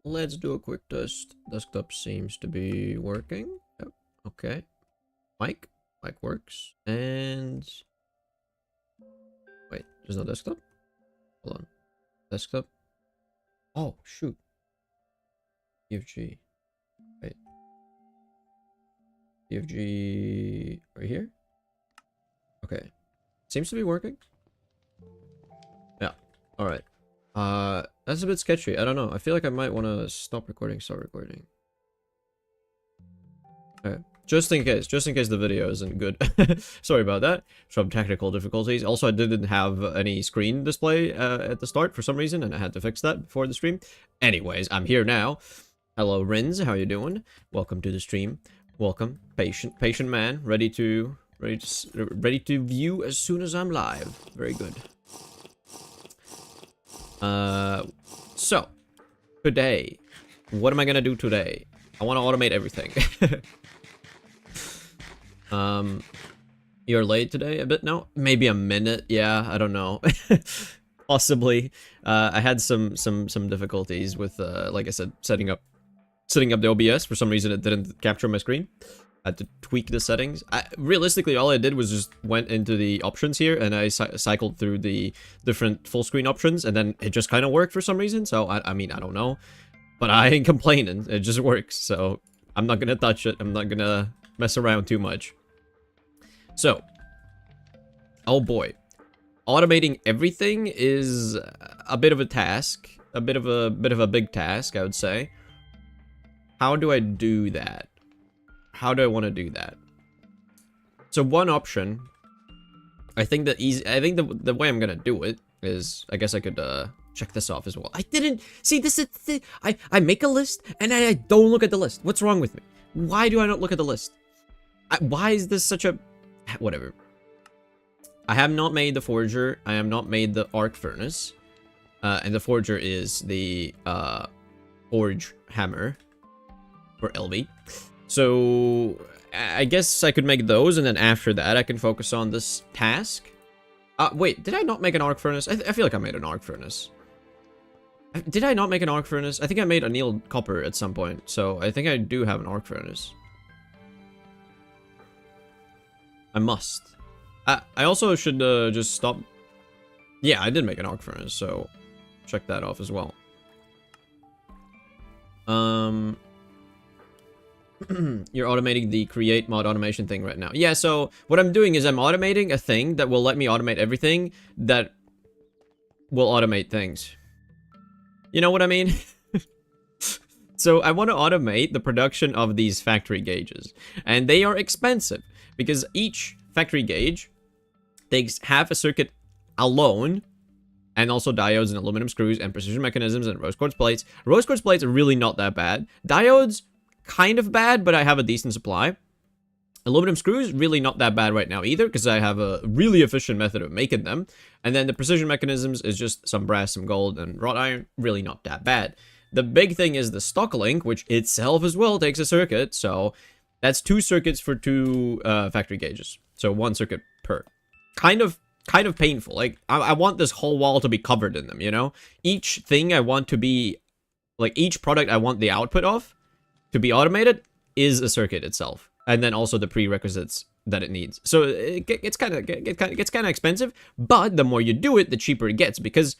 Let's do a quick test. Desktop seems to be working. Yep. Okay. Mic works. And wait, there's no desktop? Hold on. Desktop. Oh, shoot. TFG. Wait. TFG right here? Okay. Seems to be working. Yeah. Alright. That's a bit sketchy. I don't know. I feel like I might want to stop recording, start recording. Okay. Just in case the video isn't good. Sorry about that. Some technical difficulties. Also, I didn't have any screen display at the start for some reason, and I had to fix that before the stream. Anyways, I'm here now. Hello, Rins. How you doing? Welcome to the stream. Welcome, patient man, ready to view as soon as I'm live. Very good. So today, what am I gonna do today? I want to automate everything. You're late today a bit now? Maybe a minute. Yeah, I don't know. Possibly. I had some difficulties with like I said, setting up the OBS. For some reason it didn't capture my screen. I had to tweak the settings. Realistically, all I did was just went into the options here and I cycled through the different full screen options, and then it just kind of worked for some reason. So I mean, I don't know, but I ain't complaining. It just works. So I'm not gonna touch it. I'm not gonna mess around too much. So, oh boy, automating everything is a bit of a task, a bit of a big task, I would say. How do I do that? How do I want to do that? So one option, I think the way I'm gonna do it is, I guess I could check this off as well. I didn't see this. I make a list and I don't look at the list. What's wrong with me? Why do I not look at the list? Why is this such a whatever? I have not made the forger. I have not made the arc furnace, and the forger is the forge hammer for LV. So I guess I could make those, and then after that I can focus on this task. Wait, did I not make an arc furnace? I feel like I made an arc furnace. Did I not make an arc furnace? I think I made annealed copper at some point, so I think I do have an arc furnace. I must. I also should just stop. Yeah, I did make an arc furnace, so check that off as well. You're automating the create mod automation thing right now. Yeah, so what I'm doing is I'm automating a thing that will let me automate everything that will automate things. You know what I mean? So I want to automate the production of these factory gauges, and they are expensive because each factory gauge takes half a circuit alone, and also diodes and aluminum screws and precision mechanisms and rose quartz plates. Rose quartz plates are really not that bad. Diodes, kind of bad, but I have a decent supply. Aluminum screws, really not that bad right now either, because I have a really efficient method of making them. And then the precision mechanisms is just some brass, some gold, and wrought iron, really not that bad. The big thing is the stock link, which itself as well takes a circuit, so that's 2 circuits for 2 factory gauges. So 1 circuit per. Kind of painful. Like, I want this whole wall to be covered in them, you know? Each thing I want to be, like, each product I want the output of to be automated is a circuit itself, and then also the prerequisites that it needs. So it gets kind of expensive, but the more you do it, the cheaper it gets, because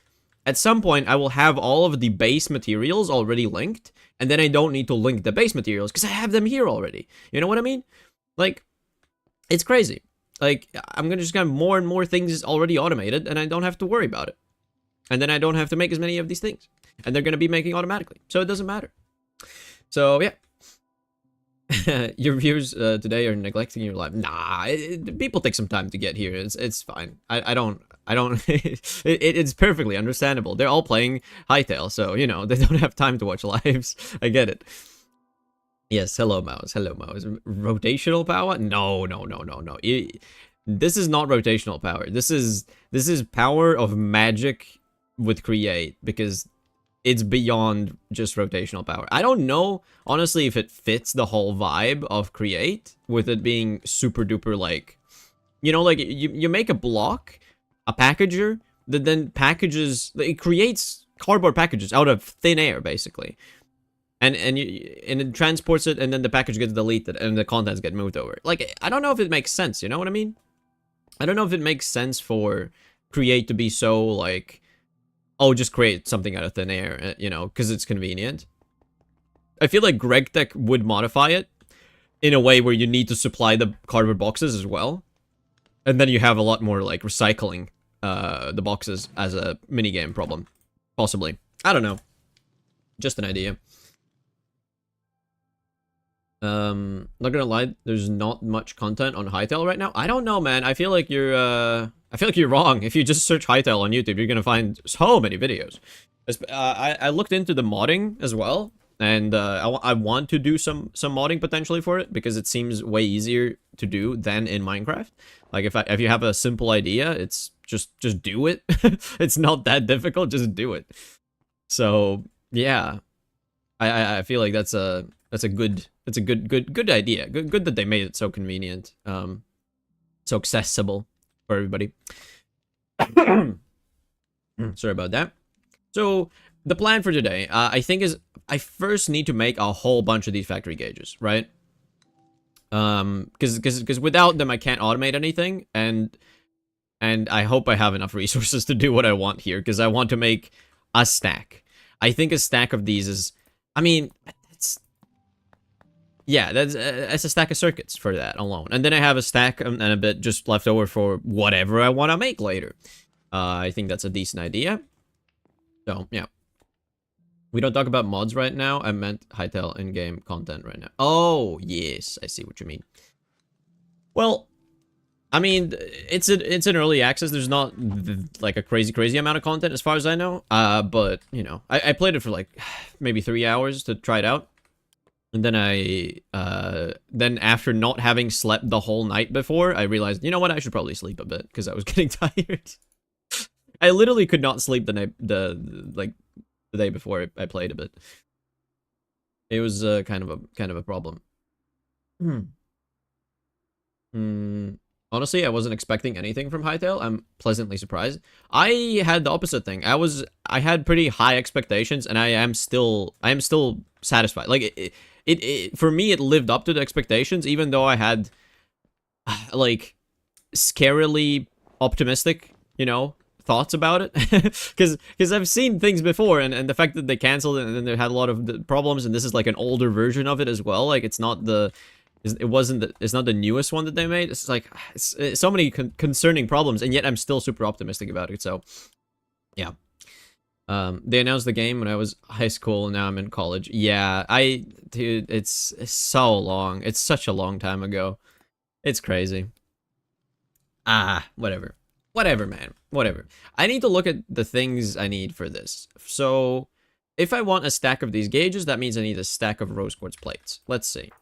at some point I will have all of the base materials already linked, and then I don't need to link the base materials because I have them here already. You know what I mean? Like, it's crazy. Like, I'm gonna just have more and more things already automated, and I don't have to worry about it. And then I don't have to make as many of these things, and they're gonna be making automatically, so it doesn't matter. So yeah. Your viewers today are neglecting your life. Nah, people take some time to get here. It's fine. I don't. It's perfectly understandable. They're all playing Hytale, so you know they don't have time to watch lives. I get it. Yes, hello mouse. Hello mouse. Rotational power? No. This is not rotational power. This is power of magic with create, because it's beyond just rotational power. I don't know, honestly, if it fits the whole vibe of create, with it being super duper, like, you know, like, you make a block, a packager, that then packages, it creates cardboard packages out of thin air, basically. and it transports it, and then the package gets deleted, and the contents get moved over. Like, I don't know if it makes sense. You know what I mean? I don't know if it makes sense for create to be so like, oh, just create something out of thin air, you know, because it's convenient. I feel like GregTech would modify it in a way where you need to supply the cardboard boxes as well. And then you have a lot more, like, recycling the boxes as a minigame problem. Possibly. I don't know. Just an idea. Not gonna lie, there's not much content on Hytale right now. I don't know, man. I feel like you're wrong. If you just search Hytale on YouTube, you're gonna find so many videos. I looked into the modding as well. And I want to do some modding potentially for it, because it seems way easier to do than in Minecraft. Like, if you have a simple idea, it's just do it. It's not that difficult, just do it. So yeah, I feel like that's a good idea. Good that they made it so convenient, so accessible for everybody. Sorry about that. So the plan for today, I think, is I first need to make a whole bunch of these factory gauges, right? Because without them I can't automate anything, and I hope I have enough resources to do what I want here, because I want to make a stack. I think a stack of these is, I mean, that's a stack of circuits for that alone, and then I have a stack and a bit just left over for whatever I want to make later. I think that's a decent idea. So yeah. We don't talk about mods right now. I meant Hytale in-game content right now. Oh, yes. I see what you mean. Well, I mean, it's an early access. There's not, like, a crazy amount of content as far as I know. But, you know, I played it for, like, maybe 3 hours to try it out. And then then after not having slept the whole night before, I realized, you know what? I should probably sleep a bit, because I was getting tired. I literally could not sleep the day before I played a bit. It was kind of a problem. Honestly, I wasn't expecting anything from Hytale. I'm pleasantly surprised. I had the opposite thing. I had pretty high expectations, and I am still satisfied. Like, it for me, it lived up to the expectations, even though I had like scarily optimistic, you know, thoughts about it. because I've seen things before, and the fact that they canceled it and then they had a lot of problems, and this is like an older version of it as well. Like, it's not the newest one that they made. It's like it's so many concerning problems, and yet I'm still super optimistic about it. So yeah. They announced the game when I was high school, and now I'm in college. Yeah, dude, it's so long. It's such a long time ago. It's crazy. Whatever. Whatever, man. Whatever. I need to look at the things I need for this. So, if I want a stack of these gauges, that means I need a stack of rose quartz plates. Let's see.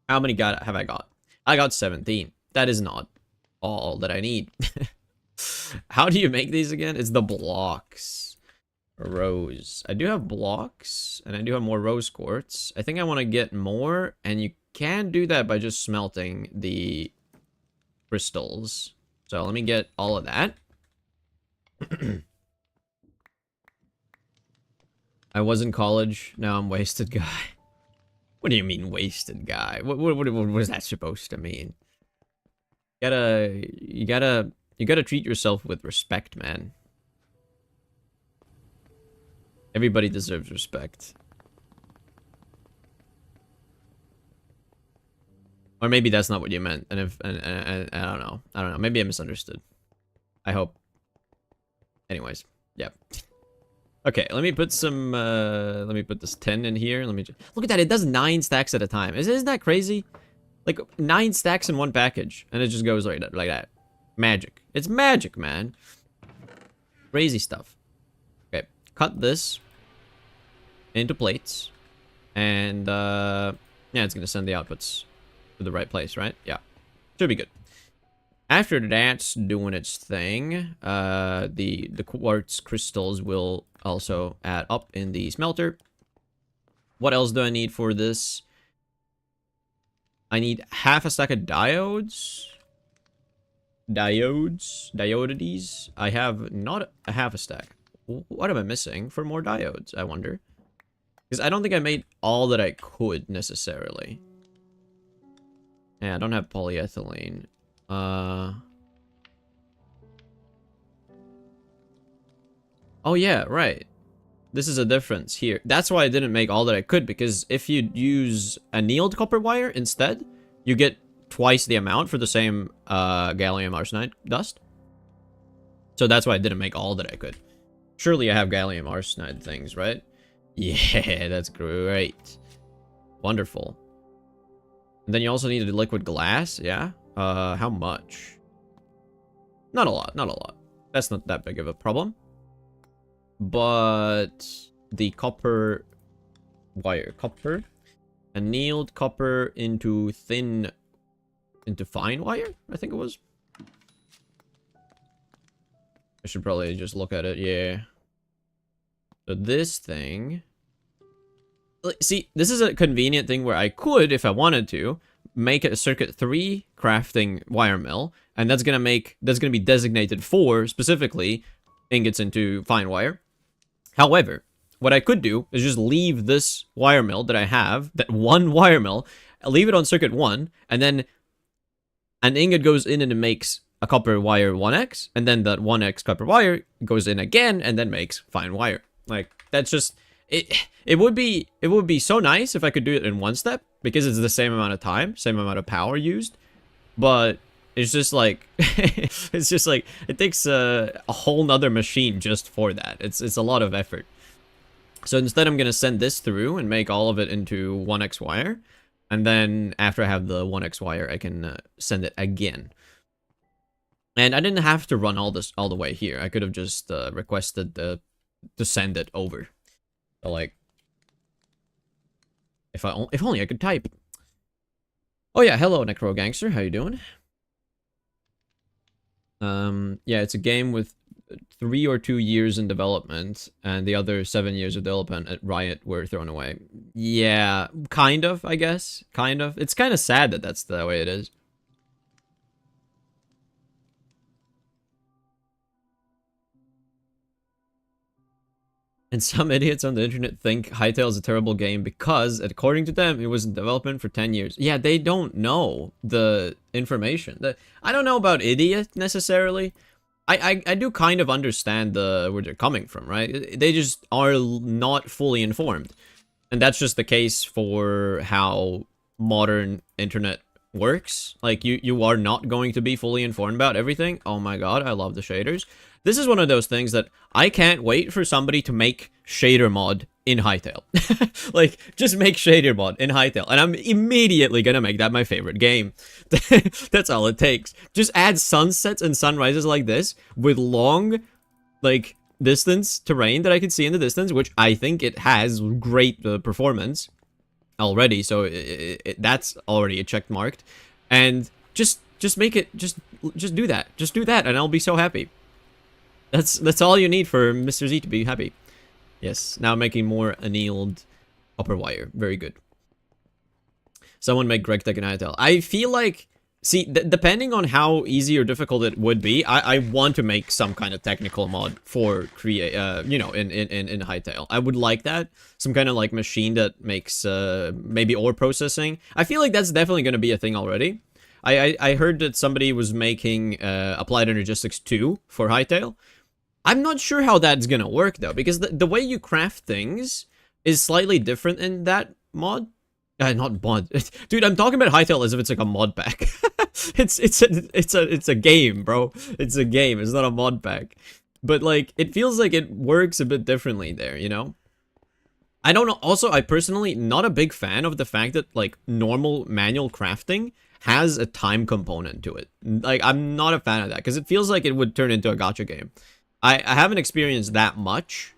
How many have I got? I got 17. That is not all that I need. How do you make these again? It's the blocks. Rose. I do have blocks, and I do have more rose quartz. I think I want to get more, and you can do that by just smelting the crystals. So let me get all of that. I was in college. Now I'm wasted guy. What do you mean wasted guy? What was that supposed to mean? You gotta treat yourself with respect, man. Everybody deserves respect. Or maybe that's not what you meant, and I don't know. Maybe I misunderstood. I hope. Anyways, yeah. Okay, let me put some. Let me put this 10 in here. Let me look at that. It does 9 stacks at a time. Isn't that crazy? Like 9 stacks in one package, and it just goes like that. Magic. It's magic, man. Crazy stuff. Okay, cut this into plates, and yeah, it's gonna send the outputs to the right place, right? Yeah, should be good. After that's doing its thing, the quartz crystals will also add up in the smelter. What else do I need for this? I need half a stack of diodes. Diodes. I have not a half a stack. What am I missing for more diodes, I wonder? Because I don't think I made all that I could, necessarily. Yeah, I don't have polyethylene. Oh yeah, right. This is a difference here. That's why I didn't make all that I could, because if you use annealed copper wire instead, you get twice the amount for the same gallium arsenide dust. So that's why I didn't make all that I could. Surely I have gallium arsenide things, right? Yeah, that's great. Wonderful. And then you also need liquid glass, yeah? How much? Not a lot, not a lot. That's not that big of a problem. But the copper wire, annealed copper into fine wire, I think it was. I should probably just look at it, yeah. So this thing, see, this is a convenient thing where I could, if I wanted to, make a circuit 3 crafting wire mill, and that's gonna be designated for specifically ingots into fine wire. However, what I could do is just leave this wire mill that I have, that one wire mill, leave it on circuit 1, and then an ingot goes in and it makes a copper wire 1x, and then that 1x copper wire goes in again and then makes fine wire. Like, that's just it would be so nice if I could do it in one step, because it's the same amount of time, same amount of power used, but it's just like it's just like it takes a whole nother machine just for that. It's a lot of effort. So instead, I'm gonna send this through and make all of it into 1x wire, and then after I have the 1x wire, I can send it again. And I didn't have to run all this all the way here. I could have just requested to send it over. So like, if only I could type. Oh yeah, hello Necro Gangster, how you doing? Yeah, it's a game with 3 or 2 years in development, and the other 7 years of development at Riot were thrown away. Yeah, kind of, I guess. Kind of. It's kind of sad that that's the way it is. And some idiots on the internet think Hytale is a terrible game because, according to them, it was in development for 10 years. Yeah, they don't know the information. I don't know about idiot, necessarily. I do kind of understand where they're coming from, right? They just are not fully informed. And that's just the case for how modern internet works. Like, you are not going to be fully informed about everything. Oh my god, I love the shaders. This is one of those things that I can't wait for somebody to make shader mod in Hytale. Like, just make shader mod in Hytale, and I'm immediately gonna make that my favorite game. That's all it takes. Just add sunsets and sunrises like this with long, like, distance terrain that I can see in the distance, which I think it has great performance already, so that's already a check marked. And just make it, just do that. Just do that, and I'll be so happy. That's all you need for Mr. Z to be happy. Yes, now making more annealed copper wire. Very good. Someone make Greg Tech and Hytale. I feel like, see, depending on how easy or difficult it would be, I want to make some kind of technical mod for create, you know, in Hytale. I would like that. Some kind of like machine that makes maybe ore processing. I feel like that's definitely going to be a thing already. I heard that somebody was making Applied Energistics 2 for Hytale. I'm not sure how that's gonna work though, because the way you craft things is slightly different in that mod. Not mod, dude. I'm talking about Hytale as if it's like a mod pack. it's a game, bro. It's a game. It's not a mod pack. But like, it feels like it works a bit differently there, you know. I don't know. Also, I personally not a big fan of the fact that like normal manual crafting has a time component to it. Like, I'm not a fan of that because it feels like it would turn into a gacha game. I haven't experienced that much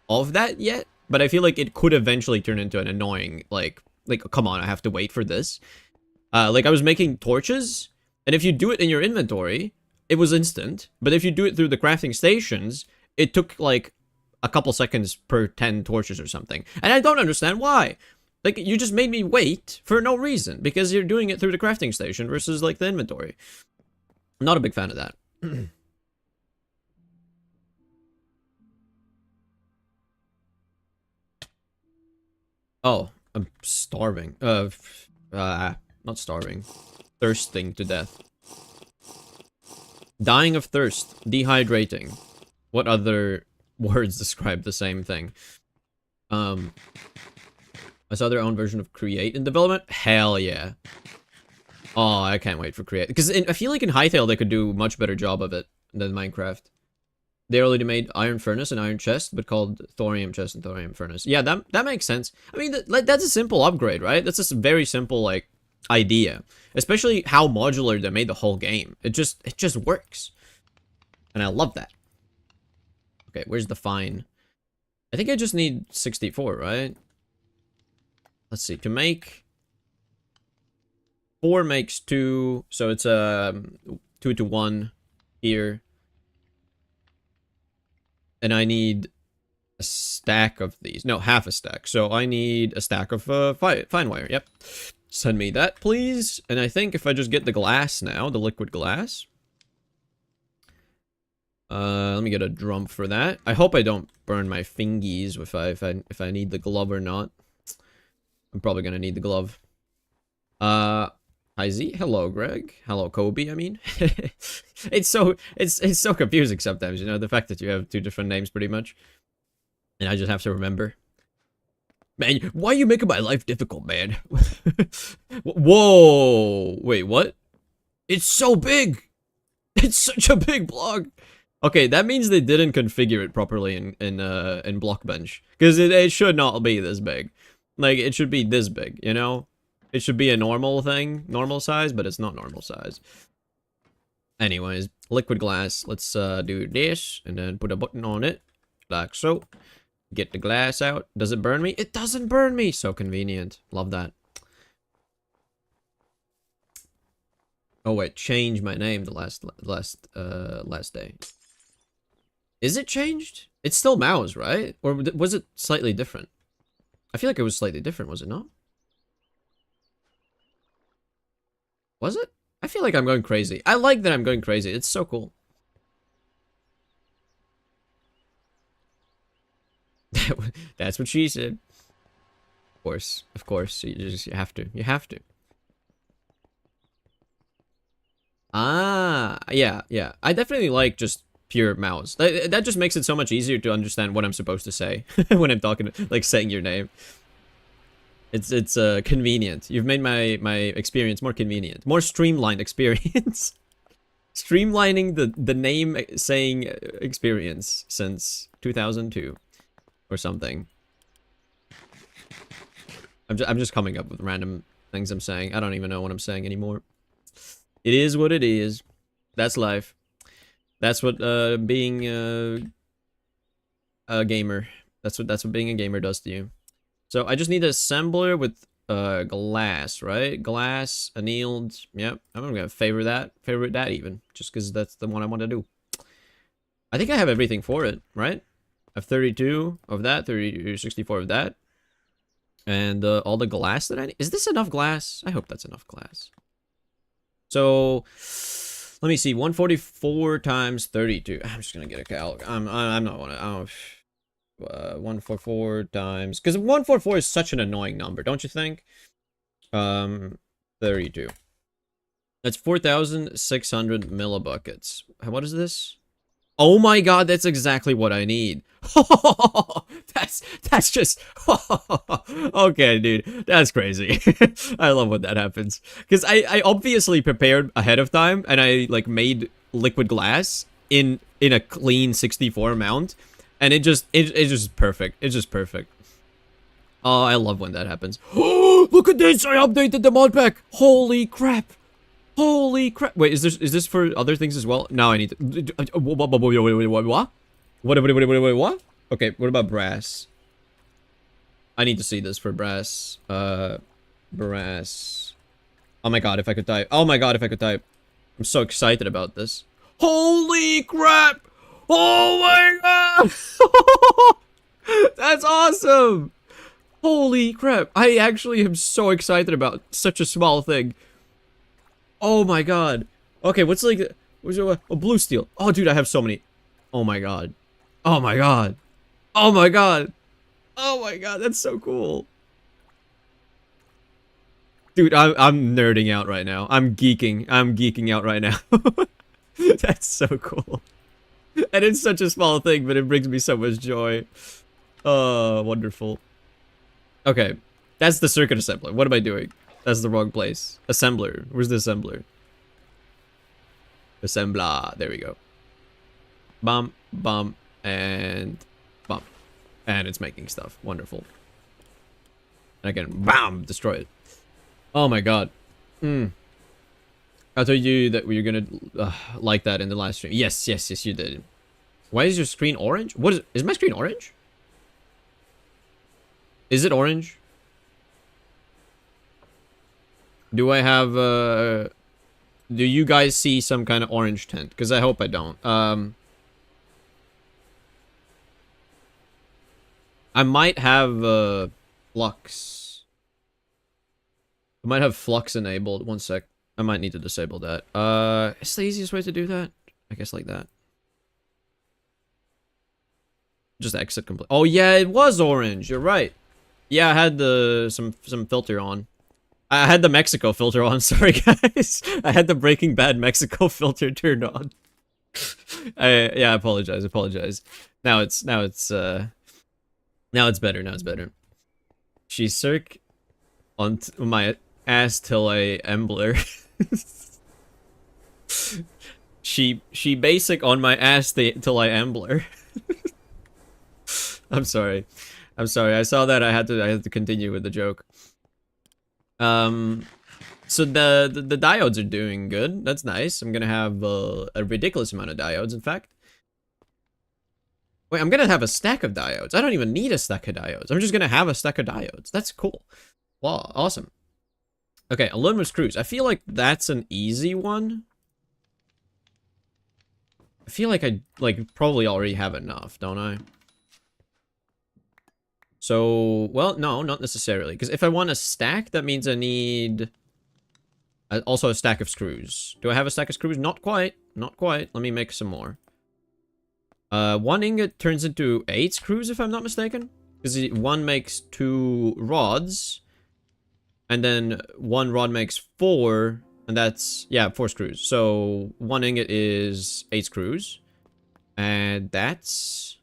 of that yet, but I feel like it could eventually turn into an annoying, like, come on, I have to wait for this. Like, I was making torches, and if you do it in your inventory, it was instant, but if you do it through the crafting stations, it took, like, a couple seconds per 10 torches or something. And I don't understand why. Like, you just made me wait for no reason, because you're doing it through the crafting station versus, like, the inventory. I'm not a big fan of that. Oh, I'm starving. Not starving. Thirsting to death. Dying of thirst. Dehydrating. What other words describe the same thing? I saw their own version of Create in development? Hell yeah. Oh, I can't wait for Create. Because I feel like in Hytale they could do a much better job of it than Minecraft. They already made Iron Furnace and Iron Chest, but called Thorium Chest and Thorium Furnace. Yeah, that makes sense. I mean, that's a simple upgrade, right? That's just a very simple, like, idea. Especially how modular they made the whole game. It just works. And I love that. Okay, where's the fine? I think I just need 64, right? Let's see, to make 4 makes 2, so it's 2 to 1 here. And I need a stack of these. No, half a stack. So I need a stack of fine wire. Yep. Send me that, please. And I think if I just get the glass now, the liquid glass. Let me get a drum for that. I hope I don't burn my fingies if I need the glove or not. I'm probably gonna need the glove. Hi Z, hello Greg, hello Kobe. I mean, it's so confusing sometimes, you know, the fact that you have 2 different names pretty much, and I just have to remember. Man, why are you making my life difficult, man? Whoa, wait, what? It's so big. It's such a big block. Okay, that means they didn't configure it properly in Blockbench, because it should not be this big. Like, it should be this big, you know? It should be a normal thing, normal size, but it's not normal size. Anyways, liquid glass. Let's do this, and then put a button on it, like so. Get the glass out. Does it burn me? It doesn't burn me! So convenient. Love that. Oh wait, change my name the last day. Is it changed? It's still Mouse, right? Or was it slightly different? I feel like it was slightly different, was it not? Was it? I feel like I'm going crazy. I like that I'm going crazy. It's so cool. That's what she said. Of course. You have to. You have to. Ah, yeah. I definitely like just pure mouse. That just makes it so much easier to understand what I'm supposed to say when I'm talking, like saying your name. It's convenient. You've made my experience more convenient, more streamlined experience. Streamlining the name saying experience since 2002 or something. I'm just coming up with random things I'm saying. I don't even know what I'm saying anymore. It is what it is. That's life. That's what being a gamer. That's what being a gamer does to you. So I just need an assembler with glass, right? Glass, annealed. Yep, I'm gonna favorite that even, just because that's the one I want to do. I think I have everything for it, right? I have 32 of that, 64 of that, and all the glass that I need. Is this enough glass? I hope that's enough glass. So let me see, 144 times 32. I'm just gonna get a calc. I'm not gonna. 144 times, because 144 is such an annoying number, don't you think? 32. That's 4,600 millibuckets. What is this? Oh my god, that's exactly what I need. That's just okay, dude. That's crazy. I love when that happens, because I obviously prepared ahead of time, and I like made liquid glass in a clean 64 amount. And it's just perfect. It's just perfect. Oh, I love when that happens. Oh, look at this! I updated the mod pack. Holy crap! Holy crap! Wait, is this for other things as well? Now I need to. What? What? Okay, what about brass? I need to see this for brass. Brass. Oh my god, if I could type. Oh my god, if I could type. I'm so excited about this. Holy crap! Oh my god! That's awesome! Holy crap. I actually am so excited about such a small thing. Oh my god. Okay, what's like... What's a blue steel? Oh, dude, I have so many. Oh my god. Oh my god. Oh my god. Oh my god, that's so cool. Dude, I'm nerding out right now. I'm geeking out right now. That's so cool. And it's such a small thing, but it brings me so much joy. Oh, wonderful. Okay, that's the circuit assembler. What am I doing? That's the wrong place. Assembler. Where's the assembler? Assembler. There we go. Bump, bump, and bump. And it's making stuff. Wonderful. And I can, bam, destroy it. Oh my god. I told you that we were gonna like that in the last stream. Yes, yes, yes, you did. Why is your screen orange? What is my screen orange? Is it orange? Do I have, do you guys see some kind of orange tint? Because I hope I don't. I might have, flux. I might have flux enabled. One sec. I might need to disable that. It's the easiest way to do that. I guess like that. Just exit complete. Oh yeah, it was orange. You're right. Yeah, I had the some filter on. I had the Mexico filter on. Sorry guys. I had the Breaking Bad Mexico filter turned on. Yeah, I apologize. Now it's better. Now it's better. She circ on my ass till I embler. she basic on my ass till I embler. I'm sorry. I saw that I had to continue with the joke. So the diodes are doing good. That's nice. I'm gonna have a ridiculous amount of diodes, in fact. Wait, I'm gonna have a stack of diodes. I don't even need a stack of diodes. I'm just gonna have a stack of diodes. That's cool. Wow, awesome. Okay, aluminum screws. I feel like that's an easy one. I feel like I probably already have enough, don't I? So, well, no, not necessarily. Because if I want a stack, that means I need also a stack of screws. Do I have a stack of screws? Not quite. Not quite. Let me make some more. 1 ingot turns into 8 screws, if I'm not mistaken. Because 1 makes 2 rods. And then 1 rod makes 4. And that's, yeah, 4 screws. So 1 ingot is 8 screws. And that's...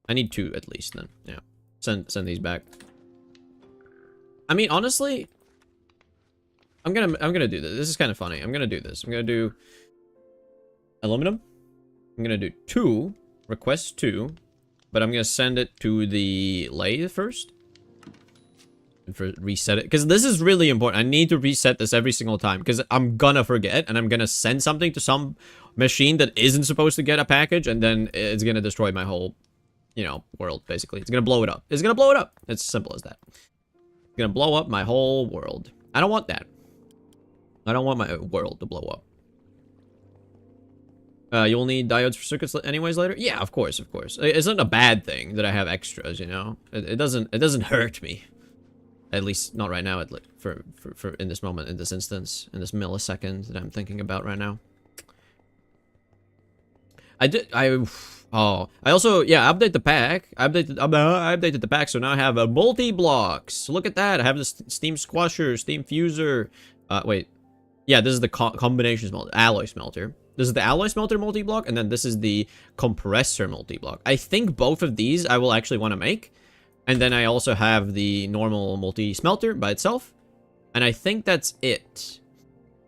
I need 2 at least then. Yeah. Send these back. I mean, honestly, I'm gonna do this. This is kind of funny. I'm gonna do this. I'm gonna do aluminum. I'm gonna do 2, request 2, but I'm gonna send it to the lathe first. And reset it, because this is really important. I need to reset this every single time, because I'm gonna forget, and I'm gonna send something to some machine that isn't supposed to get a package, and then it's gonna destroy my whole, you know, world, basically. It's gonna blow it up. It's gonna blow it up. It's as simple as that. It's gonna blow up my whole world. I don't want that. I don't want my world to blow up. You'll need diodes for circuits anyways later? Yeah, of course. It's not a bad thing that I have extras, you know? It doesn't hurt me. At least not right now, for in this moment, in this instance, in this millisecond that I'm thinking about right now. I also, yeah, update the pack. I updated the pack, so now I have a multi-blocks. Look at that. I have the steam squasher, steam fuser. Wait. Yeah, this is the combination smelter, alloy smelter. This is the alloy smelter multi-block, and then this is the compressor multi-block. I think both of these I will actually want to make. And then I also have the normal multi-smelter by itself. And I think that's it.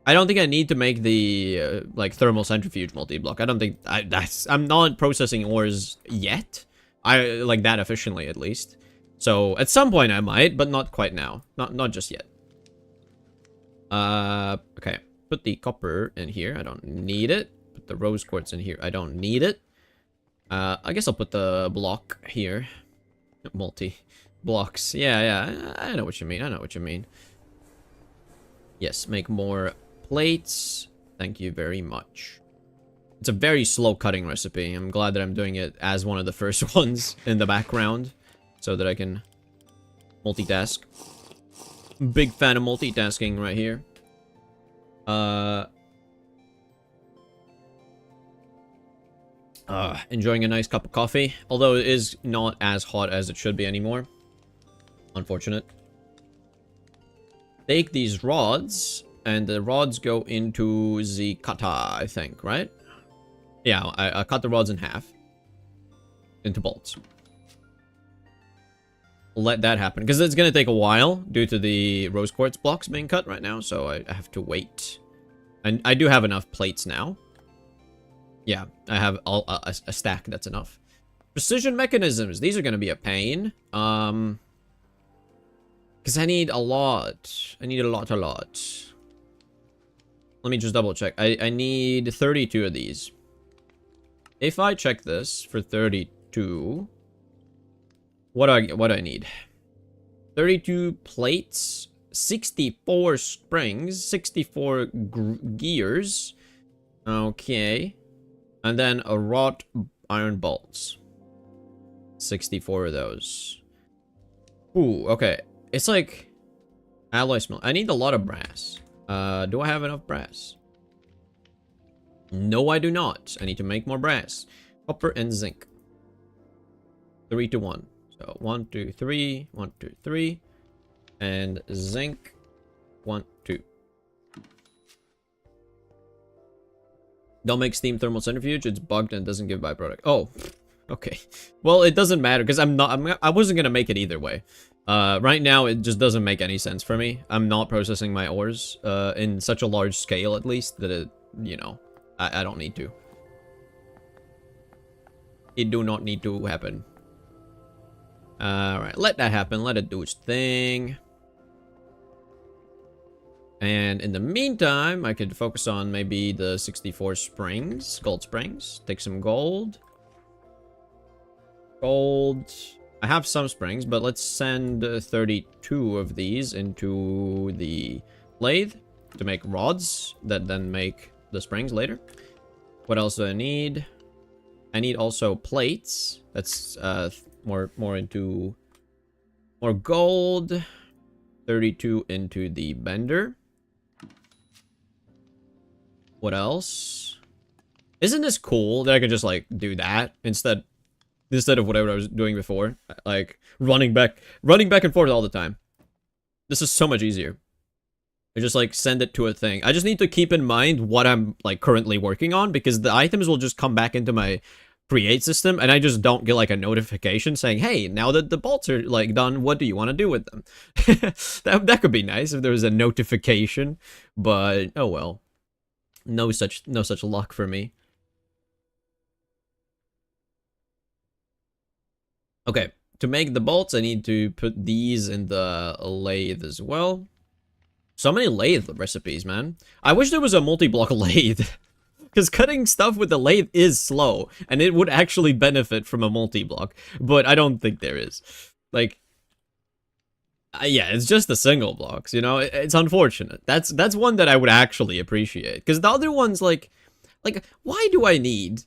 I don't think I need to make the, like, thermal centrifuge multi-block. I don't think... I'm not processing ores yet. Like, that efficiently, at least. So, at some point I might, but not quite now. Not just yet. Okay. Put the copper in here. I don't need it. Put the rose quartz in here. I don't need it. I guess I'll put the block here. Multi-blocks. Yeah. I know what you mean. Yes, make more plates. Thank you very much. It's a very slow cutting recipe. I'm glad that I'm doing it as one of the first ones in the background so that I can multitask. Big fan of multitasking right here. Enjoying a nice cup of coffee, although it is not as hot as it should be anymore. Unfortunate. take these rods, and the rods go into the kata, I think, right? Yeah, I cut the rods in half into bolts. Let that happen, because it's going to take a while due to the rose quartz blocks being cut right now, so I have to wait. And I do have enough plates now. Yeah, I have a stack that's enough. Precision mechanisms. These are going to be a pain. Because I need a lot. I need a lot. Let me just double check. I need 32 of these. If I check this for 32... What do I need? 32 plates, 64 springs, 64 gears. Okay. And then a wrought iron bolts. 64 of those. Ooh, okay. It's like alloy smelt. I need a lot of brass. Do I have enough brass? No, I do not. I need to make more brass. Copper and zinc. 3 to 1. So 1, 2, 3, 1, 2, 3, and zinc, 1, 2. Don't make steam thermal centrifuge. It's bugged and doesn't give byproduct. Oh, okay. Well, it doesn't matter because I wasn't gonna make it either way. Right now it just doesn't make any sense for me. I'm not processing my ores in such a large scale, at least, that it, you know, I don't need to. It do not need to happen. Alright, let that happen. Let it do its thing. And in the meantime, I could focus on maybe the 64 springs. Gold springs. Take some gold. Gold. I have some springs, but let's send 32 of these into the lathe to make rods that then make the springs later. What else do I need? I need also plates. That's more into more gold. 32 into the bender. What else? Isn't this cool that I could just like do that instead of whatever I was doing before, like running back and forth all the time? This is so much easier. I just like send it to a thing. I just need to keep in mind what I'm like currently working on, because the items will just come back into my create system, and I just don't get like a notification saying, hey, now that the bolts are like done, what do you want to do with them? that could be nice if there was a notification, but oh well. No such luck for me. Okay, to make the bolts, I need to put these in the lathe as well. So many lathe recipes, man. I wish there was a multi-block lathe. Because cutting stuff with the lathe is slow, and it would actually benefit from a multi-block, but I don't think there is. Like, yeah, it's just the single blocks, you know? It's unfortunate. That's one that I would actually appreciate. Because the other ones, like, why do I need...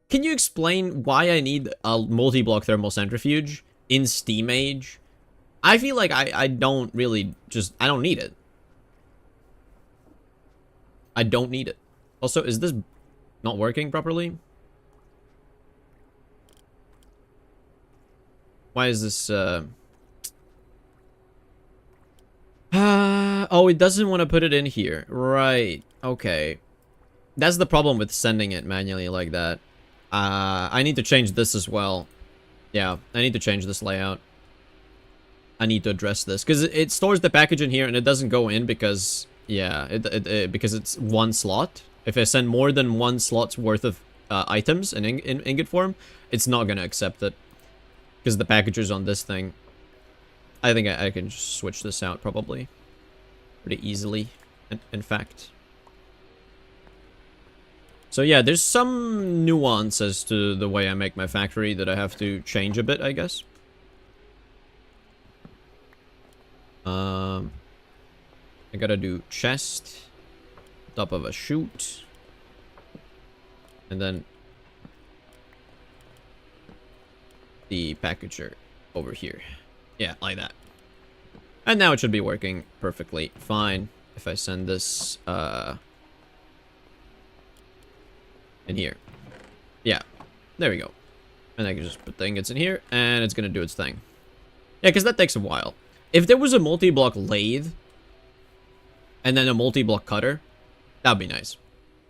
Can you explain why I need a multi-block thermal centrifuge in Steam Age? I feel like I don't really just... I don't need it. I don't need it. Also, is this not working properly? Why is this, oh, it doesn't want to put it in here. Right. Okay. That's the problem with sending it manually like that. I need to change this as well. Yeah, I need to change this layout. I need to address this, because it stores the package in here, and it doesn't go in because, yeah, because it's one slot. If I send more than one slot's worth of items in ingot form, it's not going to accept it. Because the package is on this thing. I think I can just switch this out, probably. Pretty easily, in fact. So yeah, there's some nuances to the way I make my factory that I have to change a bit, I guess. I gotta do chest. Top of a chute, and then the packager over here. Yeah, like that. And now it should be working perfectly fine if I send this in here. Yeah, there we go. And I can just put the ingots in here, and it's gonna do its thing. Yeah, because that takes a while. If there was a multi-block lathe, and then a multi-block cutter. That'd be nice.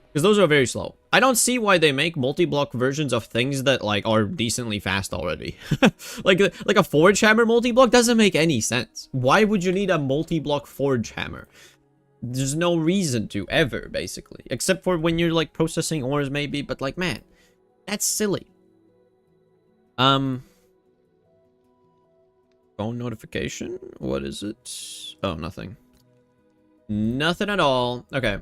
Because those are very slow. I don't see why they make multi-block versions of things that, like, are decently fast already. like a forge hammer multi-block doesn't make any sense. Why would you need a multi-block forge hammer? There's no reason to, ever, basically. Except for when you're, like, processing ores, maybe. But, like, man, that's silly. Phone notification? What is it? Oh, nothing. Nothing at all. Okay.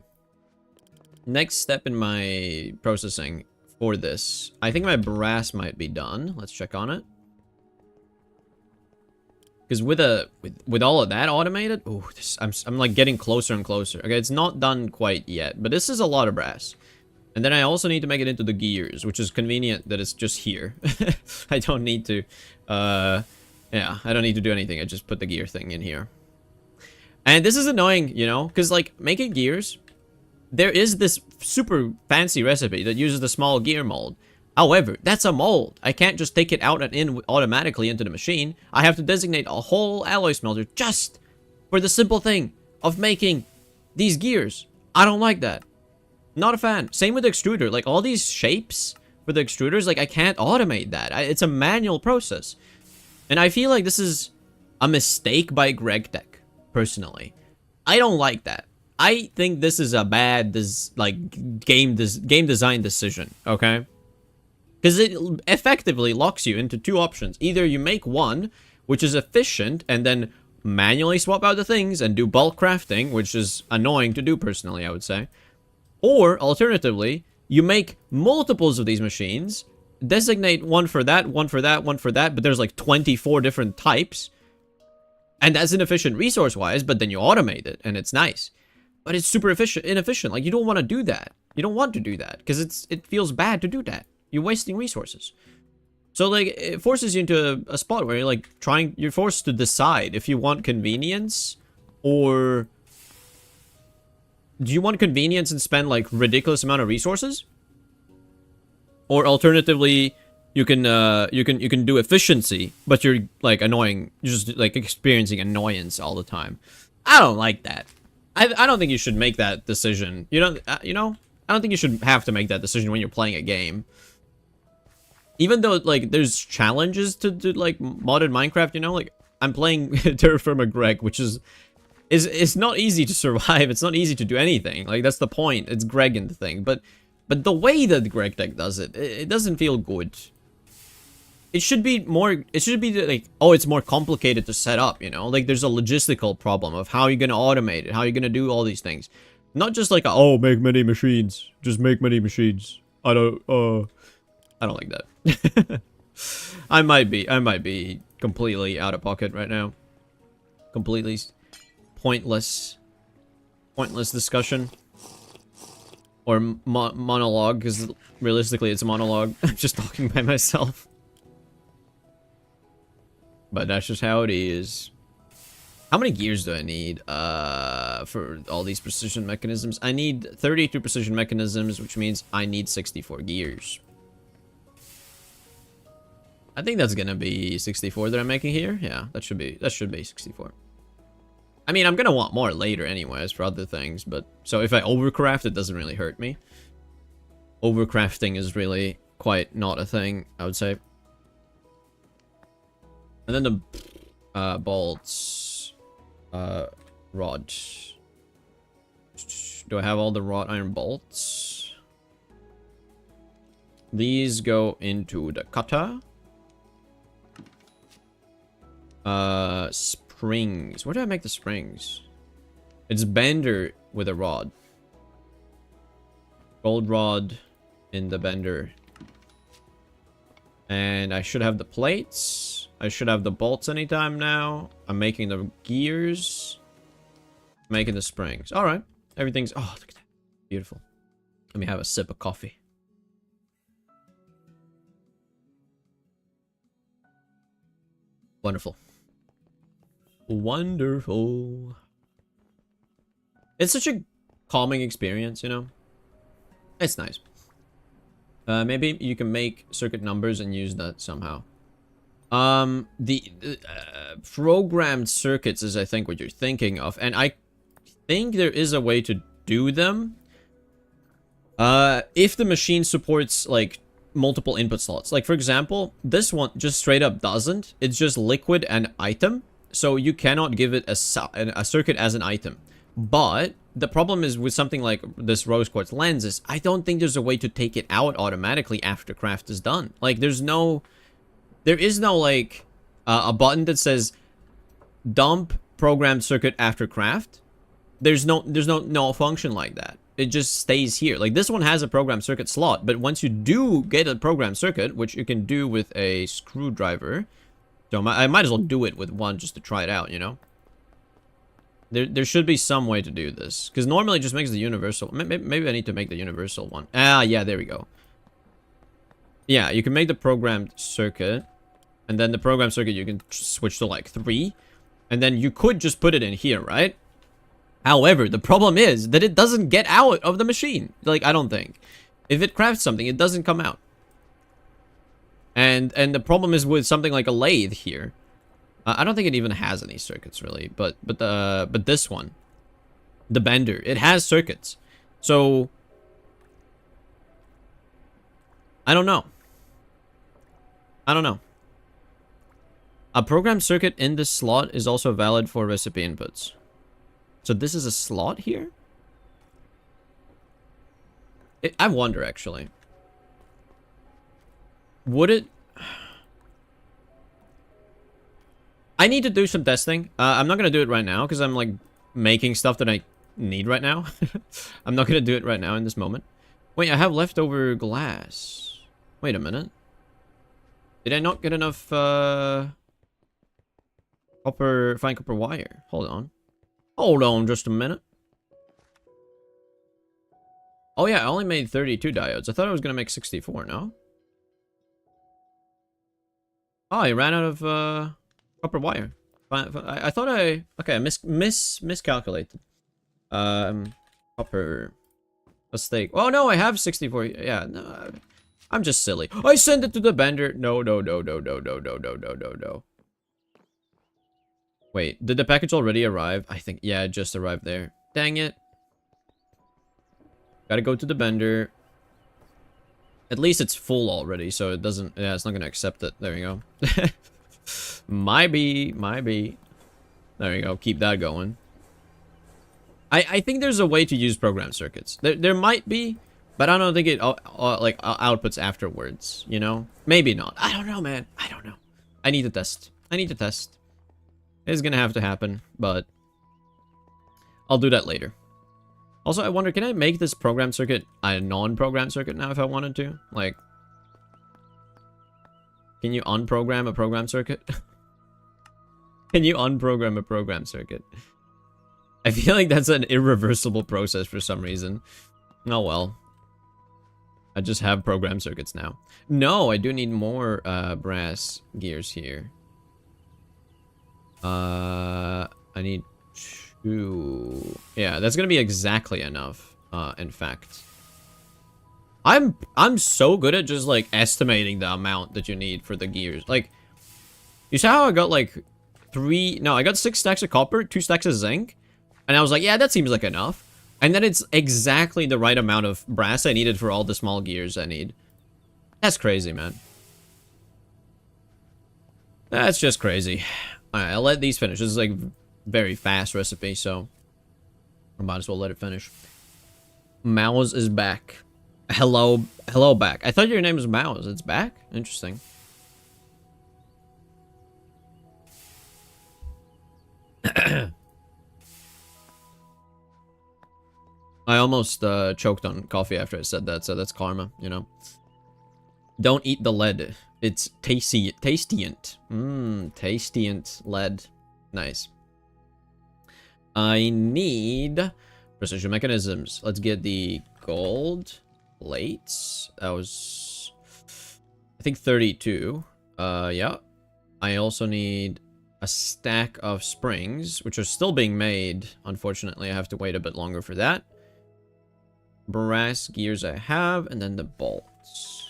Next step in my processing for this. I think my brass might be done. Let's check on it. Because with all of that automated, oh, I'm like getting closer and closer. Okay, it's not done quite yet, but this is a lot of brass. And then I also need to make it into the gears, which is convenient that it's just here. I don't need to, yeah, I don't need to do anything. I just put the gear thing in here. And this is annoying, you know, because like making gears, there is this super fancy recipe that uses the small gear mold. However, that's a mold. I can't just take it out and in automatically into the machine. I have to designate a whole alloy smelter just for the simple thing of making these gears. I don't like that. Not a fan. Same with the extruder. Like, all these shapes for the extruders, like, I can't automate that. It's a manual process. And I feel like this is a mistake by GregTech, personally. I don't like that. I think this is a bad, game design decision, okay? Because it effectively locks you into two options. Either you make one, which is efficient, and then manually swap out the things and do bulk crafting, which is annoying to do personally, I would say. Or, alternatively, you make multiples of these machines, designate one for that, one for that, one for that, but there's like 24 different types. And that's inefficient resource-wise, but then you automate it, and it's nice. But it's super inefficient. Like, you don't want to do that. You don't want to do that, because it feels bad to do that. You're wasting resources. So, like, it forces you into a spot where you're, like, you're forced to decide if you want convenience, or do you want convenience and spend, like, ridiculous amount of resources? Or alternatively, you can do efficiency, but you're, like, annoying. You're just, like, experiencing annoyance all the time. I don't like that. I don't think you should make that decision. You know, I don't think you should have to make that decision when you're playing a game. Even though, like, there's challenges to like, modded Minecraft, you know? Like, I'm playing Terraformer Greg, which is it's not easy to survive. It's not easy to do anything. Like, that's the point. It's Greg in the thing. But the way that GregTech does it, it doesn't feel good. It should be like, oh, it's more complicated to set up, you know? Like, there's a logistical problem of how you're gonna automate it, how you're gonna do all these things. Not just like, oh, make many machines. Just make many machines. I don't like that. I might be completely out of pocket right now. Completely pointless discussion. Or monologue, because realistically it's a monologue. I'm just talking by myself. But that's just how it is. How many gears do I need for all these precision mechanisms? I need 32 precision mechanisms, which means I need 64 gears. I think that's gonna be 64 that I'm making here. Yeah, that should be 64. I mean, I'm gonna want more later anyways for other things, but so if I overcraft, it doesn't really hurt me. Overcrafting is really quite not a thing, I would say. And then the bolts, rod. Do I have all the wrought iron bolts? These go into the cutter. Springs. Where do I make the springs? It's bender with a rod. Gold rod in the bender. And I should have the plates. I should have the bolts anytime now. I'm making the gears. Making the springs. Alright. Everything's... Oh, look at that. Beautiful. Let me have a sip of coffee. Wonderful. Wonderful. It's such a calming experience, you know? It's nice. Maybe you can make circuit numbers and use that somehow. The programmed circuits is, I think, what you're thinking of. And think there is a way to do them. If the machine supports, like, multiple input slots. Like, for example, this one just straight up doesn't. It's just liquid and item. So you cannot give it a circuit as an item. But the problem is with something like this rose quartz lens is I don't think there's a way to take it out automatically after craft is done. Like, there is no, like, a button that says dump programmed circuit after craft. There's no function like that. It just stays here. Like, this one has a programmed circuit slot, but once you do get a programmed circuit, which you can do with a screwdriver, so I might as well do it with one just to try it out, you know? There should be some way to do this, because normally it just makes the universal. Maybe I need to make the universal one. Ah, yeah, there we go. Yeah, you can make the programmed circuit, and then the programmed circuit you can switch to like 3, and then you could just put it in here, right? However, the problem is that it doesn't get out of the machine. Like, I don't think. If it crafts something, it doesn't come out. And the problem is with something like a lathe here. I don't think it even has any circuits really, but this one, the bender, it has circuits. So I don't know. A programmed circuit in this slot is also valid for recipe inputs. So this is a slot here? I wonder, actually. Would it... I need to do some testing. I'm not going to do it right now, because I'm, like, making stuff that I need right now. I'm not going to do it right now in this moment. Wait, I have leftover glass. Wait a minute. Did I not get enough, fine copper wire? Hold on. Hold on just a minute. Oh yeah, I only made 32 diodes. I thought I was gonna make 64, no? Oh, I ran out of copper wire. I thought I... Okay, I miscalculated. Copper... Mistake. Oh no, I have 64. Yeah, no, I'm just silly. I sent it to the bender. No. Wait, did the package already arrive? I think, yeah, it just arrived there. Dang it. Gotta go to the bender. At least it's full already, so it doesn't... Yeah, it's not gonna accept it. There you go. Might be. There you go. Keep that going. I think there's a way to use programmed circuits. There might be, but I don't think it like outputs afterwards, you know? Maybe not. I don't know, man. I don't know. I need to test. It's gonna have to happen, but I'll do that later. Also, I wonder, can I make this programmed circuit a non-programmed circuit now if I wanted to? Like, can you unprogram a programmed circuit? Can you unprogram a programmed circuit? I feel like that's an irreversible process for some reason. Oh well. I just have programmed circuits now. No, I do need more brass gears here. I need 2. Yeah, that's gonna be exactly enough. In fact, I'm so good at just like estimating the amount that you need for the gears. Like, you saw how I got like 3? No, I got 6 stacks of copper, 2 stacks of zinc, and I was like, yeah, that seems like enough. And then it's exactly the right amount of brass I needed for all the small gears I need. That's crazy, man. That's just crazy. Alright, I'll let these finish. This is like very fast recipe, so I might as well let it finish. Mouse is back. Hello back. I thought your name was Mouse. It's back? Interesting. I almost choked on coffee after I said that, so that's karma, you know. Don't eat the lead. It's tasty, tastient. Tastient lead. Nice. I need precision mechanisms. Let's get the gold plates. That was, I think, 32. Yeah. I also need a stack of springs, which are still being made. Unfortunately, I have to wait a bit longer for that. Brass gears I have, and then the bolts.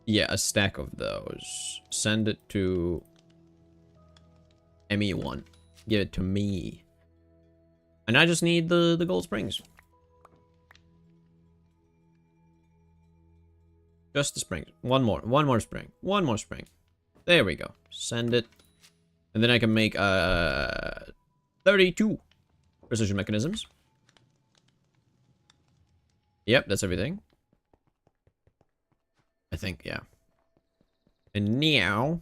Yeah, a stack of those. Send it to ME1. Give it to me. And I just need the gold springs. Just the springs. One more spring. One more spring. There we go. Send it. And then I can make 32 precision mechanisms. Yep, that's everything. I think, yeah. And now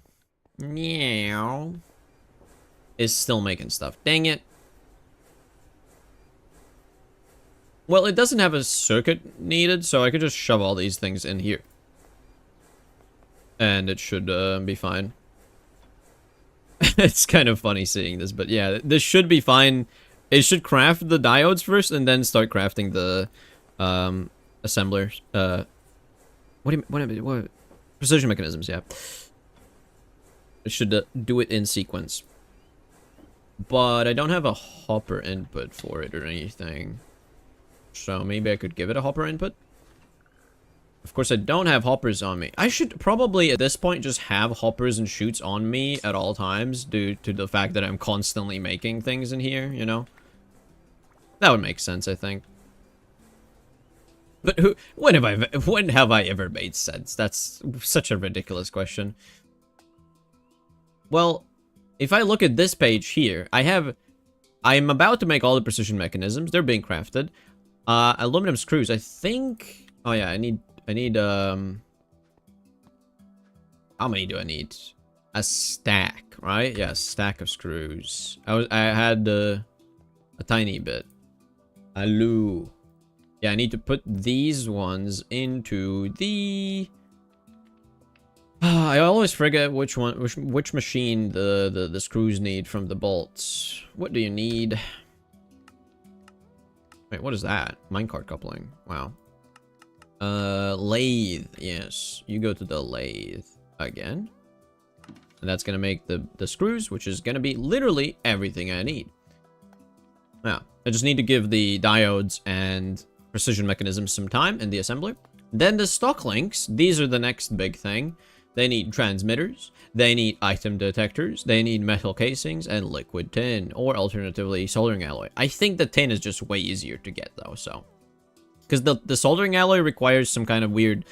is still making stuff. Dang it. Well, it doesn't have a circuit needed, so I could just shove all these things in here. And it should be fine. It's kind of funny seeing this, but yeah, this should be fine. It should craft the diodes first, and then start crafting the assemblers. What precision mechanisms, yeah. It should do it in sequence. But I don't have a hopper input for it or anything. So maybe I could give it a hopper input. Of course, I don't have hoppers on me. I should probably, at this point, just have hoppers and chutes on me at all times due to the fact that I'm constantly making things in here, you know? That would make sense, I think. But when have I ever made sense? That's such a ridiculous question. Well, if I look at this page here, I'm about to make all the precision mechanisms. They're being crafted. Aluminum screws, I think... Oh yeah, I need how many do I need? A stack, right? Yeah, a stack of screws. I had a tiny bit. Alu. Yeah, I need to put these ones into the... I always forget which machine the screws need from the bolts. What do you need? Wait, what is that? Minecart coupling. Wow. Lathe. Yes, you go to the lathe again. And that's gonna make the screws, which is gonna be literally everything I need. Now, I just need to give the diodes and precision mechanisms some time in the assembler. Then the stock links, these are the next big thing. They need transmitters, they need item detectors, they need metal casings, and liquid tin, or alternatively, soldering alloy. I think the tin is just way easier to get, though, so... Because the soldering alloy requires some kind of weird...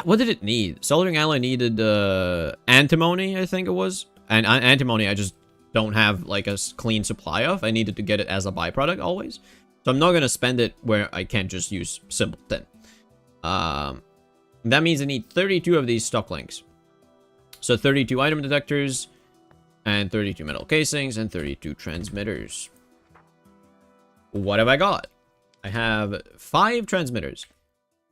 What did it need? Soldering alloy needed, antimony, I think it was. And antimony I just don't have, like, a clean supply of. I needed to get it as a byproduct, always. So I'm not gonna spend it where I can't just use simple tin. That means I need 32 of these stock links. So 32 item detectors, and 32 metal casings, and 32 transmitters. What have I got? I have 5 transmitters.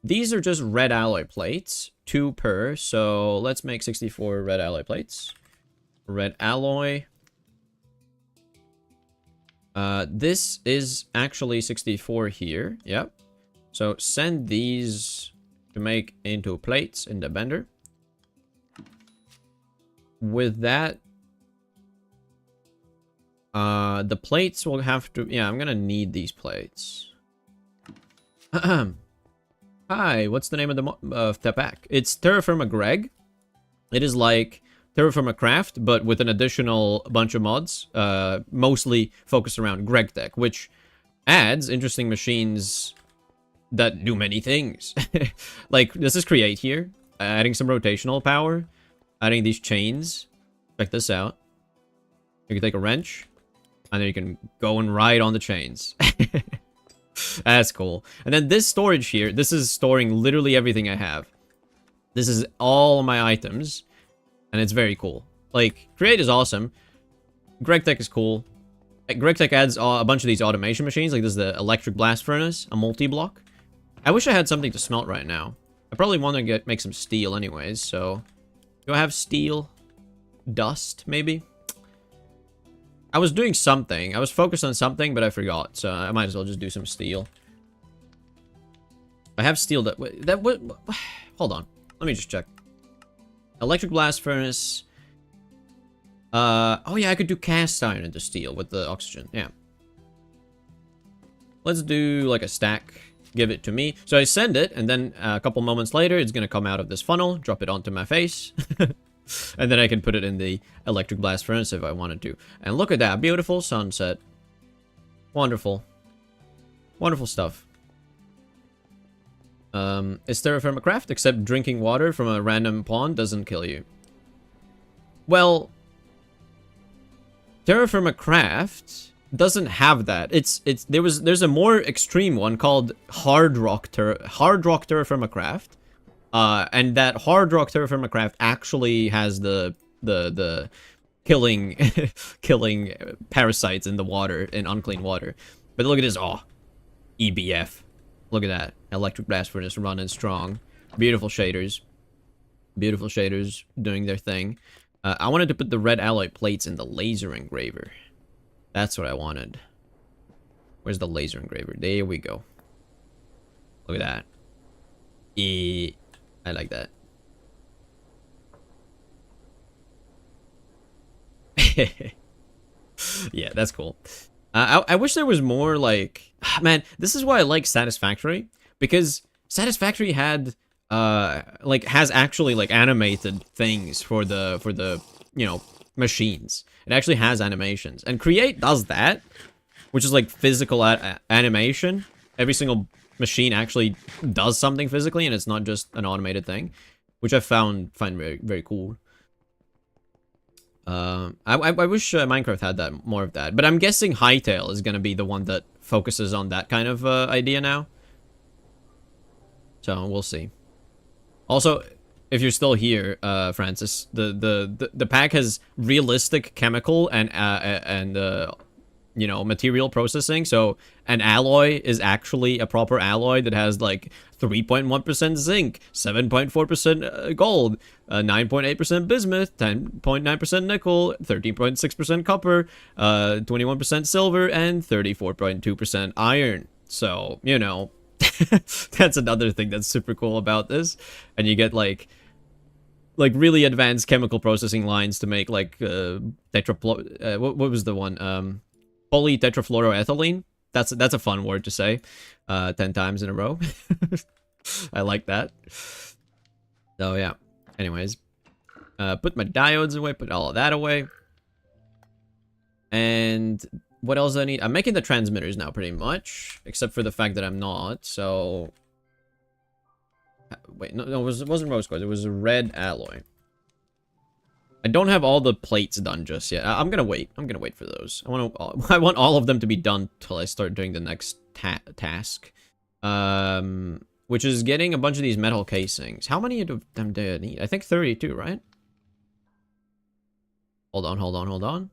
These are just red alloy plates, 2 per, so let's make 64 red alloy plates. Red alloy. This is actually 64 here, yep. So send these to make into plates in the bender. With that, the plates will have to... Yeah, I'm gonna need these plates. Hi, what's the name of the pack? It's Terraforma Greg. It is like Terraforma Craft, but with an additional bunch of mods, mostly focused around Greg Tech, which adds interesting machines that do many things. Like, this is Create here, adding some rotational power, adding these chains. Check this out. You can take a wrench, and then you can go and ride on the chains. That's cool. And then this storage here, this is storing literally everything I have. This is all my items, and it's very cool. Like, Create is awesome. Greg Tech is cool. Greg Tech adds a bunch of these automation machines, like this is the electric blast furnace, a multi-block. I wish I had something to smelt right now. I probably want to make some steel anyways, so... Do I have steel? Dust, maybe? I was doing something. I was focused on something, but I forgot, so I might as well just do some steel. I have steel hold on. Let me just check. Electric blast furnace. Oh yeah, I could do cast iron into steel with the oxygen. Yeah. Let's do like a stack. Give it to me. So I send it, and then a couple moments later, it's gonna come out of this funnel, drop it onto my face. And then I can put it in the electric blast furnace if I wanted to. And look at that, beautiful sunset. Wonderful. Wonderful stuff. Is terraform craft, except drinking water from a random pond doesn't kill you. Well, terraform craft doesn't have that. There's a more extreme one called hard rock terraform craft. And that hard rock terraform craft actually has the killing killing parasites in the water, in unclean water. But look at this, oh, EBF. Look at that. Electric blast furnace running strong. Beautiful shaders. Beautiful shaders doing their thing. I wanted to put the red alloy plates in the laser engraver. That's what I wanted. Where's the laser engraver? There we go. Look at that. I like that. Yeah, that's cool. I wish there was more, like, man, this is why I like Satisfactory, because Satisfactory had like has actually like animated things for the you know, machines. It actually has animations, and Create does that, which is like physical animation. Every single machine actually does something physically, and it's not just an automated thing, which I find very, very cool. I wish Minecraft had that, more of that, but I'm guessing Hytale is gonna be the one that focuses on that kind of idea now. So we'll see. Also, if you're still here, Francis, the pack has realistic chemical and you know, material processing. So an alloy is actually a proper alloy that has like 3.1% zinc, 7.4% gold, 9.8% bismuth, 10.9% nickel, 13.6% copper, 21% silver, and 34.2% iron. So, you know, that's another thing that's super cool about this. And you get like really advanced chemical processing lines to make like what was the one? Polytetrafluoroethylene. That's a fun word to say 10 times in a row. I like that. So yeah, anyways, put my diodes away, put all of that away. And what else do I need? I'm making the transmitters now pretty much, except for the fact that I'm not. So wait, no, it wasn't rose quartz, it was a red alloy. I don't have all the plates done just yet. I'm gonna wait. I'm gonna wait for those. I want all of them to be done till I start doing the next task. Which is getting a bunch of these metal casings. How many of them do I need? I think 32, right? Hold on.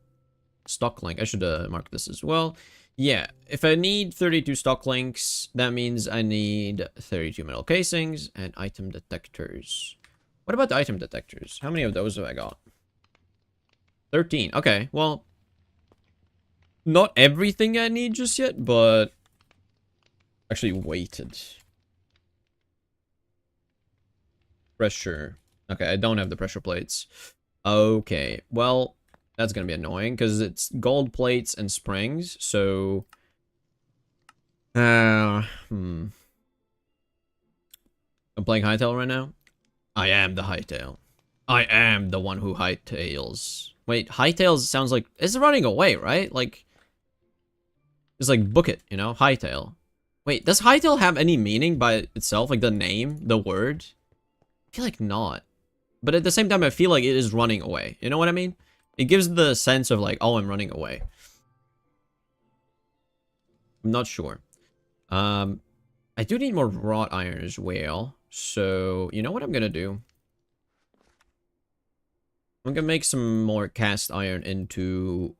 Stock link. I should mark this as well. Yeah, if I need 32 stock links, that means I need 32 metal casings and item detectors. What about the item detectors? How many of those have I got? 13. Okay, well, not everything I need just yet, but actually weighted. Pressure. Okay, I don't have the pressure plates. Okay, well, that's gonna be annoying because it's gold plates and springs, so I'm playing Hytale right now. I am the Hytale. I am the one who hightails. Wait, Hytale sounds like it's running away, right? Like, it's like book it, you know? Hytale. Wait, does Hytale have any meaning by itself? Like the name, the word? I feel like not. But at the same time, I feel like it is running away. You know what I mean? It gives the sense of like, oh, I'm running away. I'm not sure. I do need more wrought iron as well. So, you know what I'm gonna do? I'm gonna make some more cast iron into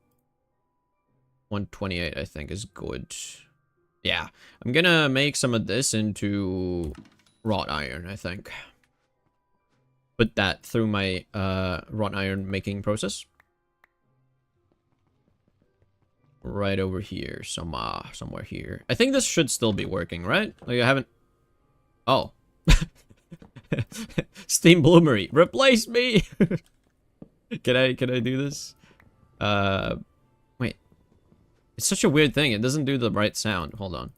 128, I think is good. Yeah, I'm gonna make some of this into wrought iron, I think. Put that through my wrought iron making process. Right over here, somewhere here. I think this should still be working, right? Like I haven't... Oh. Steam Bloomery, replace me! Can I do this? Wait. It's such a weird thing. It doesn't do the right sound. Hold on.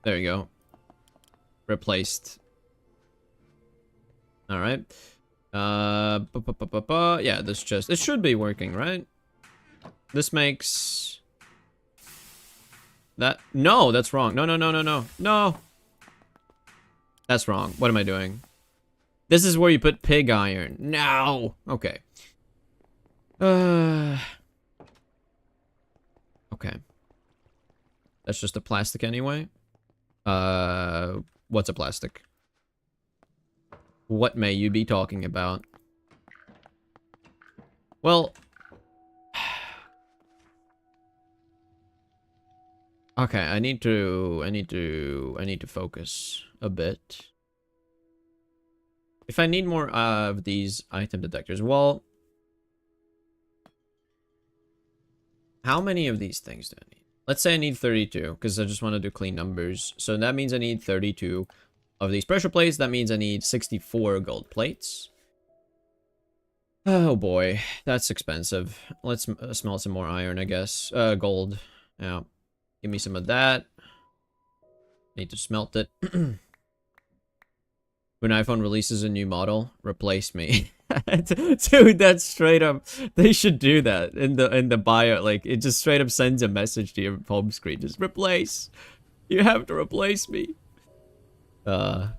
There you go. Replaced. All right. Yeah, this chest. It should be working, right? This makes... That... No, that's wrong. No, no, no, no, no. No! That's wrong. What am I doing? This is where you put pig iron. No! Okay. Okay. That's just a plastic anyway. What's a plastic? What may you be talking about? Well... Okay, I need to focus a bit. If I need more of these item detectors, well... How many of these things do I need? Let's say I need 32, because I just want to do clean numbers. So that means I need 32 of these pressure plates. That means I need 64 gold plates. Oh boy, that's expensive. Let's smelt some more iron, I guess. Gold. Yeah. Give me some of that. Need to smelt it. When iPhone releases a new model, replace me. Dude, that's straight up. They should do that in the bio. Like, it just straight up sends a message to your home screen. Just replace. You have to replace me. Not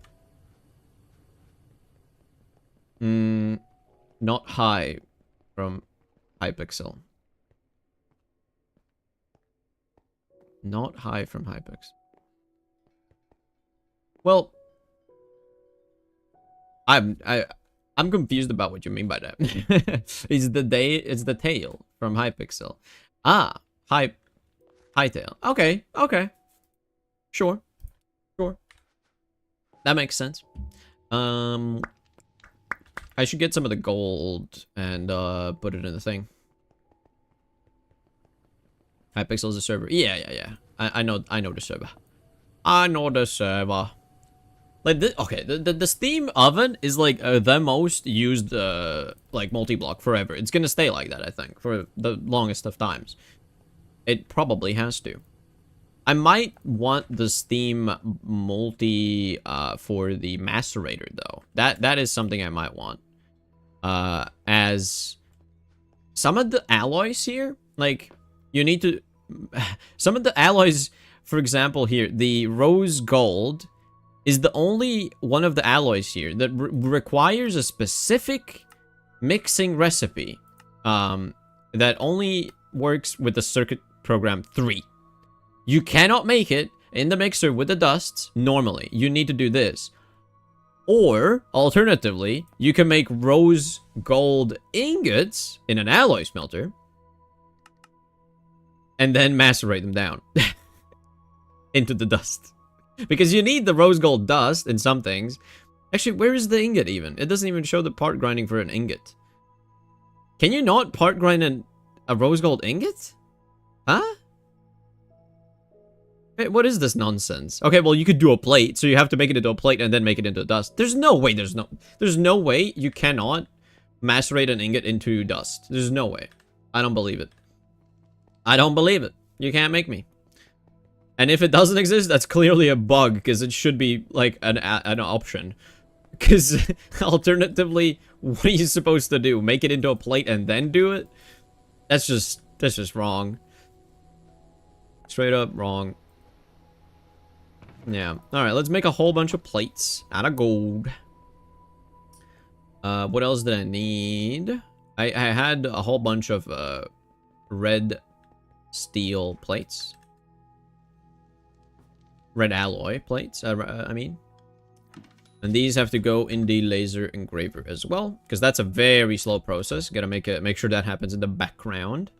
high from Hypixel. Not high from Hypixel. Well, I'm confused about what you mean by that. It's the tail from Hypixel. Ah, Hightail. Okay, okay. Sure. Sure. That makes sense. I should get some of the gold and put it in the thing. Hypixel is a server. Yeah. I know the server. I know the server. Like, okay, the Steam oven is like the most used like multi-block forever. It's gonna stay like that, I think, for the longest of times. It probably has to. I might want the Steam multi for the macerator though. That is something I might want. As some of the alloys here, like, you need to... Some of the alloys, for example here, the rose gold is the only one of the alloys here that requires a specific mixing recipe that only works with the circuit program 3. You cannot make it in the mixer with the dusts normally. You need to do this. Or, alternatively, you can make rose gold ingots in an alloy smelter and then macerate them down into the dust. Because you need the rose gold dust in some things. Actually, where is the ingot even? It doesn't even show the part grinding for an ingot. Can you not part grind a rose gold ingot? Huh? Wait, what is this nonsense? Okay, well, you could do a plate, so you have to make it into a plate and then make it into dust. There's no way, there's no way you cannot macerate an ingot into dust. There's no way. I don't believe it. I don't believe it. You can't make me. And if it doesn't exist, that's clearly a bug, because it should be, like, an option. Because, alternatively, what are you supposed to do? Make it into a plate and then do it? That's just wrong. Straight up wrong. Yeah. Alright, let's make a whole bunch of plates out of gold. What else did I need? I had a whole bunch of, red steel plates. Red alloy plates, I mean. And these have to go in the laser engraver as well, because that's a very slow process. Gotta make sure that happens in the background.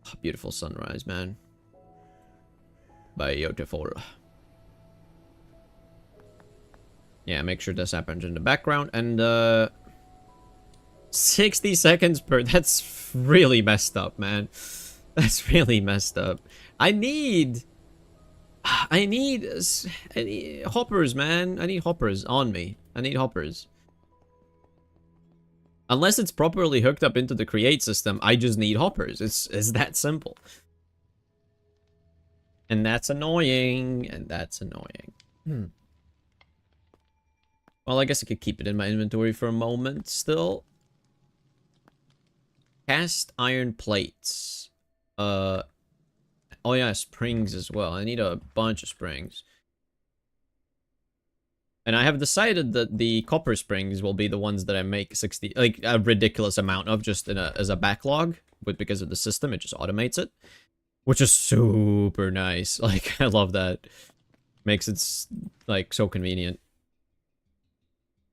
Oh, beautiful sunrise, man. Beautiful. Yeah, make sure this happens in the background. And 60 seconds per... That's really messed up, man. That's really messed up. I need hoppers, man. I need hoppers on me. I need hoppers. Unless it's properly hooked up into the create system, I just need hoppers. It's that simple. And that's annoying. And that's annoying. Well, I guess I could keep it in my inventory for a moment still. Cast iron plates. Oh yeah, springs as well. I need a bunch of springs. And I have decided that the copper springs will be the ones that I make 60, like a ridiculous amount of, just as a backlog. But because of the system, it just automates it, which is super nice. Like, I love that. Makes it like so convenient.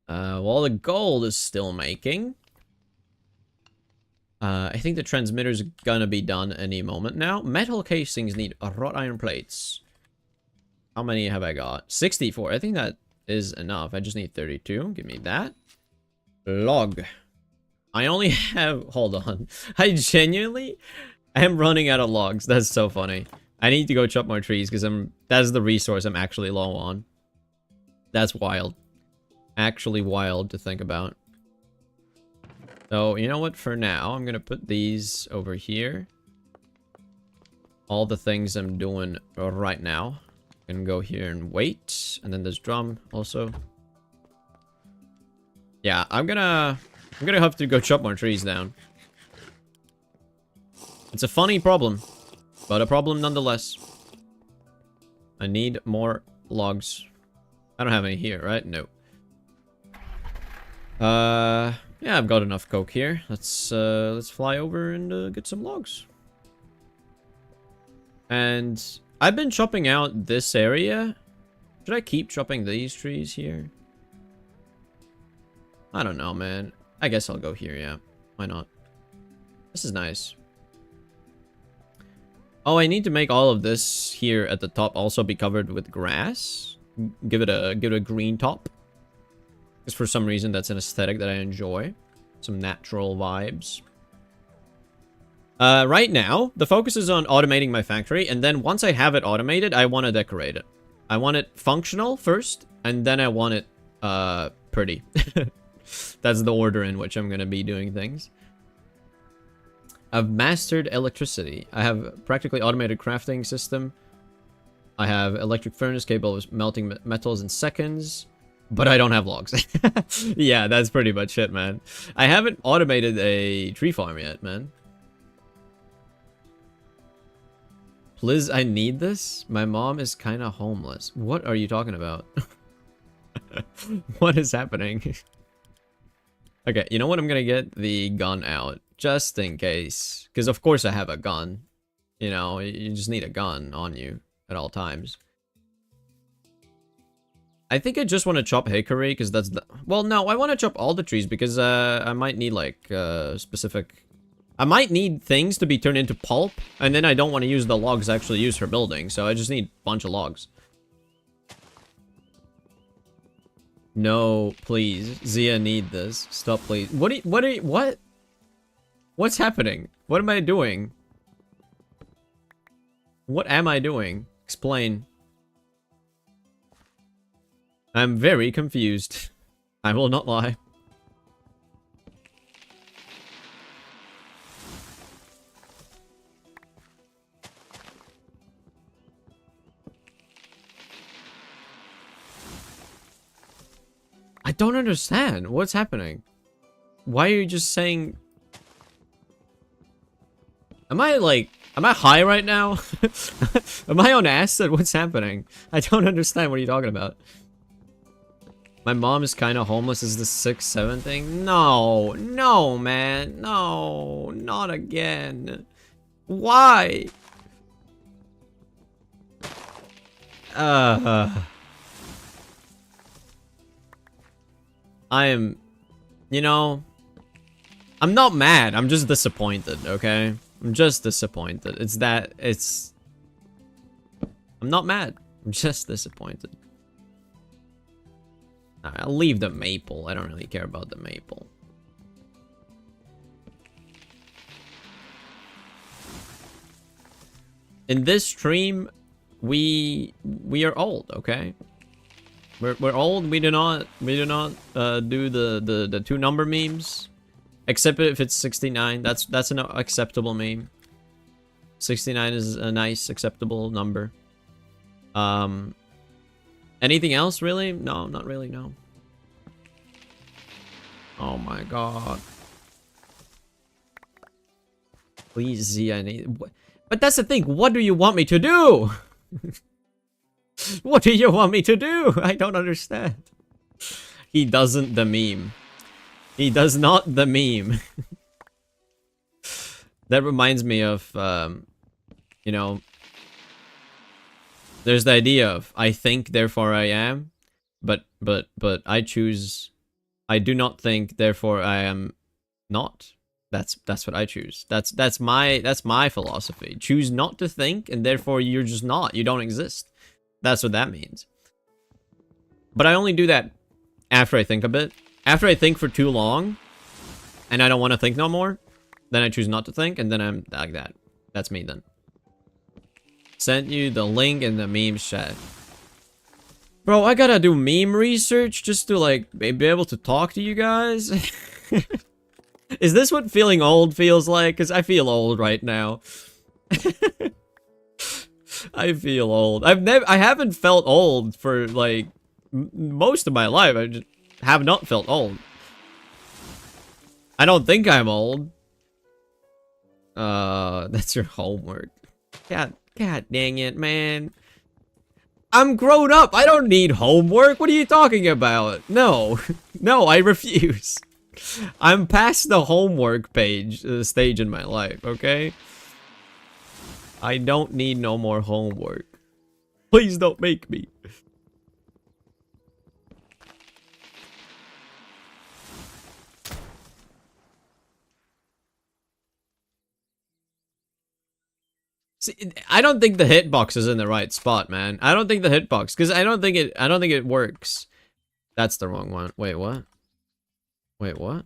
Well, the gold is still making. I think the transmitter's gonna be done any moment now. Metal casings need wrought iron plates. How many have I got? 64. I think that is enough. I just need 32. Give me that. Log. I only have... Hold on. I genuinely am running out of logs. That's so funny. I need to go chop more trees because that's the resource I'm actually low on. That's wild. Actually wild to think about. So, you know what? For now, I'm going to put these over here. All the things I'm doing right now. I'm going to go here and wait. And then this drum also. Yeah, I'm gonna have to go chop more trees down. It's a funny problem, but a problem nonetheless. I need more logs. I don't have any here, right? No. Yeah, I've got enough coke here. Let's fly over and get some logs. And I've been chopping out this area. Should I keep chopping these trees here? I don't know, man. I guess I'll go here, yeah. Why not? This is nice. Oh, I need to make all of this here at the top also be covered with grass. Give it a green top. Because for some reason that's an aesthetic that I enjoy. Some natural vibes. Right now, the focus is on automating my factory, and then once I have it automated, I want to decorate it. I want it functional first, and then I want it pretty. That's the order in which I'm gonna be doing things. I've mastered electricity. I have practically automated crafting system. I have electric furnace capable of melting metals in seconds. But I don't have logs. Yeah, that's pretty much it, man. I haven't automated a tree farm yet, man. Please, I need this? My mom is kind of homeless. What are you talking about? What is happening? Okay, you know what? I'm gonna get the gun out. Just in case. Because of course I have a gun. You know, you just need a gun on you at all times. I think I just want to chop hickory because that's the... Well, no, I want to chop all the trees because I might need like specific... I might need things to be turned into pulp, and then I don't want to use the logs actually used for building, so I just need a bunch of logs. No, please. Zia need this. Stop, please. What? What's happening? What am I doing? What am I doing? Explain. I'm very confused. I will not lie. I don't understand. What's happening? Why are you just saying... Am I high right now? Am I on acid? What's happening? I don't understand what you're talking about. My mom is kind of homeless. Is the 6-7 thing? No. No, man. No. Not again. Why? I am... You know... I'm not mad. I'm just disappointed, okay? I'm just disappointed. I'm not mad. I'm just disappointed. I'll leave the maple. I don't really care about the maple. In this stream, we are old, okay? We're old. We do not do the 2-number memes, except if it's 69. That's an acceptable meme. 69 is a nice acceptable number. Anything else really? No, not really. No. Oh my god. Please, Z, I need... But that's the thing, what do you want me to do? What do you want me to do? I don't understand. He doesn't the meme. He does not the meme. That reminds me of, you know... There's the idea of, I think, therefore I am. But I choose... I do not think, therefore I am not. That's what I choose. That's my philosophy. Choose not to think, and therefore you're just not. You don't exist. That's what that means. But I only do that after I think a bit. After I think for too long, and I don't want to think no more, then I choose not to think, and then I'm like that. That's me then. Sent you the link in the meme chat. Bro, I gotta do meme research just to, like, be able to talk to you guys? Is this what feeling old feels like? Because I feel old right now. I feel old. I haven't felt old for, like, most of my life. I just have not felt old. I don't think I'm old. That's your homework. God dang it, man. I'm grown up. I don't need homework. What are you talking about? No. No, I refuse. I'm past the homework stage in my life, okay? I don't need no more homework. Please don't make me. See, I don't think the hitbox is in the right spot, man. I don't think the hitbox, because I don't think it works. That's the wrong one. Wait, what? Wait, what?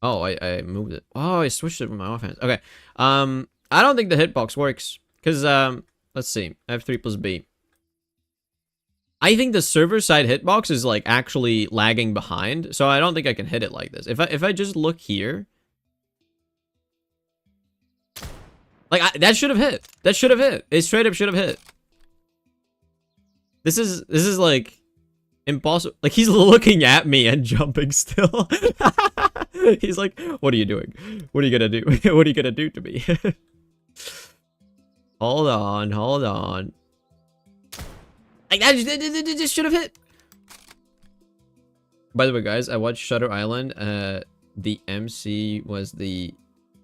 Oh, I moved it. Oh, I switched it with my offhand. Okay. I don't think the hitbox works. Because, let's see. F3 plus B. I think the server side hitbox is, like, actually lagging behind. So I don't think I can hit it like this. If I just look here. Like, that should have hit. That should have hit. It straight up should have hit. This is like impossible. Like, he's looking at me and jumping still. He's like, what are you doing? What are you gonna do? What are you gonna do to me? Hold on, hold on. Like, that just should have hit. By the way, guys, I watched Shutter Island. The MC was the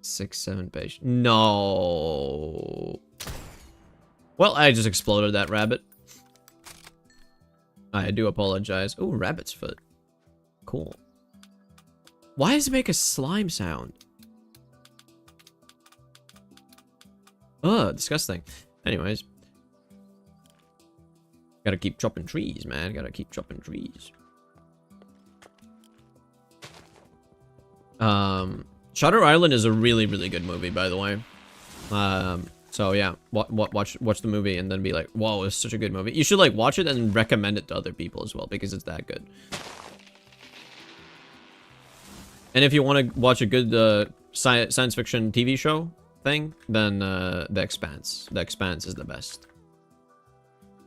6-7 page. No. Well, I just exploded that rabbit. I do apologize. Oh, rabbit's foot. Cool. Why does it make a slime sound? Ugh, disgusting. Anyways. Gotta keep chopping trees, man. Gotta keep chopping trees. Shutter Island is a really, really good movie, by the way. So yeah, watch the movie and then be like, whoa, it's such a good movie. You should, like, watch it and recommend it to other people as well, because it's that good. And if you want to watch a good science fiction TV show thing, then The Expanse. The Expanse is the best.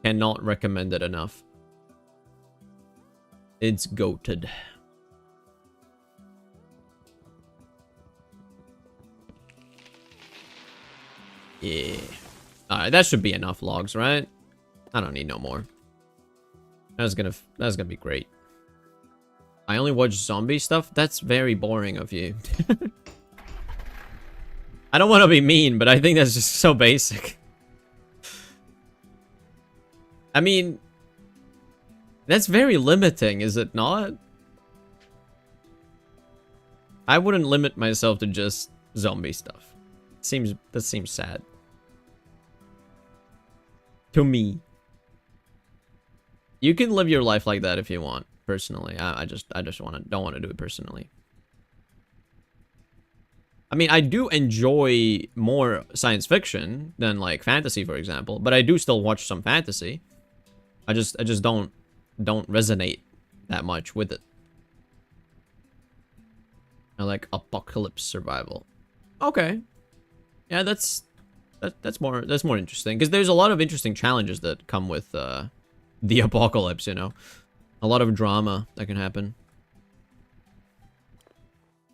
Cannot recommend it enough. It's goated. Yeah. Alright, that should be enough logs, right? I don't need no more. That's gonna be great. I only watch zombie stuff? That's very boring of you. I don't want to be mean, but I think that's just so basic. I mean, that's very limiting, is it not? I wouldn't limit myself to just zombie stuff. That seems sad. To me. You can live your life like that if you want, personally. I just don't want to do it personally. I mean, I do enjoy more science fiction than, like, fantasy, for example, but I do still watch some fantasy. I just don't resonate that much with it. I like apocalypse survival. Okay. Yeah, that's more interesting, because there's a lot of interesting challenges that come with the apocalypse, you know. A lot of drama that can happen.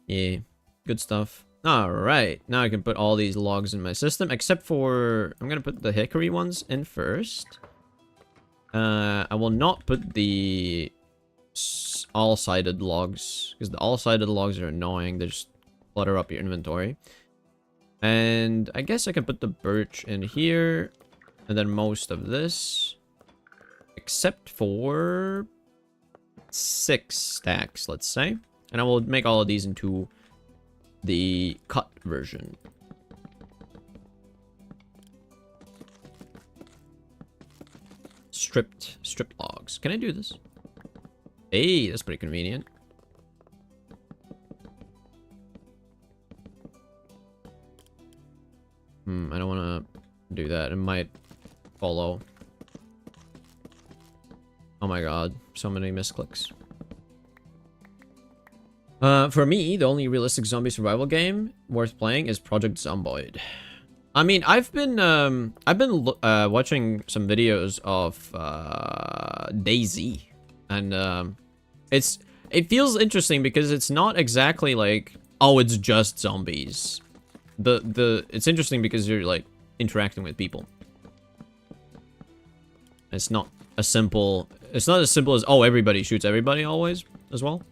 Yeah, good stuff. Alright, now I can put all these logs in my system, except for... I'm gonna put the hickory ones in first. I will not put the all-sided logs, because the all-sided logs are annoying. They just clutter up your inventory. And I guess I can put the birch in here, and then most of this, except for 6 stacks, let's say. And I will make all of these into the cut version. Stripped logs. Can I do this? Hey, that's pretty convenient. I don't want to do that. It might follow. Oh my god, so many misclicks. For me, the only realistic zombie survival game worth playing is Project Zomboid. I mean, I've been watching some videos of DayZ, and it feels interesting because it's not exactly like, oh, it's just zombies. It's interesting because you're like interacting with people. It's not as simple as, oh, everybody shoots everybody always as well.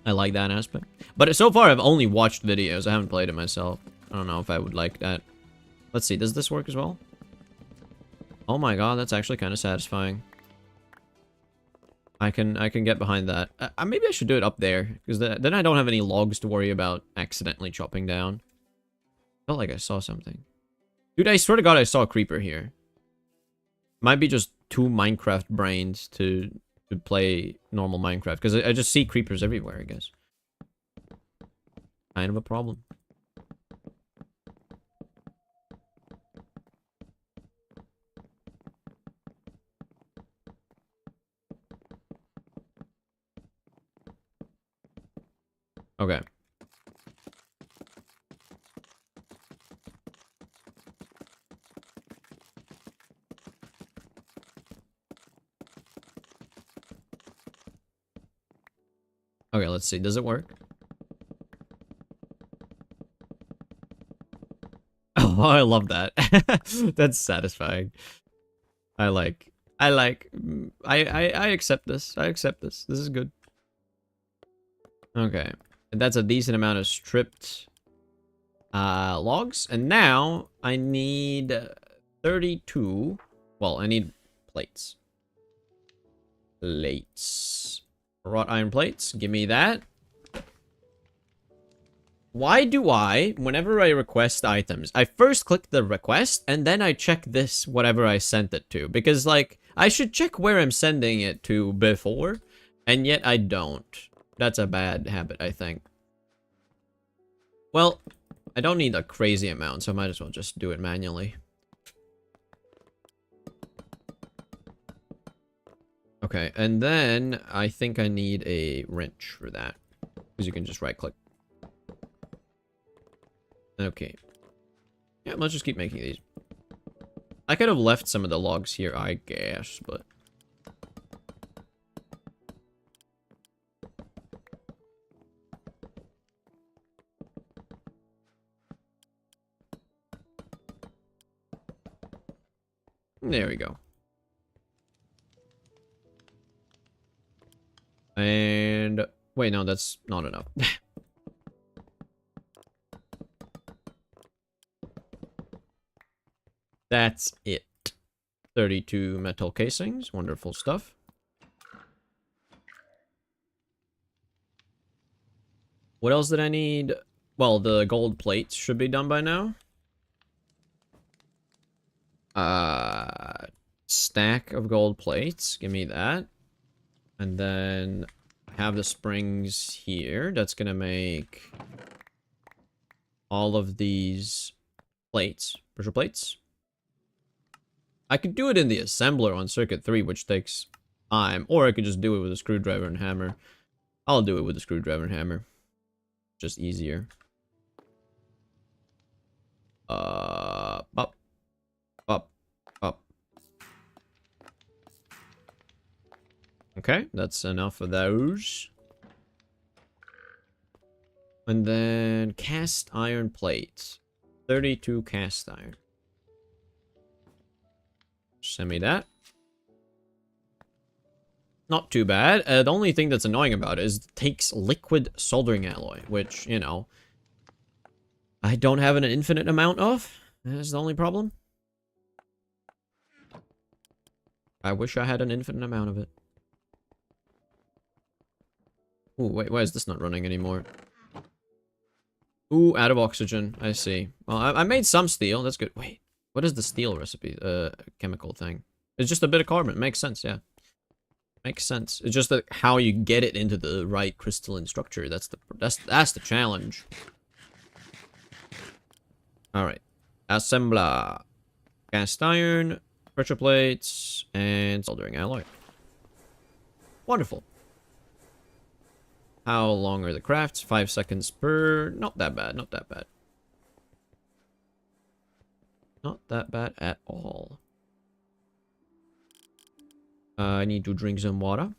I like that aspect. But so far I've only watched videos. I haven't played it myself. I don't know if I would like that. Let's see, does this work as well? Oh my god, that's actually kind of satisfying. I can get behind that. Maybe I should do it up there, because then I don't have any logs to worry about accidentally chopping down. Felt like I saw something. Dude, I swear to god I saw a creeper here. Might be just too Minecraft brains to play normal Minecraft, because I just see creepers everywhere, I guess. Kind of a problem. Okay. Okay, let's see. Does it work? Oh, I love that. That's satisfying. I accept this. I accept this. This is good. Okay. That's a decent amount of stripped logs. And now I need 32. Well, I need plates. Wrought iron plates. Give me that. Why do I, whenever I request items, I first click the request and then I check this, whatever I sent it to? Because, like, I should check where I'm sending it to before, and yet I don't. That's a bad habit, I think. Well, I don't need a crazy amount, so I might as well just do it manually. Okay, and then I think I need a wrench for that, because you can just right-click. Okay. Yeah, let's just keep making these. I could have left some of the logs here, I guess, but... There we go. And... Wait, no, that's not enough. That's it. 32 metal casings. Wonderful stuff. What else did I need? Well, the gold plates should be done by now. Stack of gold plates. Give me that. And then I have the springs here. That's gonna make all of these plates. Pressure plates. I could do it in the assembler on circuit 3, which takes time. Or I could just do it with a screwdriver and hammer. I'll do it with a screwdriver and hammer. Just easier. Up. Up. Up. Okay, that's enough of those. And then cast iron plate. 32 cast iron. Send me that. Not too bad. The only thing that's annoying about it is it takes liquid soldering alloy, which, you know, I don't have an infinite amount of. That's the only problem. I wish I had an infinite amount of it. Ooh, wait, why is this not running anymore? Ooh, out of oxygen. I see. Well, I made some steel. That's good. Wait, what is the steel recipe? Chemical thing. It's just a bit of carbon. Makes sense, yeah. Makes sense. It's just that how you get it into the right crystalline structure. That's the challenge. All right. Assembler. Cast iron, pressure plates, and soldering alloy. Wonderful. How long are the crafts? 5 seconds per. Not that bad. Not that bad. Not that bad at all. I need to drink some water.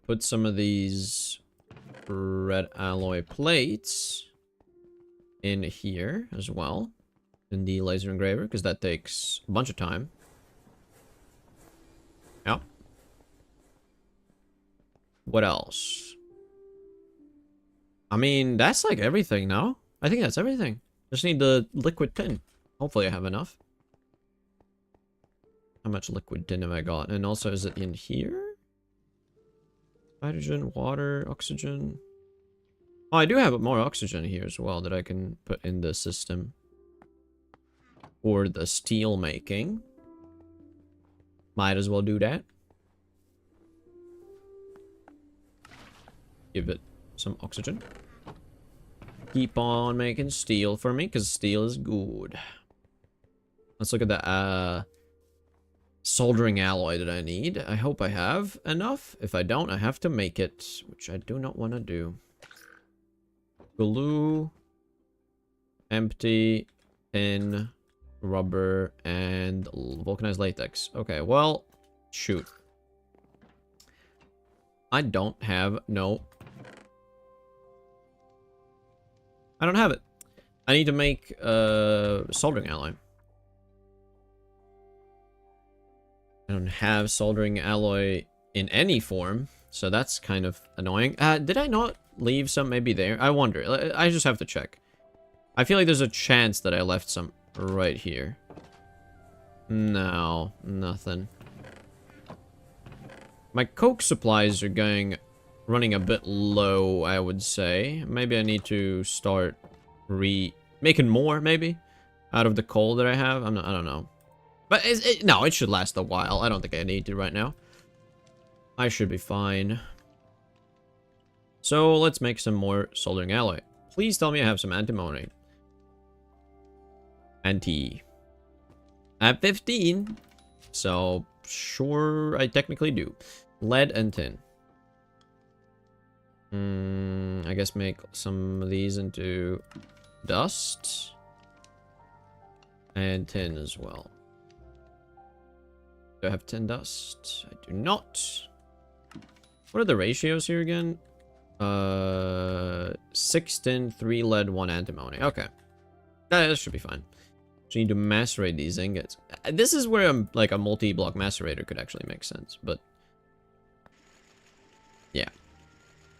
Put some of these red alloy plates in here as well. In the laser engraver, because that takes a bunch of time. Yep. What else? I mean, that's like everything now. I think that's everything. Just need the liquid tin. Hopefully I have enough. How much liquid tin have I got? And also, is it in here? Hydrogen, water, oxygen. Oh, I do have more oxygen here as well that I can put in the system. For the steel making. Might as well do that. Give it some oxygen. Keep on making steel for me, because steel is good. Let's look at the soldering alloy that I need. I hope I have enough. If I don't, I have to make it, which I do not want to do. Glue. Empty. Tin. Rubber. And vulcanized latex. Okay, well, shoot. I don't have no... I don't have it. I need to make soldering alloy. I don't have soldering alloy in any form, so that's kind of annoying. Did I not leave some maybe there? I wonder. I just have to check. I feel like there's a chance that I left some right here. No, nothing. My coke supplies are running a bit low, I would say. Maybe I need to start making more, maybe, out of the coal that I have. I don't know. But no, it should last a while. I don't think I need to right now. I should be fine. So let's make some more soldering alloy. Please tell me I have some antimony. I have 15. So sure, I technically do. Lead and tin. I guess make some of these into dust. And tin as well. Do I have tin dust? I do not. What are the ratios here again? 6 tin, 3 lead, 1 antimony. Okay. That should be fine. So you need to macerate these ingots. This is where like a multi-block macerator could actually make sense, but yeah.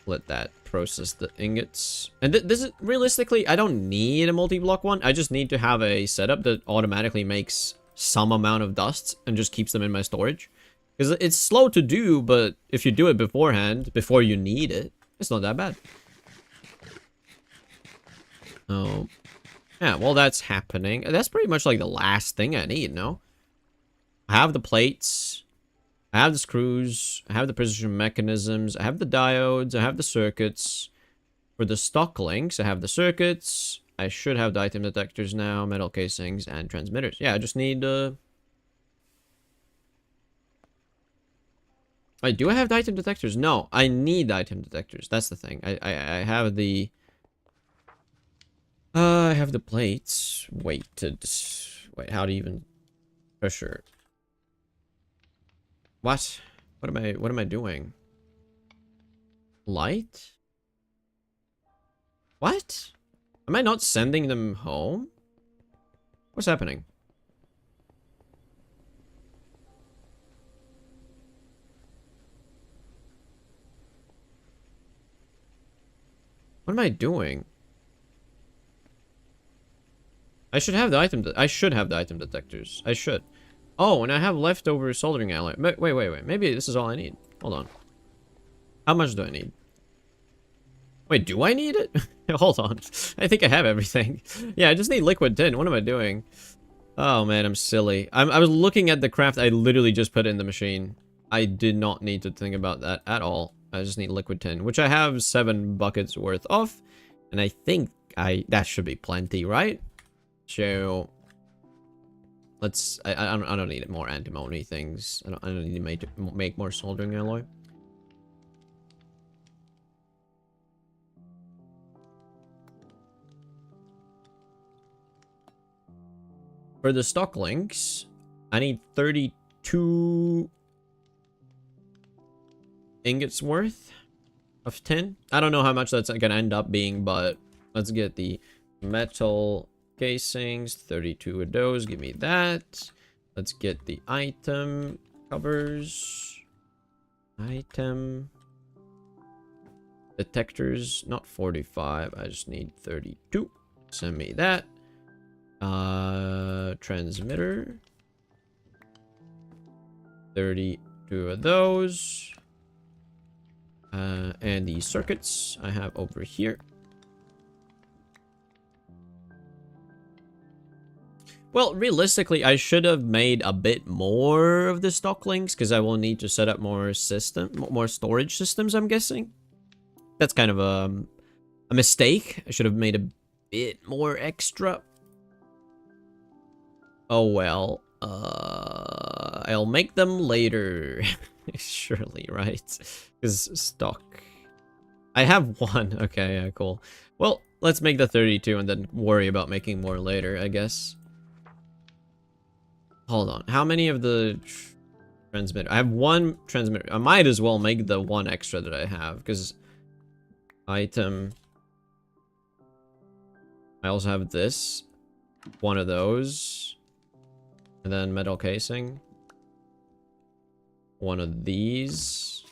Let that process the ingots. And this is realistically, I don't need a multi-block one. I just need to have a setup that automatically makes some amount of dusts and just keeps them in my storage. Because it's slow to do, but if you do it beforehand, before you need it, it's not that bad. Oh. Yeah, well, that's happening. That's pretty much like the last thing I need, no? I have the plates. I have the screws. I have the precision mechanisms. I have the diodes. I have the circuits. For the stock links, I have the circuits. I should have the item detectors now, metal casings, and transmitters. Yeah, I just need... Wait, do I have the item detectors? No, I need the item detectors. That's the thing. I have the... I have the plates weighted. Wait, how do you even pressure? What? What am I doing? Light? What? Am I not sending them home? What's happening? What am I doing? I should have the item detectors. I should. Oh, and I have leftover soldering alloy. Wait. Maybe this is all I need. Hold on. How much do I need? Wait, do I need it? Hold on. I think I have everything. Yeah, I just need liquid tin. What am I doing? Oh man, I'm silly. I was looking at the craft I literally just put in the machine. I did not need to think about that at all. I just need liquid tin, which I have 7 buckets worth of. And I think that should be plenty, right? So let's I don't need more antimony things. I don't need to make more soldering alloy. For the stock links, I need 32 ingots worth of tin. I don't know how much that's gonna end up being, but let's get the metal casings, 32 of those. Give me that. Let's get the item covers. Item detectors, not 45. I just need 32. Send me that. Transmitter, 32 of those. And the circuits I have over here. Well, realistically, I should have made a bit more of the stock links because I will need to set up more storage systems, I'm guessing. That's kind of a mistake. I should have made a bit more extra. Oh well, I'll make them later. Surely, right? Because stock. I have 1. Okay, yeah, cool. Well, let's make the 32 and then worry about making more later, I guess. Hold on. How many of the transmitter? I have 1 transmitter. I might as well make the 1 extra that I have, because item. I also have this. 1 of those. And then metal casing. 1 of these.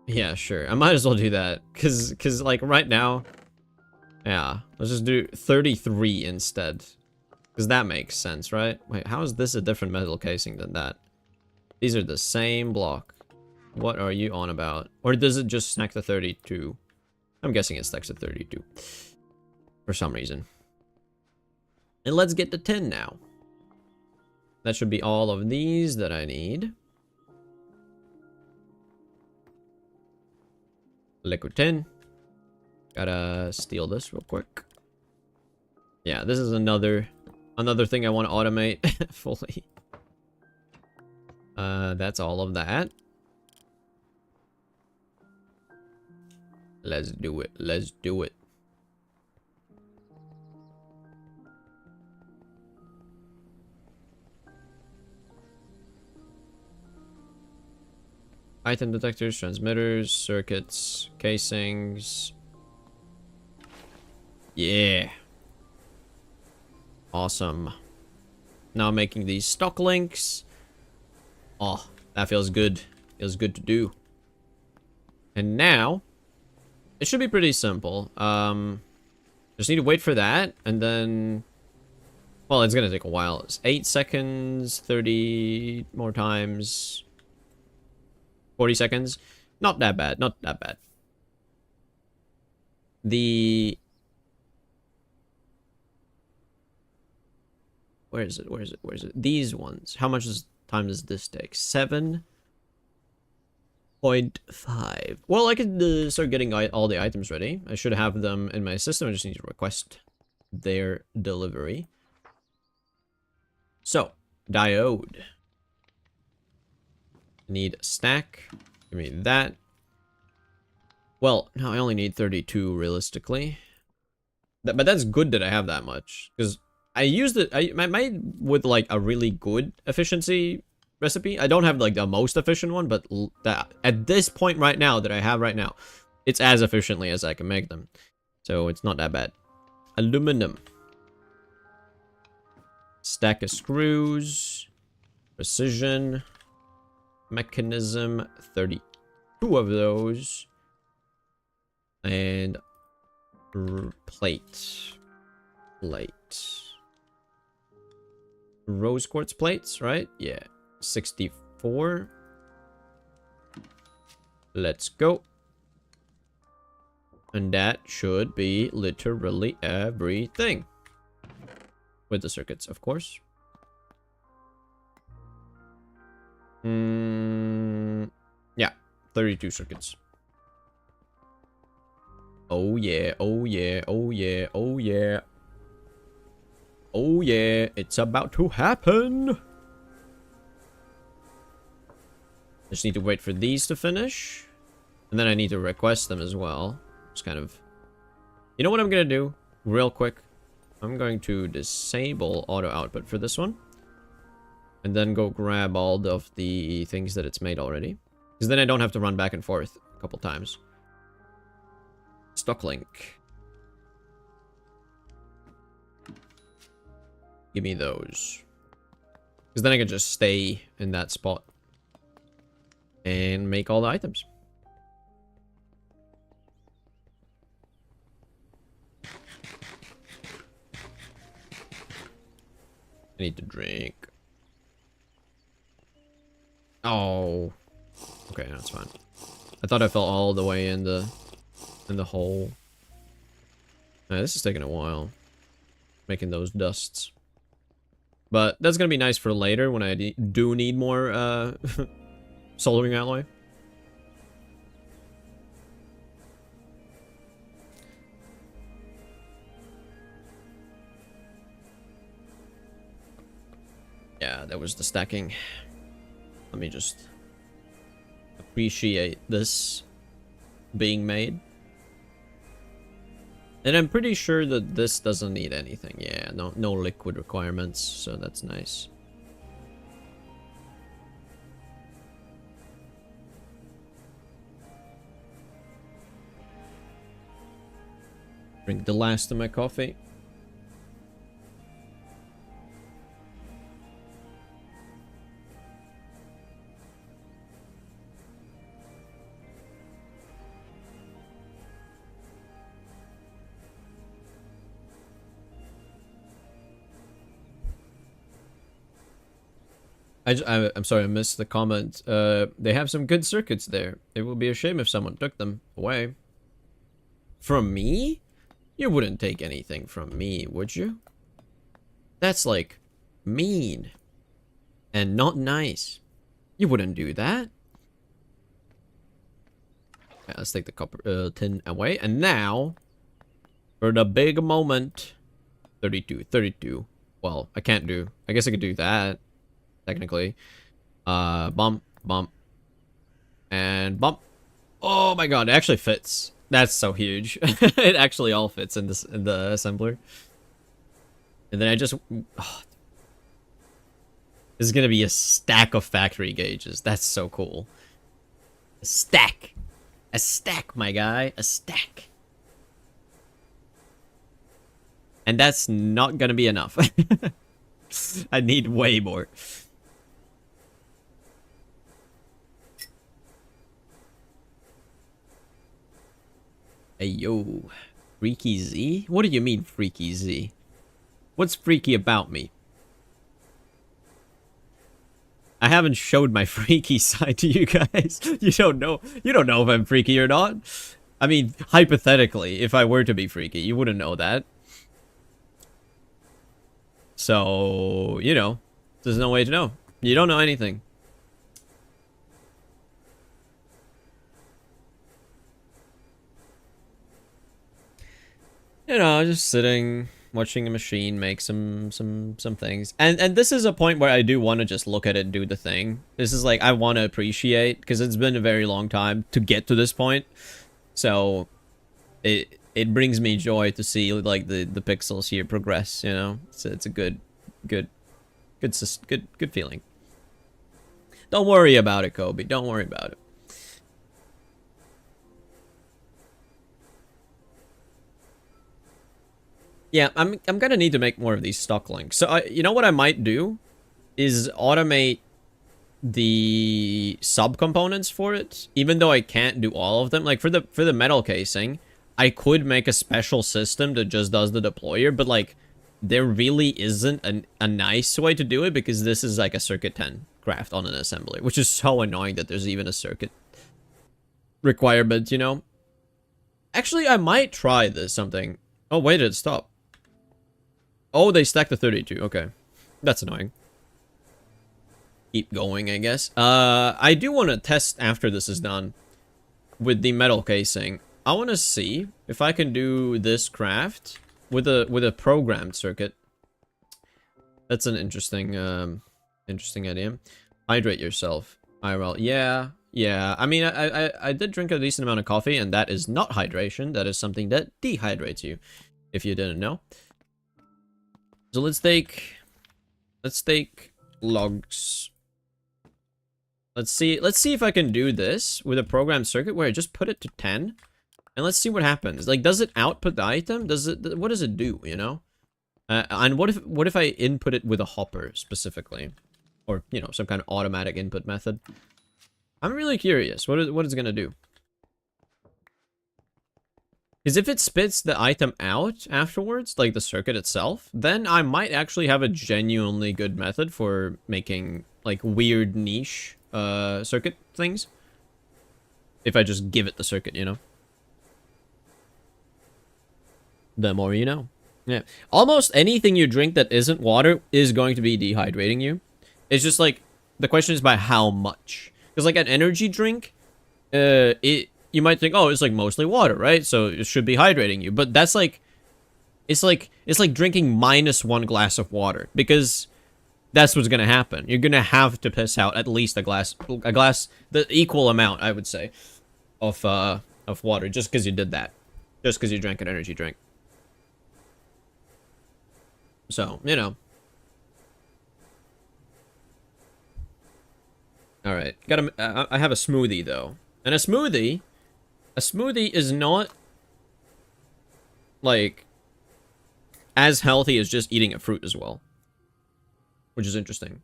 Yeah, sure. I might as well do that. Cause like right now. Yeah. Let's just do 33 instead. Because that makes sense, right? Wait, how is this a different metal casing than that? These are the same block. What are you on about? Or does it just stack to 32? I'm guessing it stacks to 32. For some reason. And let's get to 10 now. That should be all of these that I need. Liquid tin. Gotta steal this real quick. Yeah, this is another thing I want to automate fully. That's all of that. Let's do it. Let's do it. Item detectors, transmitters, circuits, casings. Yeah. Awesome. Now making these stock links. Oh, that feels good. Feels good to do. And now, it should be pretty simple. Just need to wait for that, and then... Well, it's gonna take a while. It's 8 seconds, 30 more times... 40 seconds. Not that bad. Not that bad. The... Where is it? Where is it? Where is it? These ones. How much time does this take? 7.5. Well, I could start getting all the items ready. I should have them in my system. I just need to request their delivery. So, diode. Need a stack. Give me that. Well, no, I only need 32 realistically. But that's good that I have that much, because I used it. I made with like a really good efficiency recipe. I don't have like the most efficient one, but that at this point right now that I have right now, it's as efficiently as I can make them. So it's not that bad. Aluminum. Stack of screws. Precision. Mechanism. 32 of those. And plate. Rose quartz plates, right? Yeah. 64. Let's go. And that should be literally everything. With the circuits, of course. Yeah, 32 circuits. Oh yeah, oh yeah, oh yeah, oh yeah. Oh yeah, it's about to happen. Just need to wait for these to finish. And then I need to request them as well. Just kind of... You know what I'm gonna do? Real quick. I'm going to disable auto output for this one. And then go grab all of the things that it's made already. Because then I don't have to run back and forth a couple times. Stock link. Give me those. Because then I can just stay in that spot. And make all the items. I need to drink. Oh. Okay, that's fine. I thought I fell all the way in the hole. This is taking a while. Making those dusts. But that's gonna be nice for later when I do need more soldering alloy. Yeah, that was the stacking. Let me just appreciate this being made. And I'm pretty sure that this doesn't need anything. Yeah, no liquid requirements, so that's nice. Drink the last of my coffee. I'm sorry, I missed the comment. They have some good circuits there. It would be a shame if someone took them away. From me? You wouldn't take anything from me, would you? That's like mean and not nice. You wouldn't do that. Okay, let's take the copper tin away. And now for the big moment. 32. Well, I can't do. I guess I could do that. Technically. Bump. And bump. Oh my god, it actually fits. That's so huge. It actually all fits in this in the assembler. And then I just... Oh, this is gonna be a stack of factory gauges. That's so cool. A stack. A stack, my guy. A stack. And that's not gonna be enough. I need way more. Hey, yo. Freaky Z? What do you mean, Freaky Z? What's freaky about me? I haven't showed my freaky side to you guys. You don't know if I'm freaky or not. I mean, hypothetically, if I were to be freaky, you wouldn't know that. So, you know, there's no way to know. You don't know anything. You know, just sitting, watching a machine make some things. And this is a point where I do want to just look at it and do the thing. This is like, I want to appreciate, because it's been a very long time to get to this point. So, it brings me joy to see like the pixels here progress, you know. It's a good feeling. Don't worry about it, Kobe. Don't worry about it. Yeah, I'm gonna need to make more of these stock links. So you know what I might do is automate the subcomponents for it, even though I can't do all of them. Like for the metal casing, I could make a special system that just does the deployer, but like there really isn't a nice way to do it because this is like a circuit 10 craft on an assembly, which is so annoying that there's even a circuit requirement, you know. Actually, I might try this something. Oh, wait, did it stop? Oh, they stacked the 32. Okay. That's annoying. Keep going, I guess. I do want to test after this is done with the metal casing. I want to see if I can do this craft with a programmed circuit. That's an interesting interesting idea. Hydrate yourself, IRL. Yeah. I mean, I did drink a decent amount of coffee, and that is not hydration. That is something that dehydrates you, if you didn't know. So let's take logs. Let's see if I can do this with a programmed circuit where I just put it to 10, and let's see what happens. Like, does it output the item? What does it do? You know? And what if I input it with a hopper specifically, or you know, some kind of automatic input method? I'm really curious. What it's gonna do? Because if it spits the item out afterwards, like the circuit itself, then I might actually have a genuinely good method for making like weird niche circuit things. If I just give it the circuit, you know. The more you know. Yeah. Almost anything you drink that isn't water is going to be dehydrating you. It's just like, the question is by how much. Because like an energy drink, you might think, oh, it's like mostly water, right? So it should be hydrating you. But that's like, it's like drinking -1 glass of water, because that's what's gonna happen. You're gonna have to piss out at least a glass, the equal amount, I would say, of water, just because you did that, just because you drank an energy drink. So, you know. All right, I have a smoothie though, and a smoothie is not like as healthy as just eating a fruit as well, which is interesting.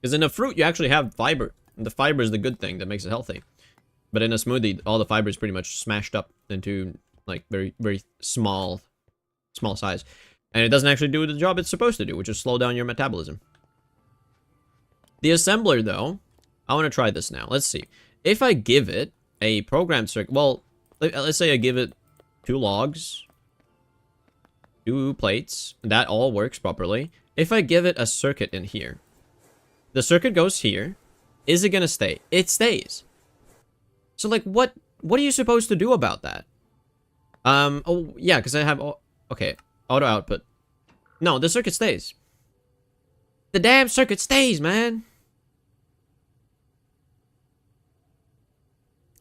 Because in a fruit you actually have fiber, and the fiber is the good thing that makes it healthy. But in a smoothie, all the fiber is pretty much smashed up into like very small size, and it doesn't actually do the job it's supposed to do, which is slow down your metabolism. The assembler, though, I want to try this now. Let's see. If I give it a programmed circuit, well, let's say I give it 2 logs, 2 plates, that all works properly. If I give it a circuit in here, the circuit goes here. Is it gonna stay? It stays. So, like, what are you supposed to do about that? Oh, yeah, because I have, okay, auto output. No, the circuit stays. The damn circuit stays, man.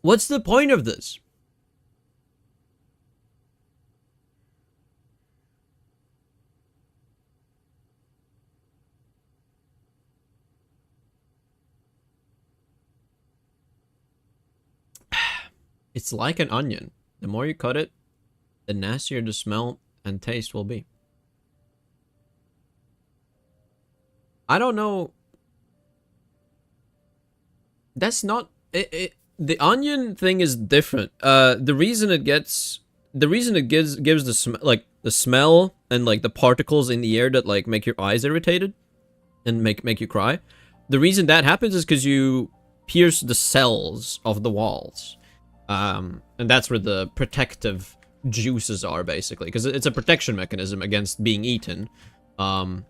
What's the point of this? It's like an onion. The more you cut it, the nastier the smell and taste will be. I don't know. That's not the onion thing is different. The reason it gives the smell and like the particles in the air that like make your eyes irritated and make you cry. The reason that happens is because you pierce the cells of the walls. And that's where the protective juices are, basically, because it's a protection mechanism against being eaten. And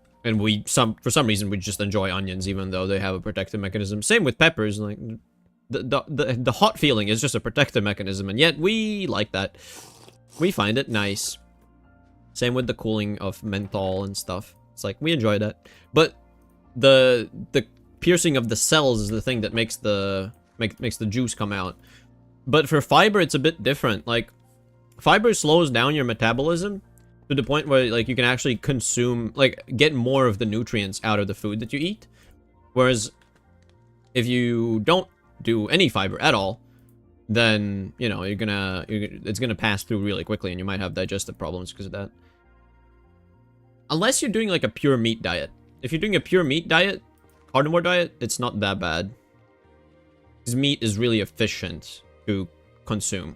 for some reason we just enjoy onions, even though they have a protective mechanism. Same with peppers. Like the hot feeling is just a protective mechanism, and yet we like that. We find it nice. Same with the cooling of menthol and stuff. It's like we enjoy that. But the piercing of the cells is the thing that makes the juice come out. But for fiber, it's a bit different. Like, Fiber slows down your metabolism to the point where, like, you can actually consume, like, get more of the nutrients out of the food that you eat. Whereas, if you don't do any fiber at all, then, you know, it's gonna pass through really quickly, and you might have digestive problems because of that. Unless you're doing, like, a pure meat diet. If you're doing a pure meat diet, carnivore diet, it's not that bad. Because meat is really efficient to consume.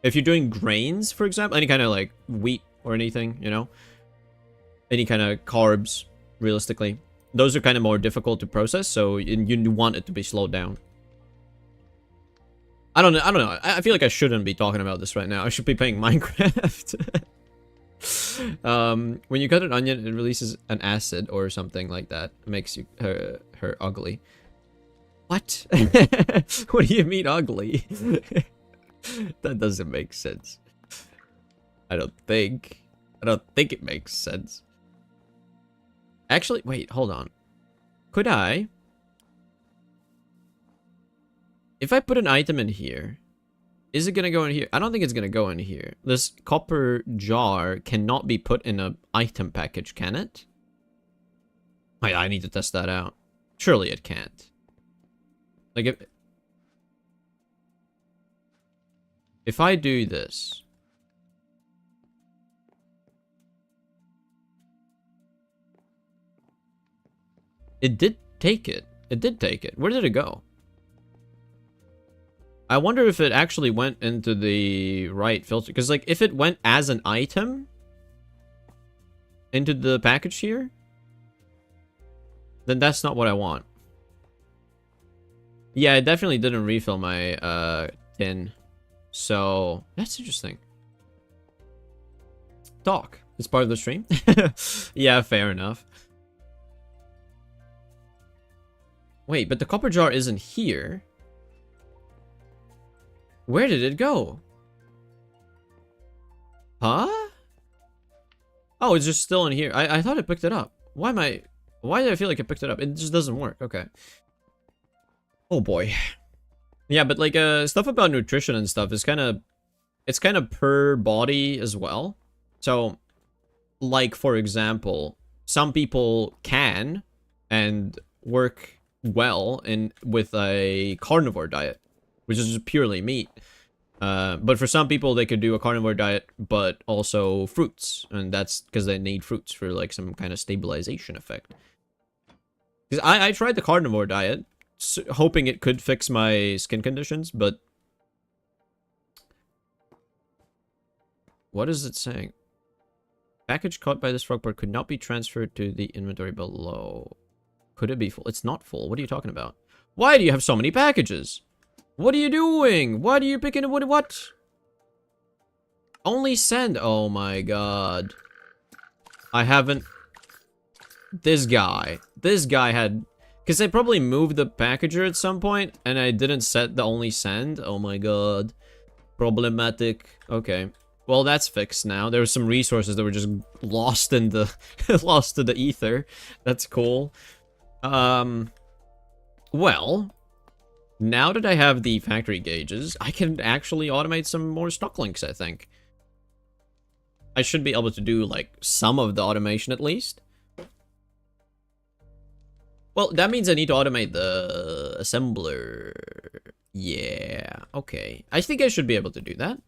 If you're doing grains, for example, any kind of, like, wheat or anything, you know? Any kind of carbs, realistically. Those are kind of more difficult to process, so you want it to be slowed down. I don't know. I feel like I shouldn't be talking about this right now. I should be playing Minecraft. When you cut an onion, it releases an acid or something like that. It makes her ugly. What? What do you mean ugly? That doesn't make sense. I don't think it makes sense. Actually, wait, hold on. Could I? If I put an item in here, is it gonna go in here? I don't think it's gonna go in here. This copper jar cannot be put in an item package, can it? Wait, I need to test that out. Surely it can't. Like, if I do this... It did take it. It did take it. Where did it go? I wonder if it actually went into the right filter. Because, like, if it went as an item into the package here, then that's not what I want. Yeah, it definitely didn't refill my tin. So, that's interesting. Talk. It's part of the stream. Yeah, fair enough. Wait, but the copper jar isn't here. Where did it go? Huh? Oh, it's just still in here. I thought it picked it up. Why did I feel like it picked it up? It just doesn't work. Okay. Oh boy. Yeah, but like stuff about nutrition and stuff is it's kind of per body as well. So, like, for example, some people can and work well with a carnivore diet, which is just purely meat. But for some people, they could do a carnivore diet, but also fruits, and that's because they need fruits for like some kind of stabilization effect. Because I tried the carnivore diet, hoping it could fix my skin conditions, but what is it saying? Package caught by this frog part could not be transferred to the inventory below. Could it be full? It's not full. What are you talking about? Why do you have so many packages? What are you doing? Why are you picking what? Only send. Oh my god. I haven't... This guy had... Because I probably moved the packager at some point, and I didn't set the only send. Oh my god. Problematic. Okay. Well, that's fixed now. There were some resources that were just lost in the... lost to the ether. That's cool. Well, now that I have the factory gauges, I can actually automate some more stock links, I think. I should be able to do, like, some of the automation at least. Well, that means I need to automate the assembler. Yeah, okay. I think I should be able to do that.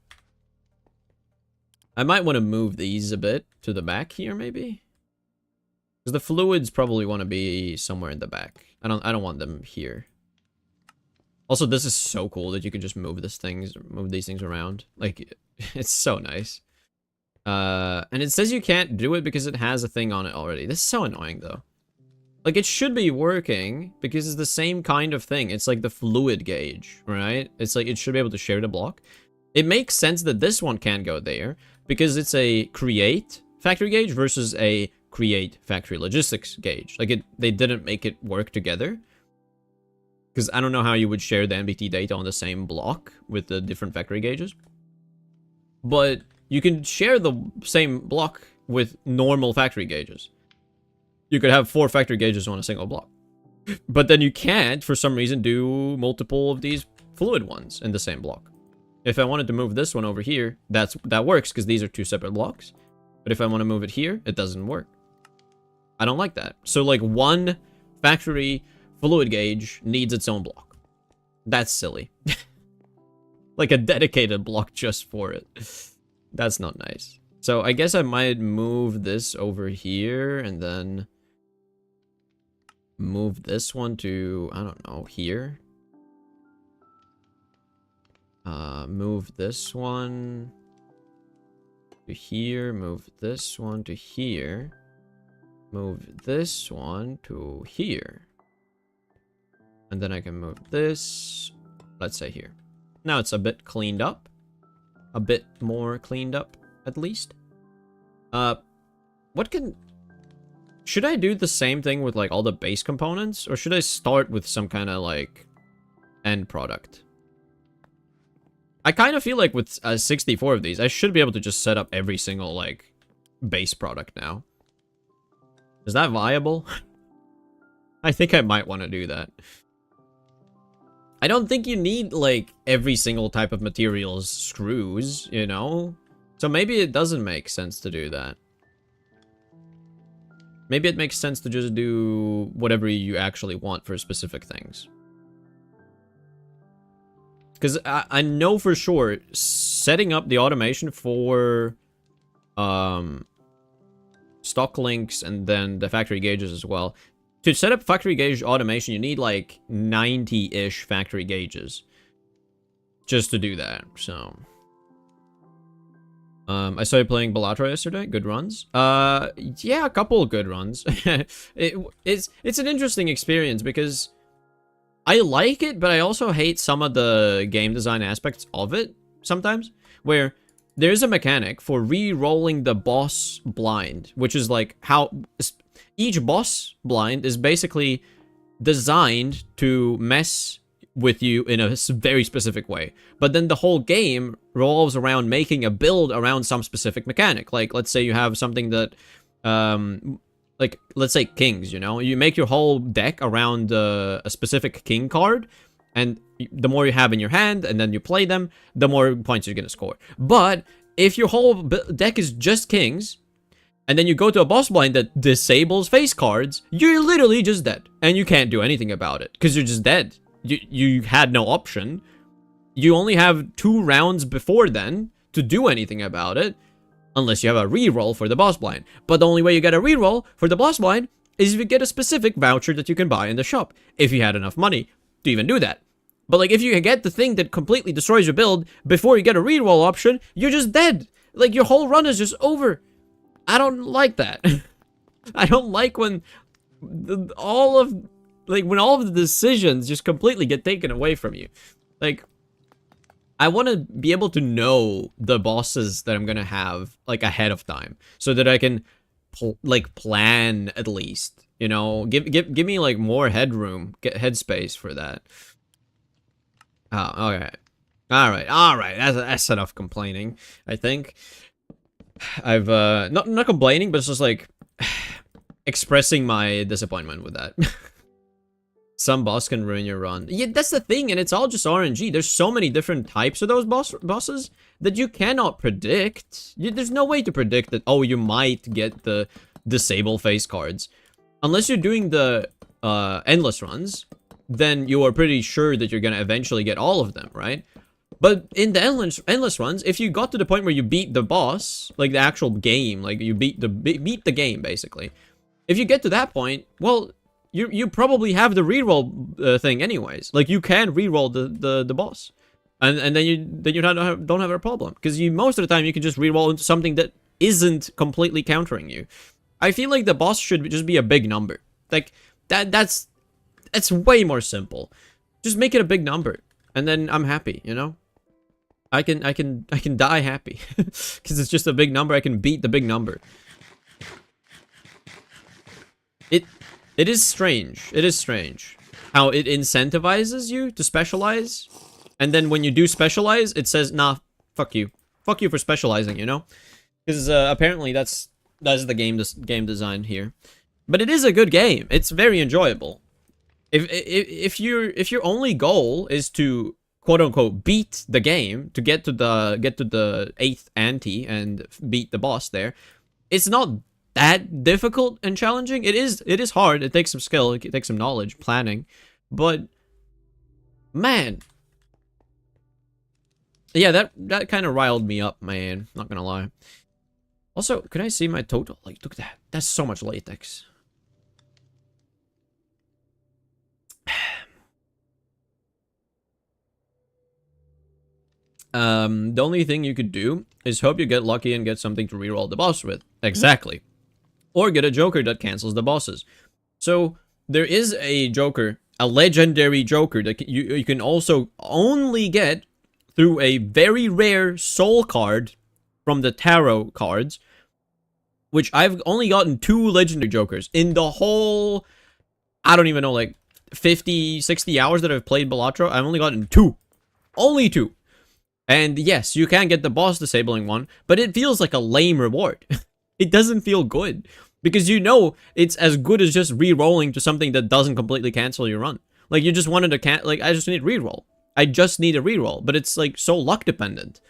I might want to move these a bit to the back here, maybe? Because the fluids probably want to be somewhere in the back. I don't want them here. Also, this is so cool that you can just move these things around. Like, it's so nice. And it says you can't do it because it has a thing on it already. This is so annoying, though. Like, it should be working because it's the same kind of thing. It's like the fluid gauge, right? It's like it should be able to share the block. It makes sense that this one can go there because it's a create factory gauge versus a create factory logistics gauge. Like, they didn't make it work together. Because I don't know how you would share the NBT data on the same block with the different factory gauges. But you can share the same block with normal factory gauges. You could have 4 factory gauges on a single block. But then you can't, for some reason, do multiple of these fluid ones in the same block. If I wanted to move this one over here, that works because these are two separate blocks. But if I want to move it here, it doesn't work. I don't like that. So like one factory fluid gauge needs its own block. That's silly. Like a dedicated block just for it. That's not nice. So I guess I might move this over here and then move this one to, I don't know, here. Move this one to here, move this one to here, move this one to here. And then I can move this, let's say here. Now it's a bit cleaned up. A bit more cleaned up, at least. Should I do the same thing with, like, all the base components? Or should I start with some kind of, like, end product? I kind of feel like with 64 of these, I should be able to just set up every single, like, base product now. Is that viable? I think I might want to do that. I don't think you need, like, every single type of materials screws, you know? So maybe it doesn't make sense to do that. Maybe it makes sense to just do whatever you actually want for specific things. Because I know for sure, setting up the automation for stock links and then the factory gauges as well. To set up factory gauge automation, you need like 90-ish factory gauges just to do that, so... I started playing Balatro yesterday. Good runs. Yeah, a couple of good runs. It's an interesting experience because I like it, but I also hate some of the game design aspects of it sometimes, where there's a mechanic for re-rolling the boss blind, which is like how each boss blind is basically designed to mess with you in a very specific way. But then the whole game revolves around making a build around some specific mechanic. Like, let's say you have something that, like, let's say kings, you know? You make your whole deck around a specific king card, and the more you have in your hand, and then you play them, the more points you're gonna score. But if your whole deck is just kings, and then you go to a boss blind that disables face cards, you're literally just dead. And you can't do anything about it, because you're just dead. You had no option. You only have 2 rounds before then to do anything about it, unless you have a reroll for the boss blind. But the only way you get a reroll for the boss blind is if you get a specific voucher that you can buy in the shop, if you had enough money to even do that. But like, if you get the thing that completely destroys your build before you get a reroll option, you're just dead. Like, your whole run is just over. I don't like that. I don't like when all of the decisions just completely get taken away from you. Like, I want to be able to know the bosses that I'm gonna have, like, ahead of time, so that I can, plan at least, you know? Give me, like, more headroom, headspace for that. Oh, okay. Alright, that's enough complaining, I think. I've, not complaining, but it's just, like, expressing my disappointment with that. Some boss can ruin your run. Yeah, that's the thing, and it's all just RNG. There's so many different types of those bosses that you cannot predict. There's no way to predict that, oh, you might get the disable face cards. Unless you're doing the endless runs, then you are pretty sure that you're gonna eventually get all of them, right? But in the endless runs, if you got to the point where you beat the boss, like the actual game, like you beat the game, basically. If you get to that point, well... You probably have the reroll thing anyways. Like, you can reroll the boss, and then you don't have a problem, because most of the time you can just reroll into something that isn't completely countering you. I feel like the boss should just be a big number. Like that's way more simple. Just make it a big number, and then I'm happy. You know, I can die happy because it's just a big number. I can beat the big number. It is strange. It is strange how it incentivizes you to specialize, and then when you do specialize, it says, "Nah, fuck you for specializing." You know, because apparently that's the game design here. But it is a good game. It's very enjoyable. If your only goal is to quote unquote beat the game to get to the 8th ante and beat the boss there. It's not that difficult and challenging. It is hard. It takes some skill, it takes some knowledge, planning. But man, yeah, that kind of riled me up, man. Not gonna lie. Also, can I see my total? Like, look at that. That's so much latex. The only thing you could do is hope you get lucky and get something to reroll the boss with. Exactly. Or get a joker that cancels the bosses. So, there is a joker, a legendary joker that you can also only get through a very rare soul card from the tarot cards, which I've only gotten 2 legendary jokers in the whole, I don't even know, like 50, 60 hours that I've played Balatro. I've only gotten 2. Only 2. And yes, you can get the boss disabling one, but it feels like a lame reward. It doesn't feel good. Because you know it's as good as just re-rolling to something that doesn't completely cancel your run. Like, you just wanted to like, I just need re-roll. I just need a re-roll, but it's like so luck dependent.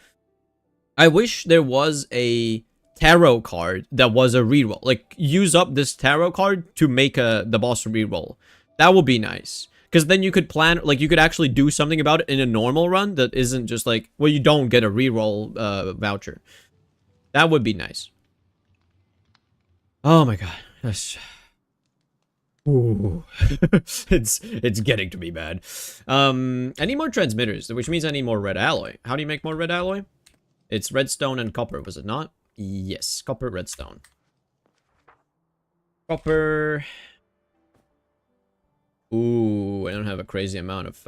I wish there was a tarot card that was a re-roll. Like, use up this tarot card to make the boss re-roll. That would be nice. Because then you could plan, like, you could actually do something about it in a normal run that isn't just like, well, you don't get a re-roll voucher. That would be nice. Oh my god. That's... Ooh. it's getting to be bad. I need more transmitters, which means I need more red alloy. How do you make more red alloy? It's redstone and copper, was it not? Yes, copper, redstone. Copper. Ooh, I don't have a crazy amount of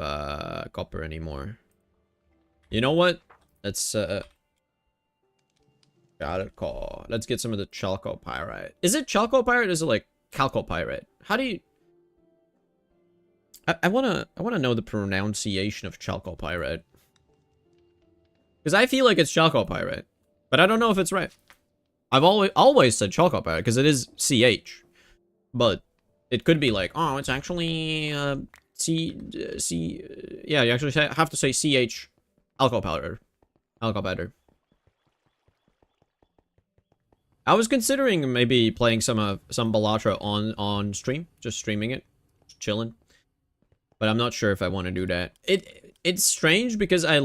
copper anymore. You know what? Let's let's get some of the chalcopyrite. Is it chalcopyrite or is it like chalcopyrite? How do you... I wanna know the pronunciation of chalcopyrite. Because I feel like it's chalcopyrite, but I don't know if it's right. I've always said chalcopyrite because it is CH, but it could be like, oh, it's actually yeah, you actually have to say CH alcopowder. Alcopowder. I was considering maybe playing some Balatro on stream, just streaming it, chilling. But I'm not sure if I want to do that. It's strange because I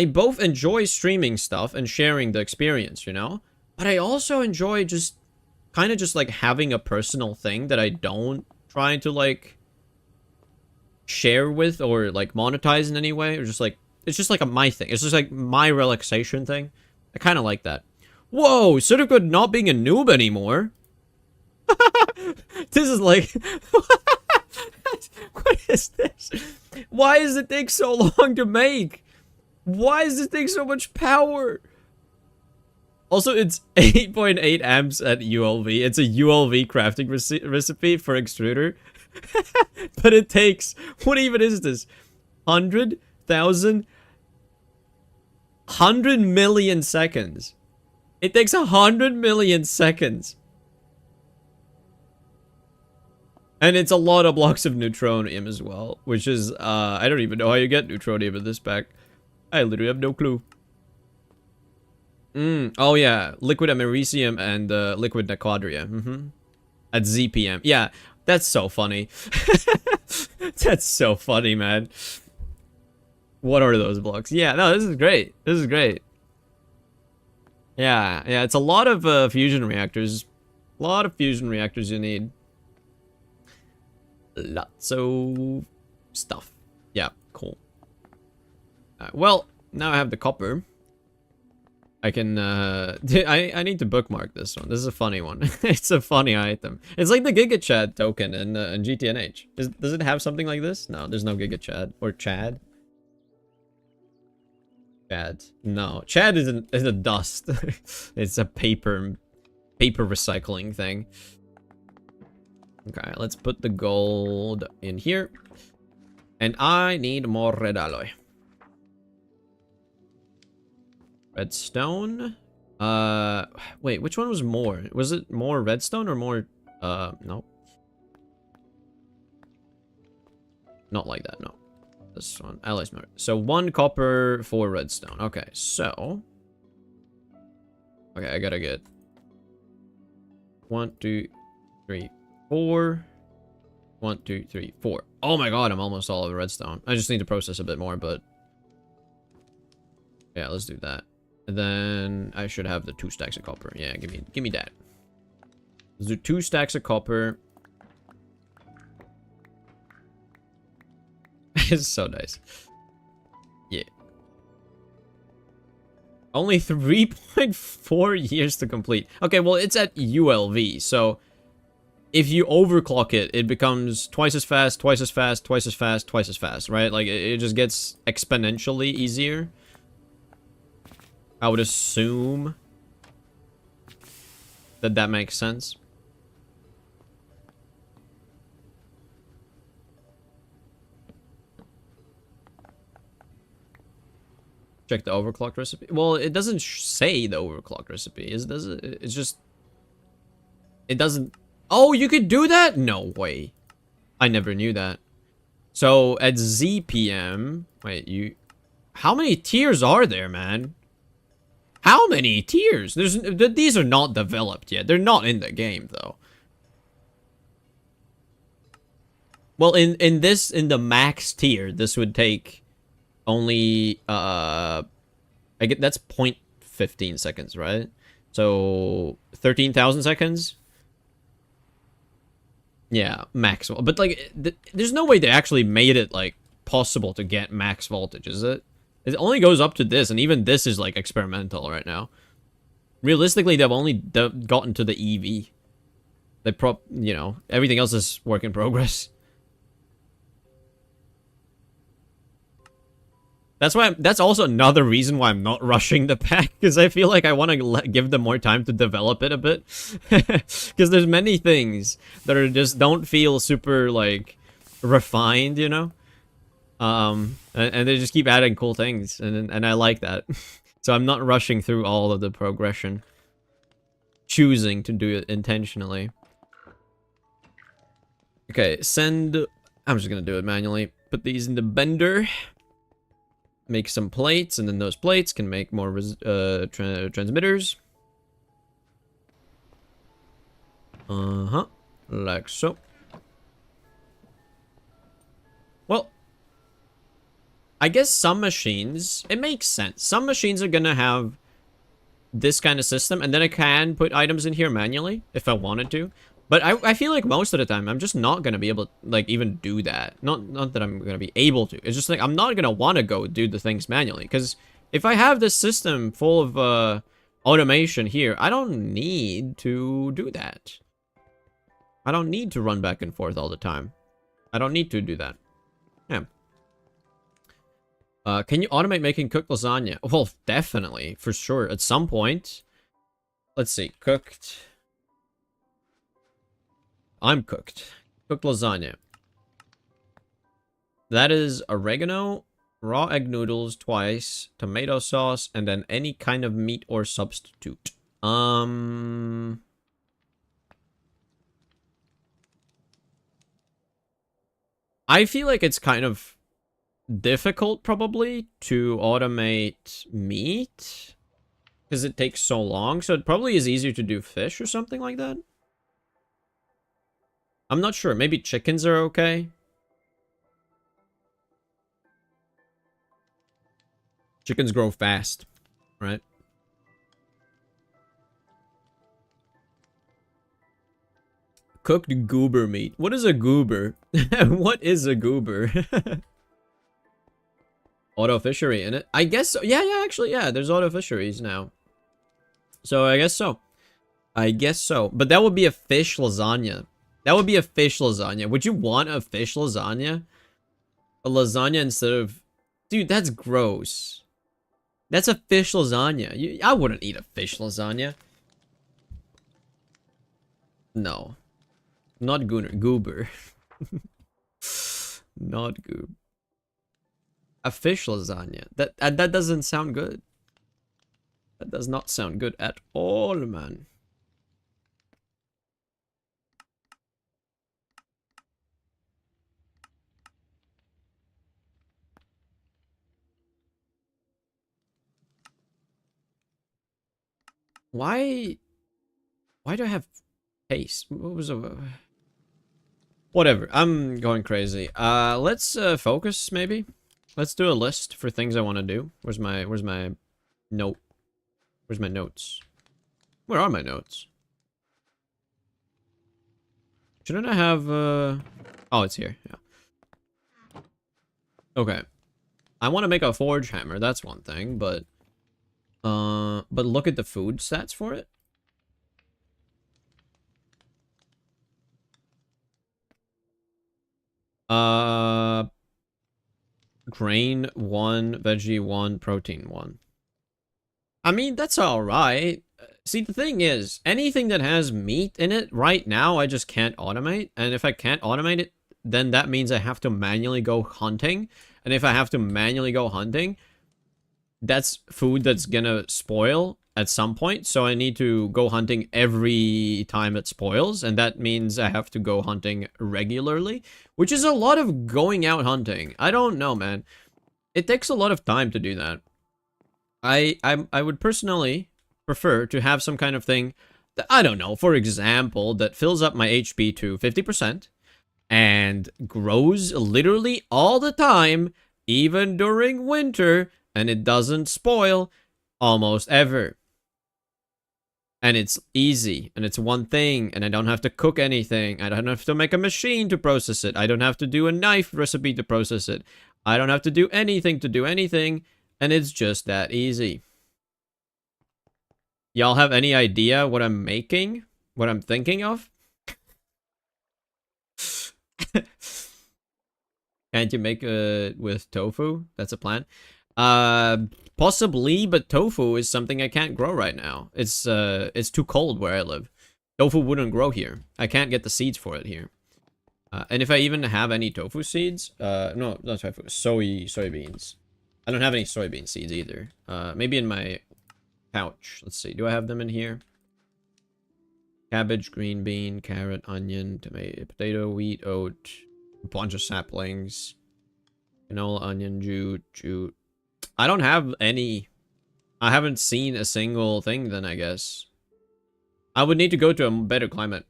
both enjoy streaming stuff and sharing the experience, you know? But I also enjoy just kind of just like having a personal thing that I don't try to like share with or like monetize in any way, or just like, it's just like my thing. It's just like my relaxation thing. I kind of like that. Whoa, sort of good not being a noob anymore. This is like... What is this? Why does it take so long to make? Why does it take so much power? Also, it's 8.8 amps at ULV. It's a ULV crafting recipe for extruder. But it takes... What even is this? 100,000... 100 million seconds. It takes 100 million seconds. And it's a lot of blocks of neutronium as well, which is, I don't even know how you get neutronium in this pack. I literally have no clue. Oh yeah, liquid americium and liquid nequadria. At ZPM. Yeah, that's so funny. That's so funny, man. What are those blocks? Yeah, no, this is great. This is great. Yeah, it's a lot of fusion reactors. A lot of fusion reactors you need. Lots of stuff. Yeah, cool. Well, now I have the copper. I can, I need to bookmark this one. This is a funny one. It's a funny item. It's like the GigaChad token in GTNH. Does it have something like this? No, there's no GigaChad. Or Chad. Chad. No, Chad is a dust. It's a paper recycling thing. Okay, let's put the gold in here. And I need more red alloy. Redstone. Wait, which one was more? Was it more redstone or more? No. Not like that, no. This one, alloys mode. So 1 copper, 4 redstone. Okay, so... Okay, I gotta get... 1, 2, 3, 4. 1, 2, 3, 4. Oh my god, I'm almost all of the redstone. I just need to process a bit more, but... Yeah, let's do that. And then I should have the 2 stacks of copper. Yeah, give me that. Let's do 2 stacks of copper. It's so nice. Yeah. Only 3.4 years to complete. Okay, well, it's at ULV, so... If you overclock it, it becomes twice as fast, twice as fast, twice as fast, twice as fast, right? Like, it just gets exponentially easier. I would assume that that makes sense. Check the overclocked recipe. Well, it doesn't say the overclocked recipe. Does it? It's just... It doesn't... Oh, you could do that? No way. I never knew that. So, at ZPM... Wait, you... How many tiers are there, man? How many tiers? These are not developed yet. They're not in the game, though. Well, in the max tier, this would take only, I get, that's 0.15 seconds, right? So, 13,000 seconds? Yeah, max. But, like, there's no way they actually made it, like, possible to get max voltage, is it? It only goes up to this, and even this is, like, experimental right now. Realistically, they've only gotten to the EV. You know, everything else is work in progress. That's also another reason why I'm not rushing the pack, because I feel like I want to give them more time to develop it a bit. Because there's many things that are just don't feel super, like, refined, you know? And they just keep adding cool things, and I like that. So I'm not rushing through all of the progression. Choosing to do it intentionally. Okay, send... I'm just gonna do it manually. Put these in the bender. Make some plates, and then those plates can make more transmitters. Uh-huh. Like so. Well, I guess some machines, it makes sense. Some machines are gonna have this kind of system, and then I can put items in here manually if I wanted to. But I feel like most of the time, I'm just not gonna be able to, like, even do that. Not that I'm gonna be able to. It's just like, I'm not gonna want to go do the things manually. Because if I have this system full of automation here, I don't need to do that. I don't need to run back and forth all the time. I don't need to do that. Yeah. Can you automate making cooked lasagna? Well, definitely, for sure. At some point. Let's see. Cooked. I'm cooked. Cooked lasagna. That is oregano, raw egg noodles twice, tomato sauce, and then any kind of meat or substitute. I feel like it's kind of difficult, probably, to automate meat. Because it takes so long, so it probably is easier to do fish or something like that. I'm not sure. Maybe chickens are okay. Chickens grow fast, right? Cooked goober meat. What is a goober? What is a goober? Auto fishery in it? I guess so. Yeah, actually, yeah. There's auto fisheries now. So I guess so. I guess so. But that would be a fish lasagna. That would be a fish lasagna. Would you want a fish lasagna? A lasagna instead of... Dude, that's gross. That's a fish lasagna. I wouldn't eat a fish lasagna. No. Not goober. Not goober. A fish lasagna. That doesn't sound good. That does not sound good at all, man. Why do I have pace? What was a... Whatever, I'm going crazy. Let's focus maybe. Let's do a list for things I want to do. Where's my note? Where's my notes? Where are my notes? Shouldn't I have oh, it's here. Yeah. Okay. I want to make a forge hammer. That's one thing, but look at the food stats for it. Grain 1, veggie 1, protein 1. I mean, that's alright. See, the thing is, anything that has meat in it right now, I just can't automate. And if I can't automate it, then that means I have to manually go hunting. And if I have to manually go hunting, that's food that's gonna spoil at some point. So I need to go hunting every time it spoils. And that means I have to go hunting regularly, which is a lot of going out hunting. I don't know, man. It takes a lot of time to do that. I would personally prefer to have some kind of thing that, I don't know, for example, that fills up my HP to 50% and grows literally all the time, even during winter, and it doesn't spoil almost ever. And it's easy, and it's one thing, and I don't have to cook anything. I don't have to make a machine to process it. I don't have to do a knife recipe to process it. I don't have to do anything to do anything, and it's just that easy. Y'all have any idea what I'm making? What I'm thinking of? Can't you make it with tofu? That's a plan. Possibly, but tofu is something I can't grow right now. It's too cold where I live. Tofu wouldn't grow here. I can't get the seeds for it here. And if I even have any tofu seeds, no, not tofu, soybeans. I don't have any soybean seeds either. Maybe in my pouch. Let's see. Do I have them in here? Cabbage, green bean, carrot, onion, tomato, potato, wheat, oat, a bunch of saplings, canola, onion, jute. I don't have any. I haven't seen a single thing then, I guess. I would need to go to a better climate.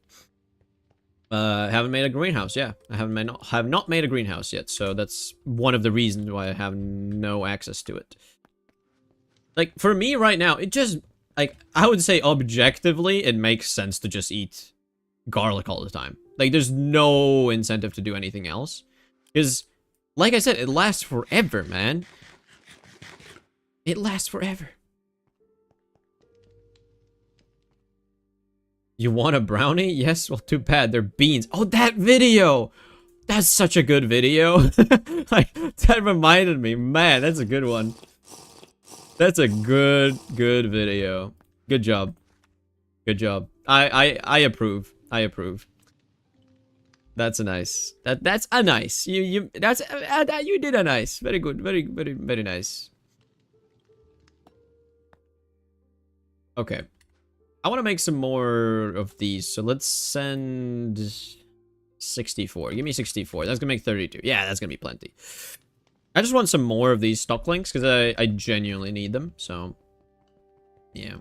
Haven't made a greenhouse, yeah. I have not made a greenhouse yet, so that's one of the reasons why I have no access to it. Like, for me right now, it just, like, I would say objectively, it makes sense to just eat garlic all the time. Like, there's no incentive to do anything else. Because, like I said, it lasts forever, man. It lasts forever. You want a brownie? Yes, well, too bad. They're beans. Oh, that video! That's such a good video. Like, that reminded me. Man, that's a good one. That's a good video. Good job. Good job. I approve. I approve. That's a nice. That's a nice. You did a nice. Very good. Very nice. Okay. I want to make some more of these, so let's send 64. Give me 64. That's gonna make 32. Yeah, that's gonna be plenty. I just want some more of these stock links because I genuinely need them. So, yeah.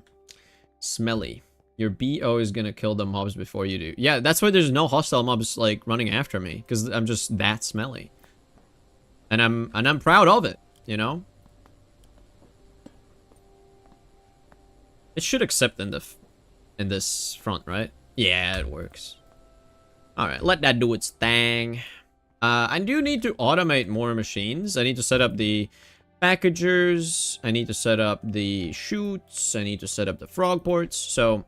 Smelly. Your BO is gonna kill the mobs before you do. Yeah, that's why there's no hostile mobs like running after me, because I'm just that smelly. And I'm proud of it, you know? It should accept in this front, right? Yeah, it works. Alright, let that do its thing. I do need to automate more machines. I need to set up the packagers. I need to set up the chutes. I need to set up the frog ports. So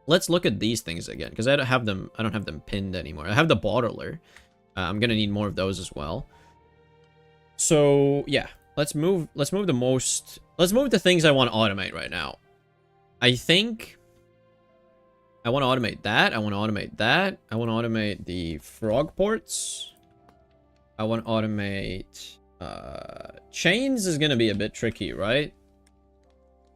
let's look at these things again, because I don't have them pinned anymore. I have the bottler. I'm gonna need more of those as well. So yeah, let's move the things I want to automate right now. I think I want to automate that. I want to automate that. I want to automate the frog ports. I want to automate chains is going to be a bit tricky, right?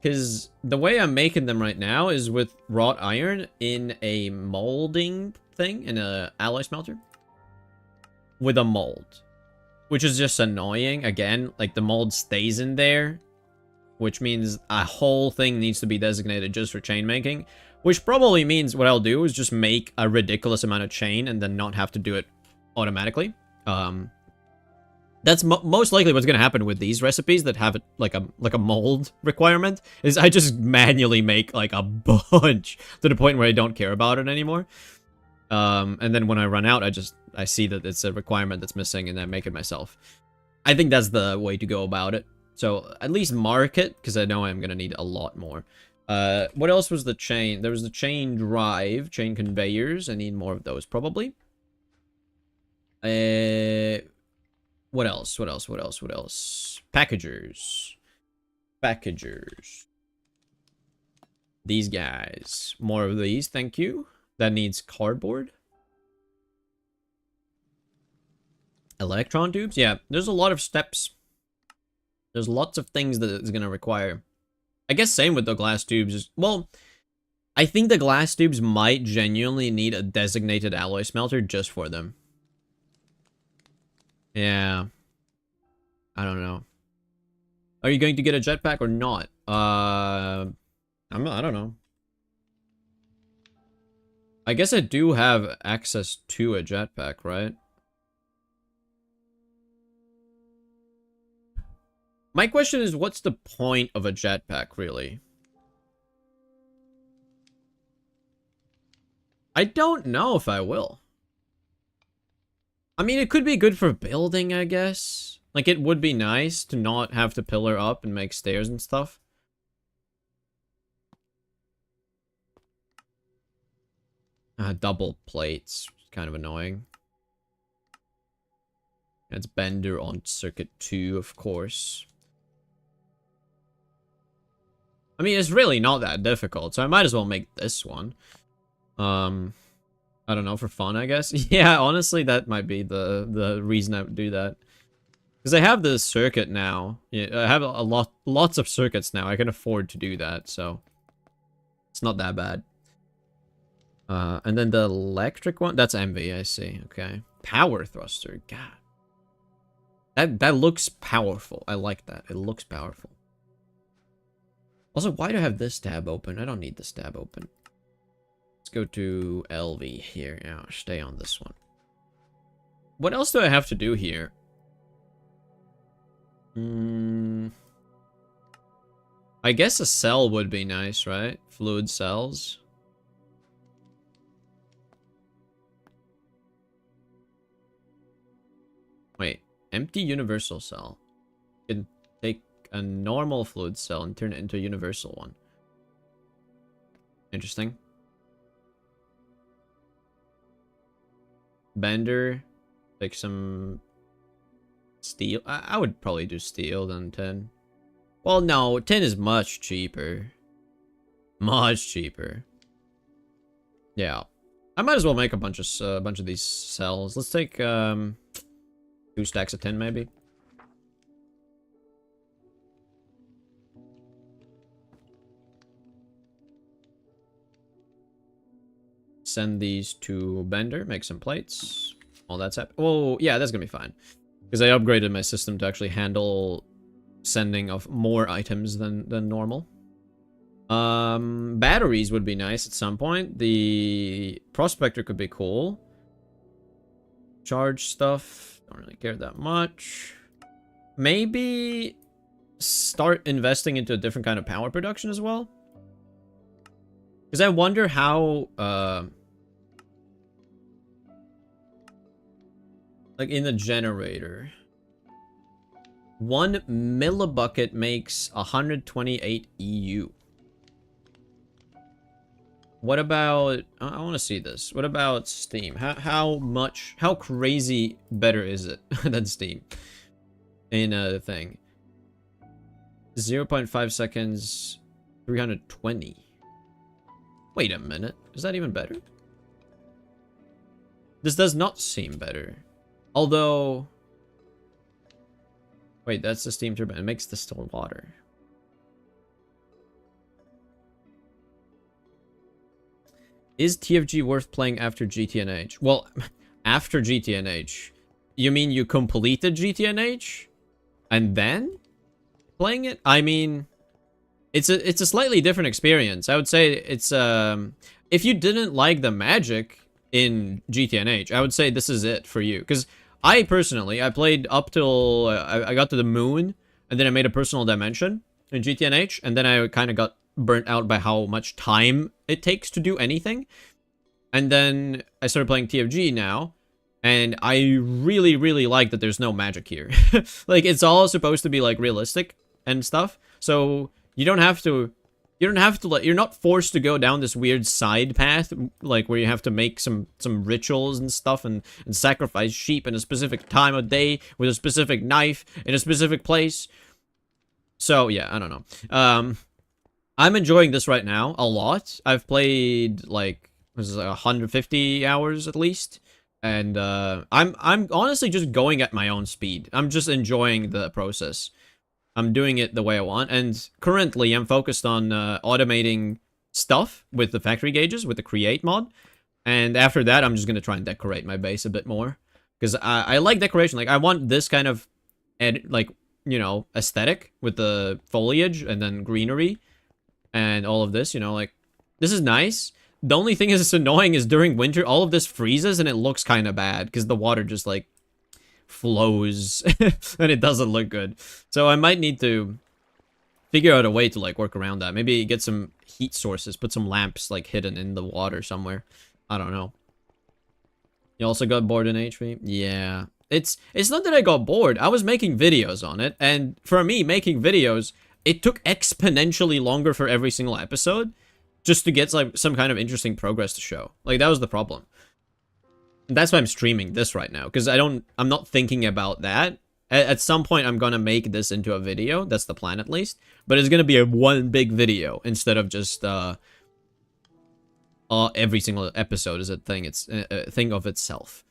Because the way I'm making them right now is with wrought iron in a molding thing, in a alloy smelter. With a mold. Which is just annoying. Again, like the mold stays in there. which means a whole thing needs to be designated just for chain making, which probably means what I'll do is just make a ridiculous amount of chain and then not have to do it automatically. That's most likely what's going to happen with these recipes that have like a mold requirement, is I just manually make like a bunch to the point where I don't care about it anymore. And then when I run out, I see that it's a requirement that's missing and I make it myself. I think that's the way to go about it. So at least mark it, because I know I'm going to need a lot more. What else was the chain? There was the chain drive, chain conveyors. I need more of those probably. What else? What else? What else? What else? Packagers. Packagers. These guys. More of these, thank you. That needs cardboard. Electron tubes? Yeah, there's a lot of steps. There's lots of things that it's going to require. I guess same with the glass tubes. Well, I think the glass tubes might genuinely need a designated alloy smelter just for them. Yeah. I don't know. Are you going to get a jetpack or not? I don't know. I guess I do have access to a jetpack, right? My question is, what's the point of a jetpack, really? I don't know if I will. I mean, it could be good for building, I guess. Like, it would be nice to not have to pillar up and make stairs and stuff. Double plates. Kind of annoying. It's Bender on circuit 2, of course. I mean, it's really not that difficult, so I might as well make this one. I don't know, for fun, I guess. Yeah, honestly, that might be the reason I would do that. Because I have the circuit now. Yeah, I have lots of circuits now. I can afford to do that, so it's not that bad. And then the electric one, that's MV, I see. Okay. Power thruster, God. That looks powerful. I like that. It looks powerful. Also, why do I have this tab open? I don't need this tab open. Let's go to LV here. Yeah, I'll stay on this one. What else do I have to do here? I guess a cell would be nice, right? Fluid cells. Wait, empty universal cell. You can take a normal fluid cell and turn it into a universal one. Interesting. Bender. Take some steel. I would probably do steel than tin. Well, no, tin is much cheaper. Much cheaper. Yeah. I might as well make a bunch of these cells. Let's take 2 stacks of tin, maybe. Send these to Bender, make some plates. All that's happening. Oh, yeah, that's gonna be fine. Because I upgraded my system to actually handle sending of more items than normal. Batteries would be nice at some point. The prospector could be cool. Charge stuff, don't really care that much. Maybe start investing into a different kind of power production as well. Because I wonder how, like in the generator, 1 millibucket makes 128 EU. What about, I want to see this. What about Steam? How crazy better is it than Steam in a thing? 0.5 seconds, 320. Wait a minute. Is that even better? This does not seem better. Although, wait, that's the steam turbine. It makes distilled water. Is TFG worth playing after GTNH? Well, after GTNH. You mean you completed GTNH? And then playing it? I mean, it's a slightly different experience. I would say it's if you didn't like the magic in GTNH, I would say this is it for you. Because I personally, I played up till I got to the moon, and then I made a personal dimension in GTNH, and then I kind of got burnt out by how much time it takes to do anything. And then I started playing TFG now, and I really, really like that there's no magic here. Like, it's all supposed to be, like, realistic and stuff. So, you're not forced to go down this weird side path, like, where you have to make some rituals and stuff, and sacrifice sheep in a specific time of day, with a specific knife, in a specific place. So, yeah, I don't know. I'm enjoying this right now a lot. I've played, like, this is 150 hours at least. And I'm honestly just going at my own speed. I'm just enjoying the process. I'm doing it the way I want. And currently, I'm focused on automating stuff with the factory gauges, with the create mod. And after that, I'm just going to try and decorate my base a bit more. Because I like decoration. Like, I want this kind of, like, you know, aesthetic with the foliage and then greenery. And all of this, you know, like, this is nice. The only thing is annoying is during winter, all of this freezes and it looks kind of bad because the water just, like, flows and it doesn't look good. So I might need to figure out a way to, like, work around that. Maybe get some heat sources, put some lamps, like, hidden in the water somewhere. I don't know. You also got bored in HP? Yeah. It's not that I got bored. I was making videos on it, and for me, making videos, it took exponentially longer for every single episode just to get, like, some kind of interesting progress to show. Like, that was the problem. And that's why I'm streaming this right now, because I'm not thinking about that. At some point, I'm gonna make this into a video. That's the plan, at least. But it's gonna be one big video instead of just every single episode is a thing. It's a thing of itself.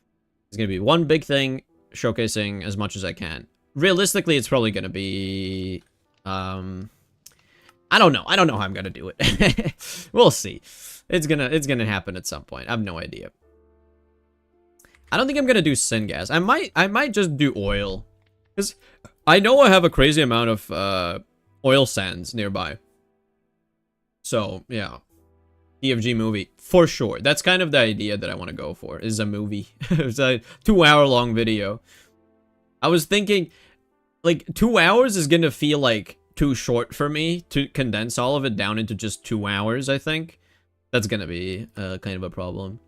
It's gonna be one big thing, showcasing as much as I can. Realistically, it's probably gonna be I don't know. I don't know how I'm gonna do it. We'll see. It's gonna happen at some point. I have no idea. I don't think I'm gonna do syngas. I might just do oil. Because I know I have a crazy amount of oil sands nearby. So, yeah. TFG movie. For sure. That's kind of the idea that I want to go for. Is a movie. It's a 2-hour-long video. I was thinking, like, 2 hours is gonna feel like too short for me to condense all of it down into just 2 hours, I think. That's gonna be kind of a problem.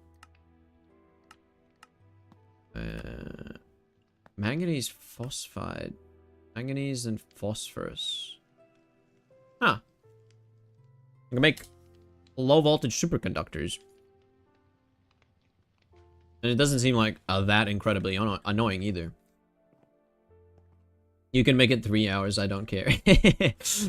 Manganese phosphide. Manganese and phosphorus. Huh. I can make low voltage superconductors. And it doesn't seem like that incredibly annoying either. You can make it 3 hours, I don't care.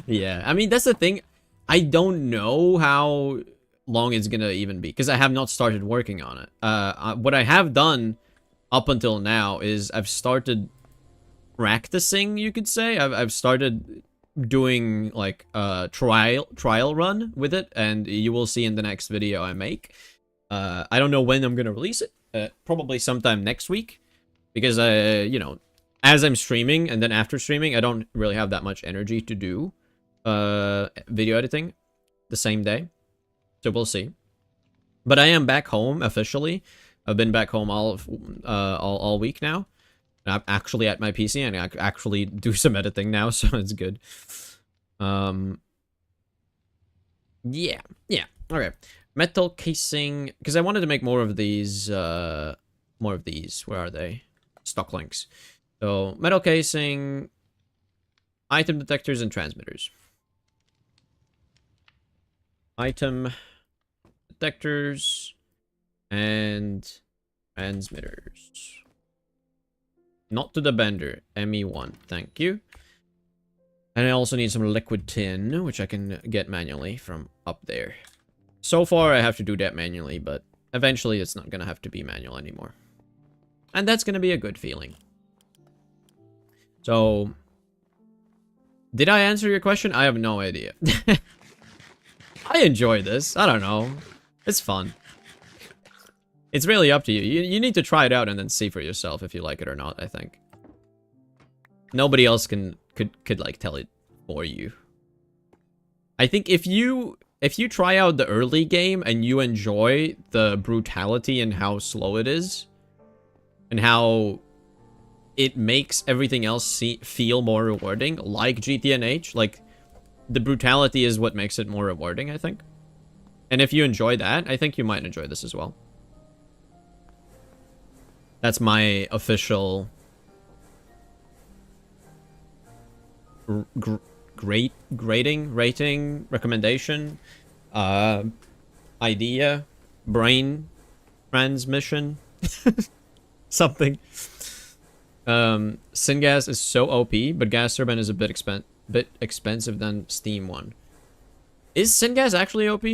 Yeah, I mean, that's the thing. I don't know how long it's gonna even be, because I have not started working on it. What I have done up until now is I've started practicing, you could say. I've started doing, like, a trial run with it, and you will see in the next video I make. I don't know when I'm gonna release it. Probably sometime next week, because you know, as I'm streaming and then after streaming, I don't really have that much energy to do video editing the same day. So we'll see. But I am back home officially. I've been back home all week now. And I'm actually at my PC and I actually do some editing now, so it's good. Yeah. Okay. Metal casing, because I wanted to make more of these. Where are they? Stock links. So, metal casing, item detectors, and transmitters. Item detectors and transmitters. Not to the bender. ME1. Thank you. And I also need some liquid tin, which I can get manually from up there. So far, I have to do that manually, but eventually it's not going to have to be manual anymore. And that's going to be a good feeling. So, did I answer your question? I have no idea. I enjoy this. I don't know. It's fun. It's really up to you. You need to try it out and then see for yourself if you like it or not, I think. Nobody else could like tell it for you. I think if you try out the early game and you enjoy the brutality and how slow it is, and how it makes everything else feel more rewarding, like GTNH, like, the brutality is what makes it more rewarding, I think. And if you enjoy that, I think you might enjoy this as well. That's my official rating, recommendation, idea, brain transmission, something. Syngas is so OP, but gas turbine is a bit expensive than steam one. Is Syngas actually OP?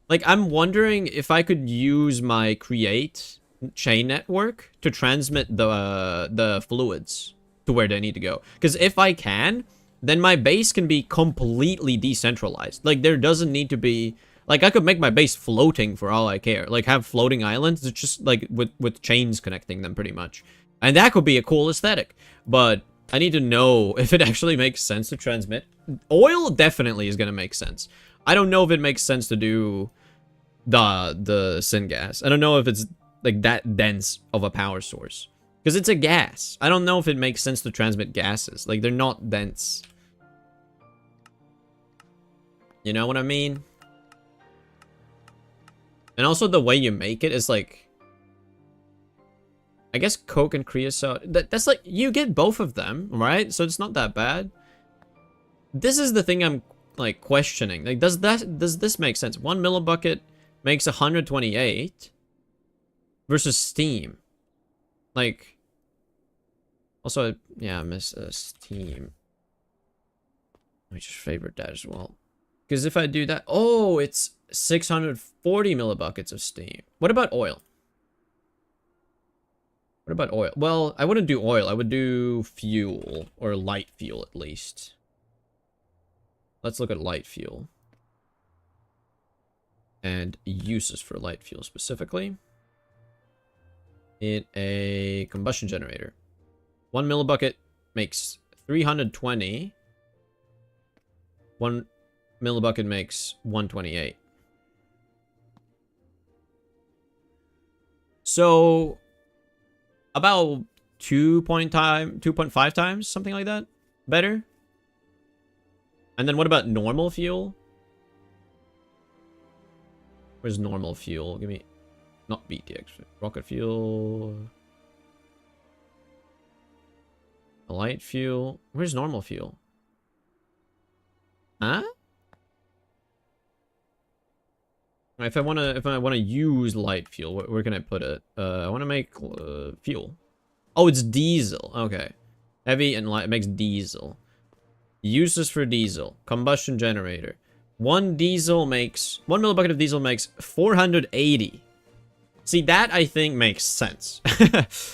Like, I'm wondering if I could use my create chain network to transmit the fluids to where they need to go. Because if I can, then my base can be completely decentralized. Like, there doesn't need to be... Like, I could make my base floating for all I care. Like, have floating islands. It's just, like, with chains connecting them, pretty much. And that could be a cool aesthetic. But I need to know if it actually makes sense to transmit. Oil definitely is going to make sense. I don't know if it makes sense to do the syngas. I don't know if it's, like, that dense of a power source. Because it's a gas. I don't know if it makes sense to transmit gases. Like, they're not dense. You know what I mean? And also the way you make it is, like... I guess coke and creosote. That's like, you get both of them, right? So it's not that bad. This is the thing I'm, like, questioning. Like, does this make sense? 1 millibucket makes 128 versus steam. Like, also, yeah, I miss steam. Let me just favorite that as well. Because if I do that, oh, it's 640 millibuckets of steam. What about oil? What about oil? Well, I wouldn't do oil. I would do fuel, or light fuel at least. Let's look at light fuel. And uses for light fuel specifically. In a combustion generator. 1 millibucket makes 320. 1 millibucket makes 128. So... about 2.5 times, something like that, better. And then what about normal fuel? Where's normal fuel? Give me, not BTX, rocket fuel, light fuel. Where's normal fuel? Huh? If I wanna use light fuel, where can I put it? I wanna make fuel. Oh, it's diesel. Okay, heavy and light. It makes diesel. Uses for diesel. Combustion generator. 1 millibucket of diesel makes 480. See, that I think makes sense.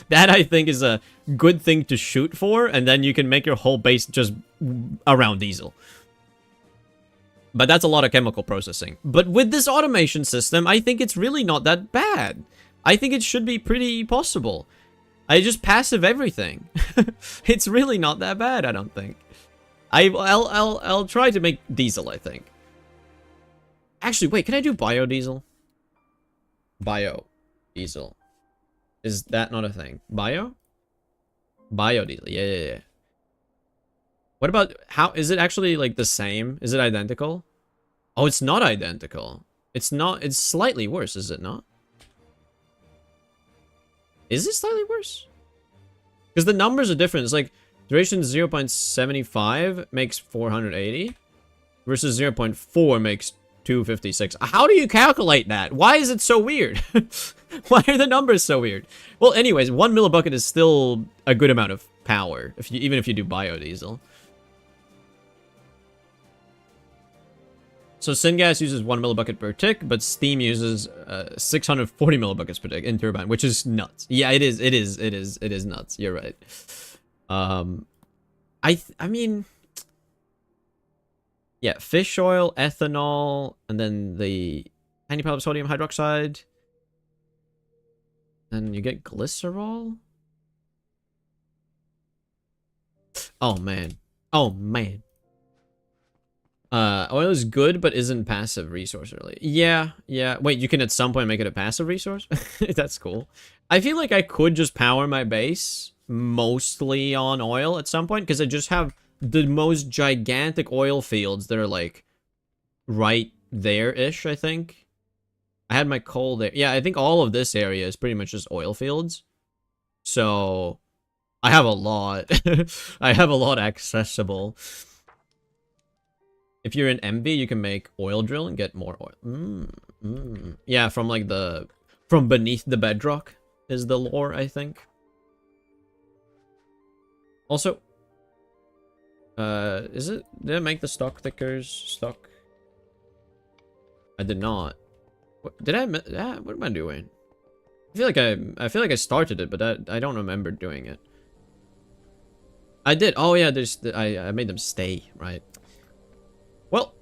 That I think is a good thing to shoot for, and then you can make your whole base just around diesel. But that's a lot of chemical processing. But with this automation system, I think it's really not that bad. I think it should be pretty possible. I just passive everything. It's really not that bad, I don't think. I'll try to make diesel, I think. Actually, wait, can I do biodiesel? Biodiesel. Is that not a thing? Biodiesel, yeah. What about, how, is it actually, like, the same? Is it identical? Oh, it's not identical. It's not, it's slightly worse, is it not? Is it slightly worse? Because the numbers are different. It's like, duration 0.75 makes 480, versus 0.4 makes 256. How do you calculate that? Why is it so weird? Why are the numbers so weird? Well, anyways, 1 millibucket is still a good amount of power, even if you do biodiesel. So syngas uses 1 millibucket per tick, but steam uses 640 millibuckets per tick in turbine, which is nuts. Yeah, it is nuts. You're right. I mean, yeah, fish oil, ethanol, and then the tiny part of sodium hydroxide. And you get glycerol. Oh man. Oh man. Oil is good, but isn't passive resource really. Yeah, yeah. Wait, you can at some point make it a passive resource? That's cool. I feel like I could just power my base mostly on oil at some point, because I just have the most gigantic oil fields that are like right there-ish, I think. I had my coal there. Yeah, I think all of this area is pretty much just oil fields. So I have a lot. I have a lot accessible. If you're in MV, you can make oil drill and get more oil. Yeah, from like from beneath the bedrock is the lore, I think. Also, did I make the stock thickers stock? I did not. What did I? What am I doing? I feel like I started it, but I don't remember doing it. I did. Oh yeah, I made them stay, right? Well,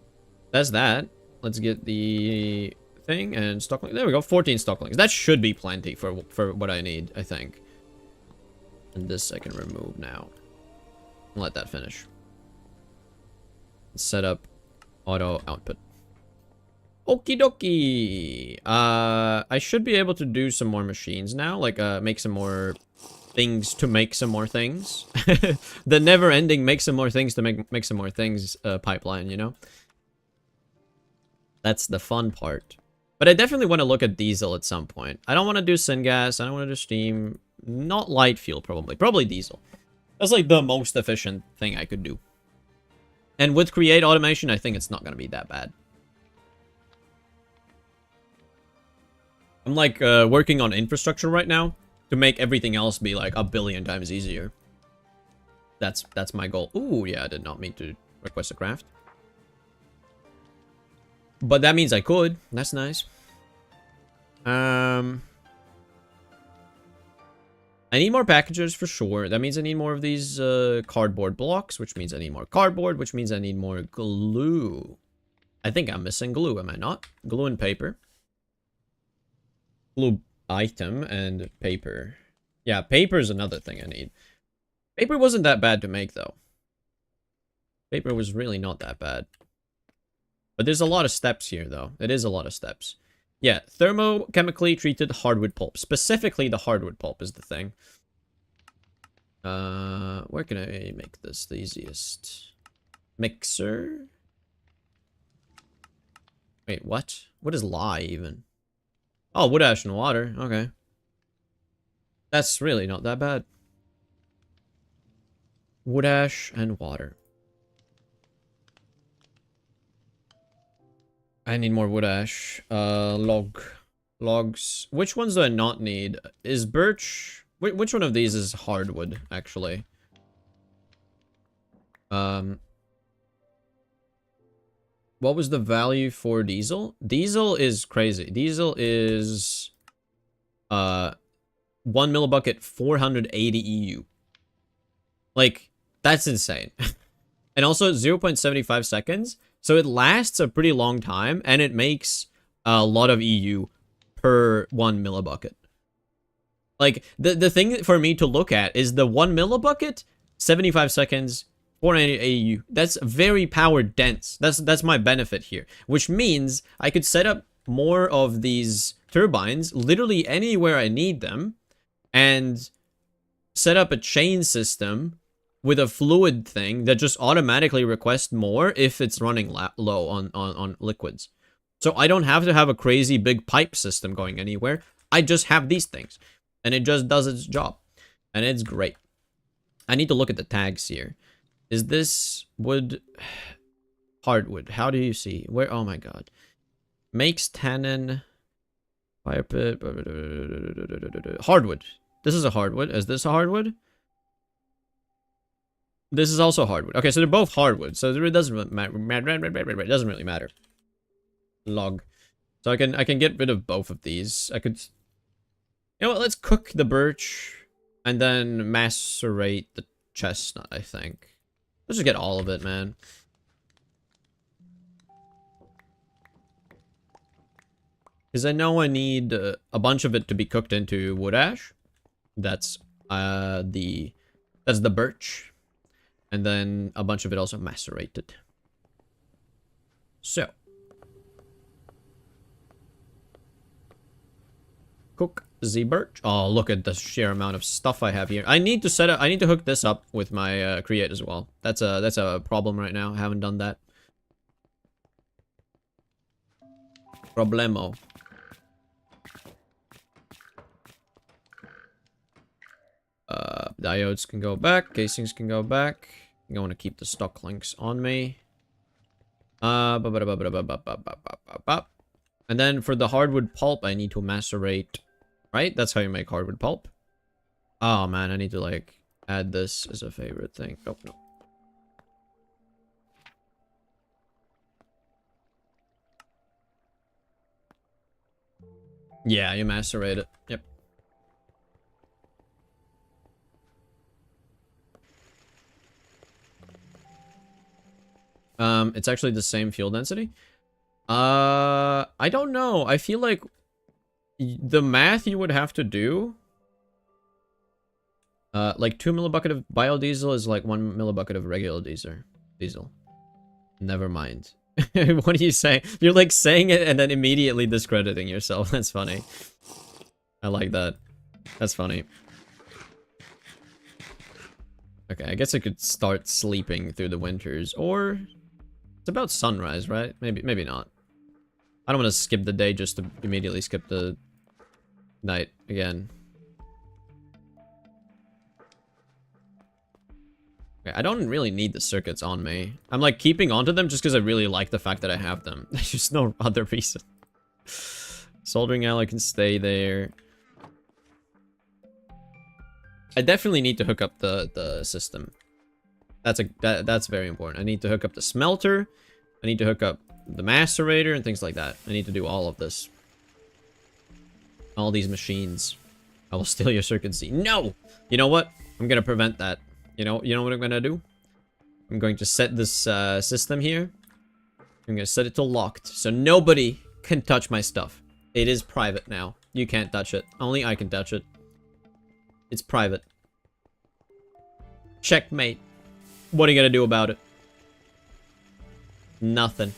that's that. Let's get the thing and stocklings. There we go, 14 stocklings. That should be plenty for what I need, I think. And this I can remove now. Let that finish. Set up auto output. Okie dokie. I should be able to do some more machines now, like make some more things to make some more things. The never-ending make some more things to make some more things pipeline, you know? That's the fun part. But I definitely want to look at diesel at some point. I don't want to do syngas, I don't want to do steam. Not light fuel, probably. Probably diesel. That's like the most efficient thing I could do. And with create automation, I think it's not going to be that bad. I'm like working on infrastructure right now to make everything else be like a billion times easier. That's my goal. Ooh, yeah, I did not mean to request a craft. But that means I could. That's nice. I need more packages for sure. That means I need more of these cardboard blocks, which means I need more cardboard, which means I need more glue. I think I'm missing glue, am I not? Glue and paper. Glue item and paper. Yeah, paper is another thing I need. Paper wasn't that bad to make, though. Paper was really not that bad. But there's a lot of steps here, though. It is a lot of steps. Yeah, thermochemically treated hardwood pulp. Specifically, the hardwood pulp is the thing. Where can I make this the easiest? Mixer? Wait, what? What is lye, even? Oh, wood ash and water. Okay. That's really not that bad. Wood ash and water. I need more wood ash. Logs. Which ones do I not need? Is birch... Which one of these is hardwood, actually? What was the value for diesel? Diesel is crazy. Diesel is... 1 millibucket, 480 EU. Like, that's insane. And also 0.75 seconds. So it lasts a pretty long time, and it makes a lot of EU per 1 millibucket. Like, the thing for me to look at is the 1 millibucket, 75 seconds, 480 EU. That's very power dense. That's my benefit here. Which means I could set up more of these turbines literally anywhere I need them, and set up a chain system with a fluid thing that just automatically requests more if it's running low on liquids. So I don't have to have a crazy big pipe system going anywhere. I just have these things. And it just does its job. And it's great. I need to look at the tags here. Is this wood... Hardwood. How do you see? Where? Oh my god. Makes tannin... Fire pit... Hardwood. This is a hardwood. Is this a hardwood? This is also hardwood. Okay, so they're both hardwood. So it doesn't matter. It doesn't really matter. Log. So I can get rid of both of these. I could... You know what? Let's cook the birch. And then macerate the chestnut, I think. Let's just get all of it, man. Because I know I need a bunch of it to be cooked into wood ash. That's the birch. And then a bunch of it also macerated. So. Cook the birch. Oh, look at the sheer amount of stuff I have here. I need to set up. I need to hook this up with my create as well. That's a problem right now. I haven't done that. Problemo. Diodes can go back. Casings can go back. I'm going to keep the stock links on me. And then for the hardwood pulp, I need to macerate. Right? That's how you make hardwood pulp. Oh man, I need to like add this as a favorite thing. Oh no. Yeah, you macerate it. Yep. It's actually the same fuel density. I don't know. I feel like the math you would have to do, like 2 millibucket of biodiesel is like 1 millibucket of regular diesel. Never mind. What are you saying? You're like saying it and then immediately discrediting yourself. That's funny. I like that. That's funny. Okay, I guess I could start sleeping through the winters, or it's about sunrise, right? Maybe not. I don't want to skip the day just to immediately skip the night again. Okay, I don't really need the circuits on me. I'm like keeping onto them just because I really like the fact that I have them. There's just no other reason. Soldering alloy can stay there. I definitely need to hook up the system. That's very important. I need to hook up the smelter. I need to hook up the macerator and things like that. I need to do all of this. All these machines. I will steal your circuit Z. No! You know what? I'm gonna prevent that. You know what I'm gonna do? I'm going to set this system here. I'm gonna set it to locked, so nobody can touch my stuff. It is private now. You can't touch it. Only I can touch it. It's private. Checkmate. What are you gonna do about it? Nothing.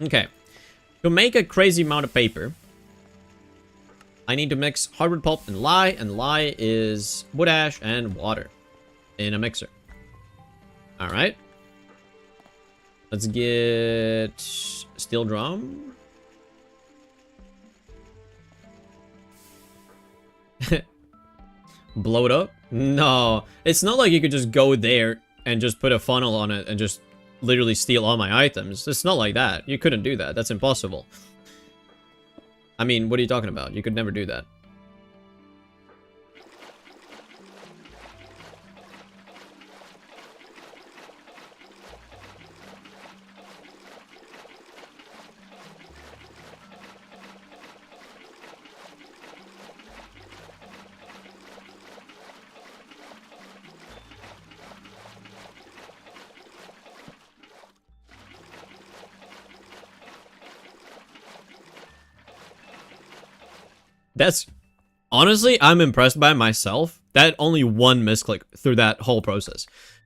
Okay. To make a crazy amount of paper, I need to mix hardwood pulp and lye is wood ash and water in a mixer. Alright. Let's get steel drum. Blow it up? No. It's not like you could just go there and just put a funnel on it and just literally steal all my items. It's not like that. You couldn't do that. That's impossible. I mean, what are you talking about? You could never do that. That's honestly, I'm impressed by myself. That only one misclick through that whole process.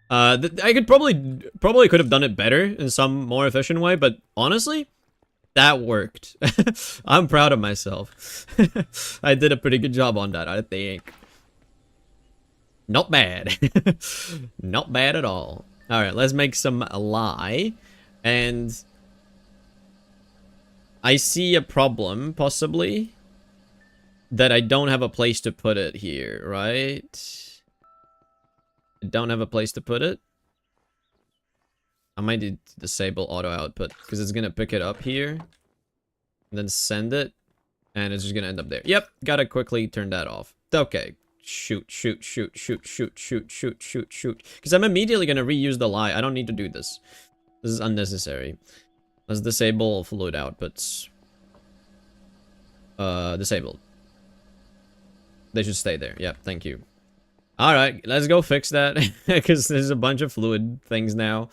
I could probably could have done it better in some more efficient way, but honestly, that worked. I'm proud of myself. I did a pretty good job on that, I think. Not bad. Not bad at all. All right, let's make some lye, and I see a problem possibly. That I don't have a place to put it here, right? I don't have a place to put it. I might need to disable auto output because it's gonna pick it up here and then send it, and it's just gonna end up there. Yep, gotta quickly turn that off. Okay, shoot. Because I'm immediately gonna reuse the lye. I don't need to do this. This is unnecessary. Let's disable fluid outputs. Disabled. They should stay there. Yep, thank you. Alright, let's go fix that. Because there's a bunch of fluid things now.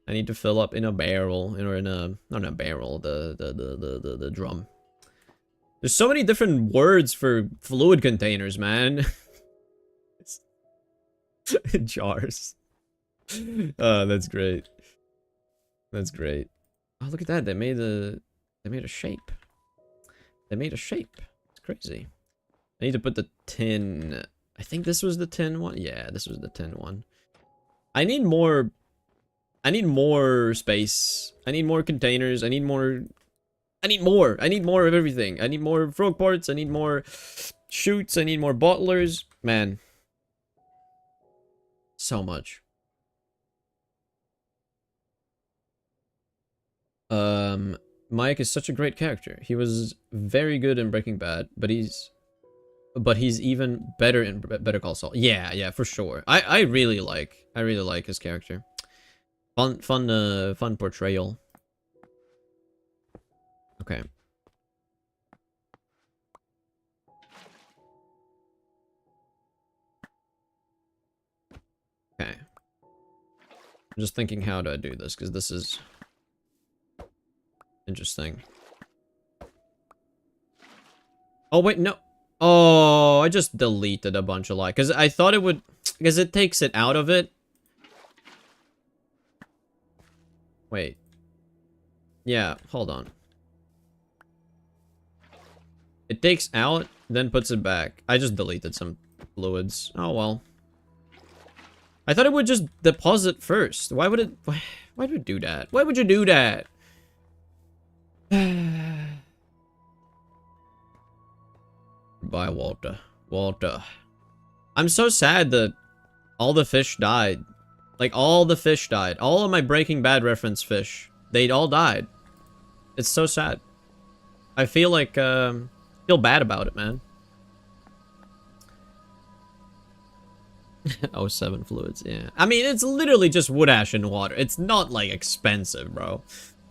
I need to fill up in a barrel. Or in a... Not a barrel. The drum. There's so many different words for fluid containers, man. Jars. Oh, that's great. That's great. Oh, look at that. They made a shape. They made a shape. It's crazy. I need to put the tin. I think this was the tin one. Yeah, this was the tin one. I need more space. I need more containers. I need more of everything. I need more frog parts. I need more chutes. I need more bottlers. Man. So much. Mike is such a great character. He was very good in Breaking Bad, but he's even better in Better Call Saul. Yeah, yeah, for sure. I really like his character. Fun portrayal. Okay. Okay. I'm just thinking how do I do this, because this is interesting. Oh, wait, no. Oh, I just deleted a bunch of light, because I thought it would, because it takes it out of it. Wait. Yeah, hold on. It takes out, then puts it back. I just deleted some fluids. Oh, well. I thought it would just deposit first. Why would it... Why would it do that? Why would you do that? Goodbye, Walter. Walter. I'm so sad that all the fish died. Like, all the fish died. All of my Breaking Bad reference fish. They all died. It's so sad. I feel like, feel bad about it, man. Oh, 7 fluids, yeah. I mean, it's literally just wood ash and water. It's not, like, expensive, bro.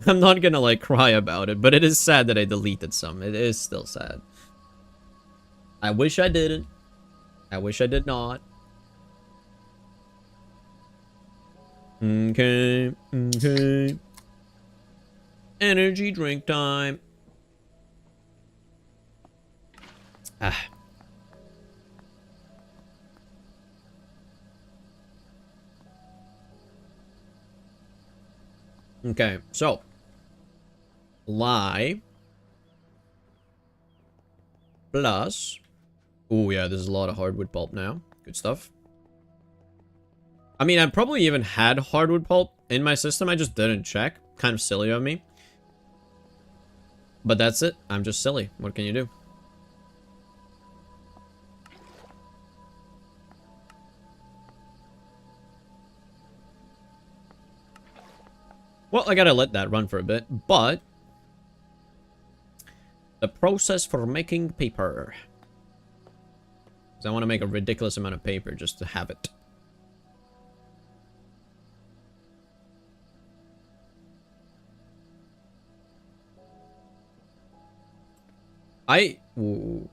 I'm not gonna, like, cry about it, but it is sad that I deleted some. It is still sad. I wish I didn't. I wish I did not. Okay, okay. Energy drink time. Ah. Okay, so. Lye. Plus. Oh, yeah, there's a lot of hardwood pulp now. Good stuff. I mean, I probably even had hardwood pulp in my system. I just didn't check. Kind of silly of me. But that's it. I'm just silly. What can you do? Well, I gotta let that run for a bit, but... the process for making paper. Because I want to make a ridiculous amount of paper just to have it. Ooh.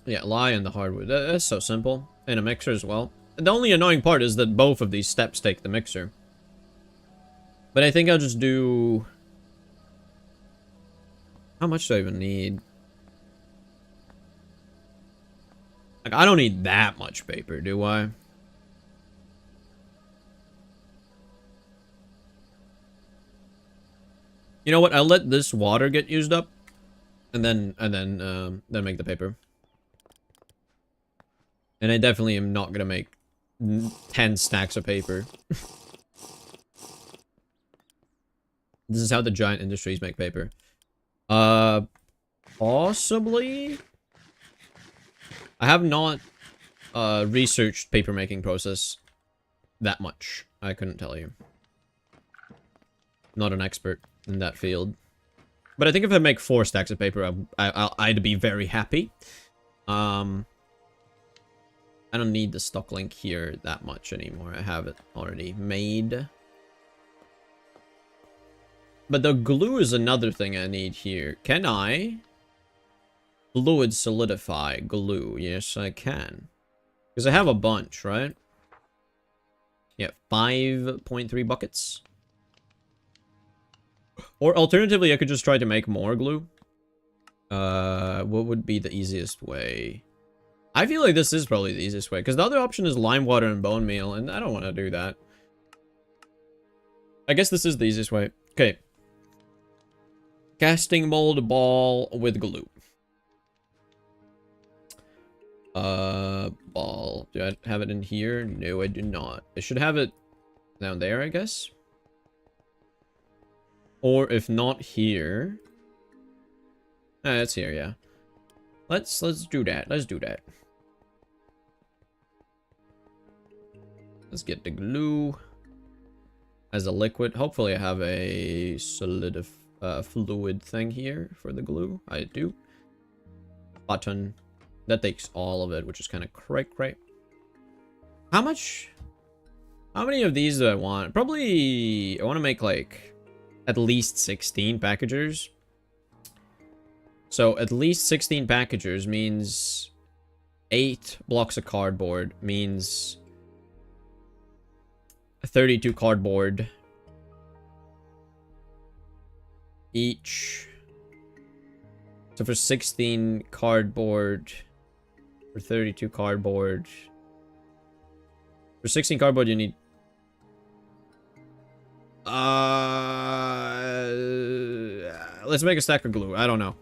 Yeah, lye and the hardwood. That's so simple. And a mixer as well. The only annoying part is that both of these steps take the mixer. But I think I'll just do... How much do I even need? Like, I don't need that much paper, do I? You know what? I'll let this water get used up. And then make the paper. And I definitely am not gonna make 10 stacks of paper. This is how the giant industries make paper. Possibly? I have not, researched paper making process that much. I couldn't tell you. Not an expert in that field. But I think if I make 4 stacks of paper, I'd be very happy. I don't need the stock link here that much anymore. I have it already made. But the glue is another thing I need here. Can I? Fluid solidify glue. Yes, I can. Because I have a bunch, right? Yeah, 5.3 buckets. Or alternatively, I could just try to make more glue. What would be the easiest way? I feel like this is probably the easiest way, because the other option is lime water and bone meal, and I don't want to do that. I guess this is the easiest way. Okay. Casting mold ball with glue. Ball. Do I have it in here? No, I do not. I should have it down there, I guess. Or if not here. It's here, yeah. Let's do that. Let's do that. Let's get the glue as a liquid. Hopefully I have a solid fluid thing here for the glue. I do. Button. That takes all of it, which is kind of cray. How many of these do I want? Probably, I want to make like at least 16 packagers. So at least 16 packagers means 8 blocks of cardboard, means 32 cardboard each. So for 16 cardboard, for 32 cardboard, for 16 cardboard you need let's make a stack of glue. I don't know.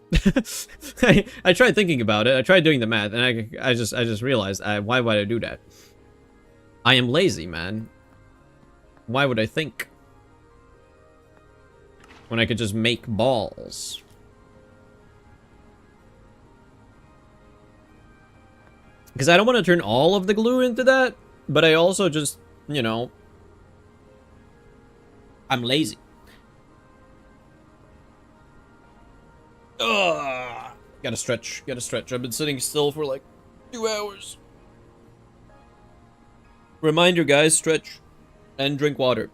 I tried thinking about it. I tried doing the math, and I just realized why would I do that? I am lazy, man. Why would I think when I could just make balls? Because I don't want to turn all of the glue into that, but I also just, you know, I'm lazy. Ugh. Gotta stretch. I've been sitting still for like 2 hours. Reminder, guys, stretch and drink water.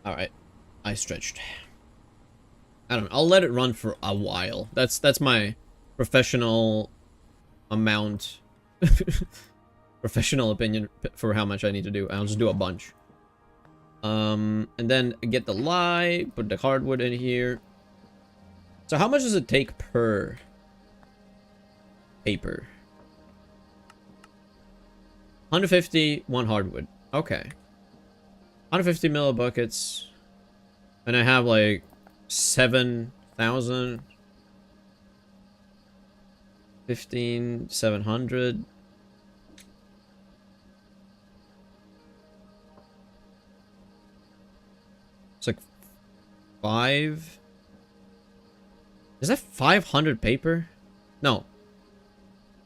Alright. I stretched. I don't know. I'll let it run for a while. That's my professional amount. Professional opinion for how much I need to do. I'll just do a bunch. And then get the lye, put the hardwood in here. So how much does it take per paper? 150, 1 hardwood. Okay. 150 millibuckets. And I have like 7,000. 700. It's like 5. Is that 500 paper? No.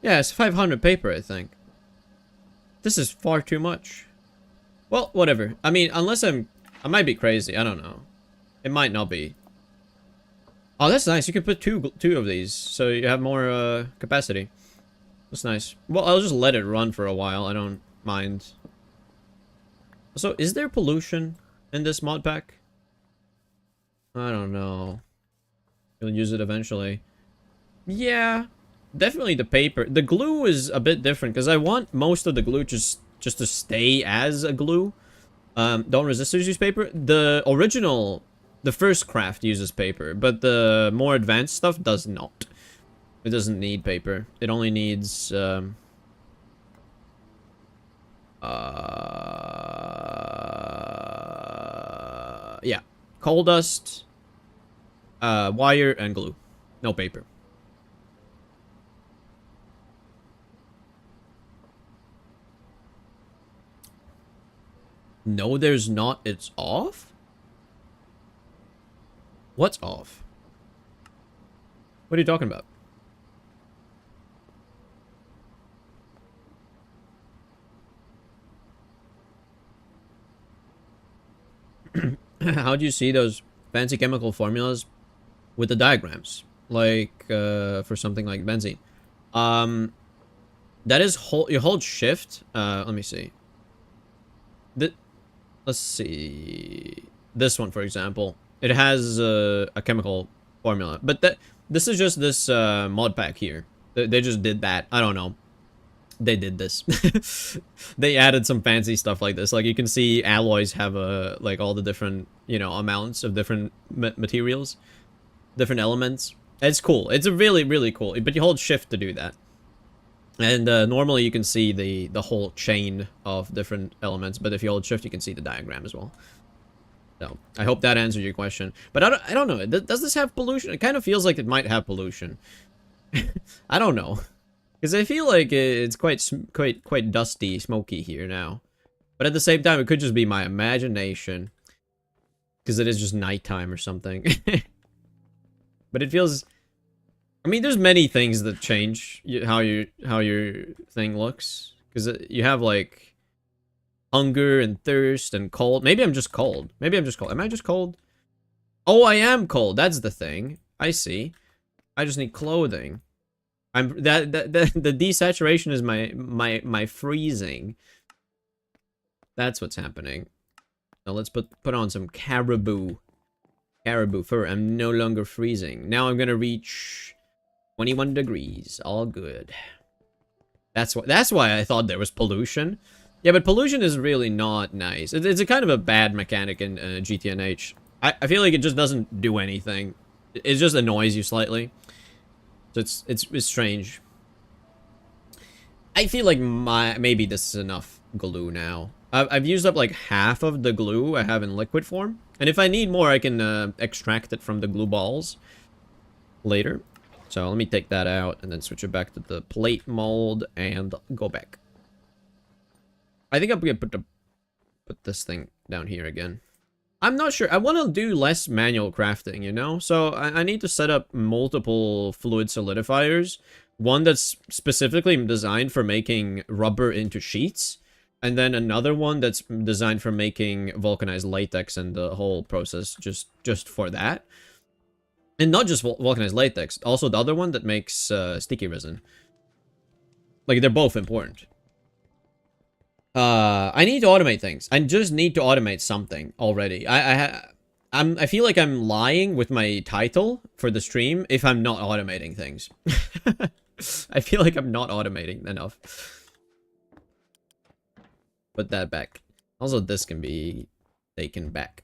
Yeah, it's 500 paper, I think. This is far too much. Well, whatever. I mean, unless I might be crazy. I don't know. It might not be. Oh, that's nice. You can put two of these, so you have more capacity. That's nice. Well, I'll just let it run for a while. I don't mind. So, is there pollution in this mod pack? I don't know. You'll use it eventually. Yeah, definitely the paper. The glue is a bit different because I want most of the glue just to stay as a glue. Don't resistors use paper. The original, the first craft uses paper, but the more advanced stuff does not. It doesn't need paper. It only needs yeah, coal dust, wire, and glue. No paper. No, there's not. It's off? What's off? What are you talking about? How do you see those fancy chemical formulas with the diagrams? Like, for something like benzene. That is, you hold shift. Let me see. Let's see. This one, for example. It has a chemical formula. But this is just this mod pack here. They just did that. I don't know. they did this. They added some fancy stuff like this. Like you can see alloys have like all the different, you know, amounts of different materials, different elements. It's cool. It's a really, really cool. But you hold shift to do that. And normally you can see the whole chain of different elements, but if you hold shift, you can see the diagram as well. So I hope that answered your question. But I don't know. Does this have pollution? It kind of feels like it might have pollution. I don't know. Because I feel like it's quite dusty, smoky here now. But at the same time, it could just be my imagination. Because it is just nighttime or something. But it feels... I mean, there's many things that change how your thing looks. Because you have, like, hunger and thirst and cold. Maybe I'm just cold. Maybe I'm just cold. Am I just cold? Oh, I am cold. That's the thing. I see. I just need clothing. The desaturation is my freezing. That's what's happening. Now let's put on some caribou fur. I'm no longer freezing. Now I'm gonna reach 21 degrees. All good. That's why I thought there was pollution. Yeah, but pollution is really not nice. It's a kind of a bad mechanic in GTNH. I feel like it just doesn't do anything. It just annoys you slightly. So it's strange. I feel like maybe this is enough glue now. I've used up like half of the glue I have in liquid form. And if I need more, I can extract it from the glue balls later. So let me take that out and then switch it back to the plate mold and go back. I think I'm gonna put this thing down here again. I'm not sure. I want to do less manual crafting, you know? So I need to set up multiple fluid solidifiers. One that's specifically designed for making rubber into sheets. And then another one that's designed for making vulcanized latex and the whole process just for that. And not just vulcanized latex. Also the other one that makes sticky resin. Like, they're both important. I need to automate things. I just need to automate something already. I feel like I'm lying with my title for the stream if I'm not automating things. I feel like I'm not automating enough. Put that back. Also, this can be taken back.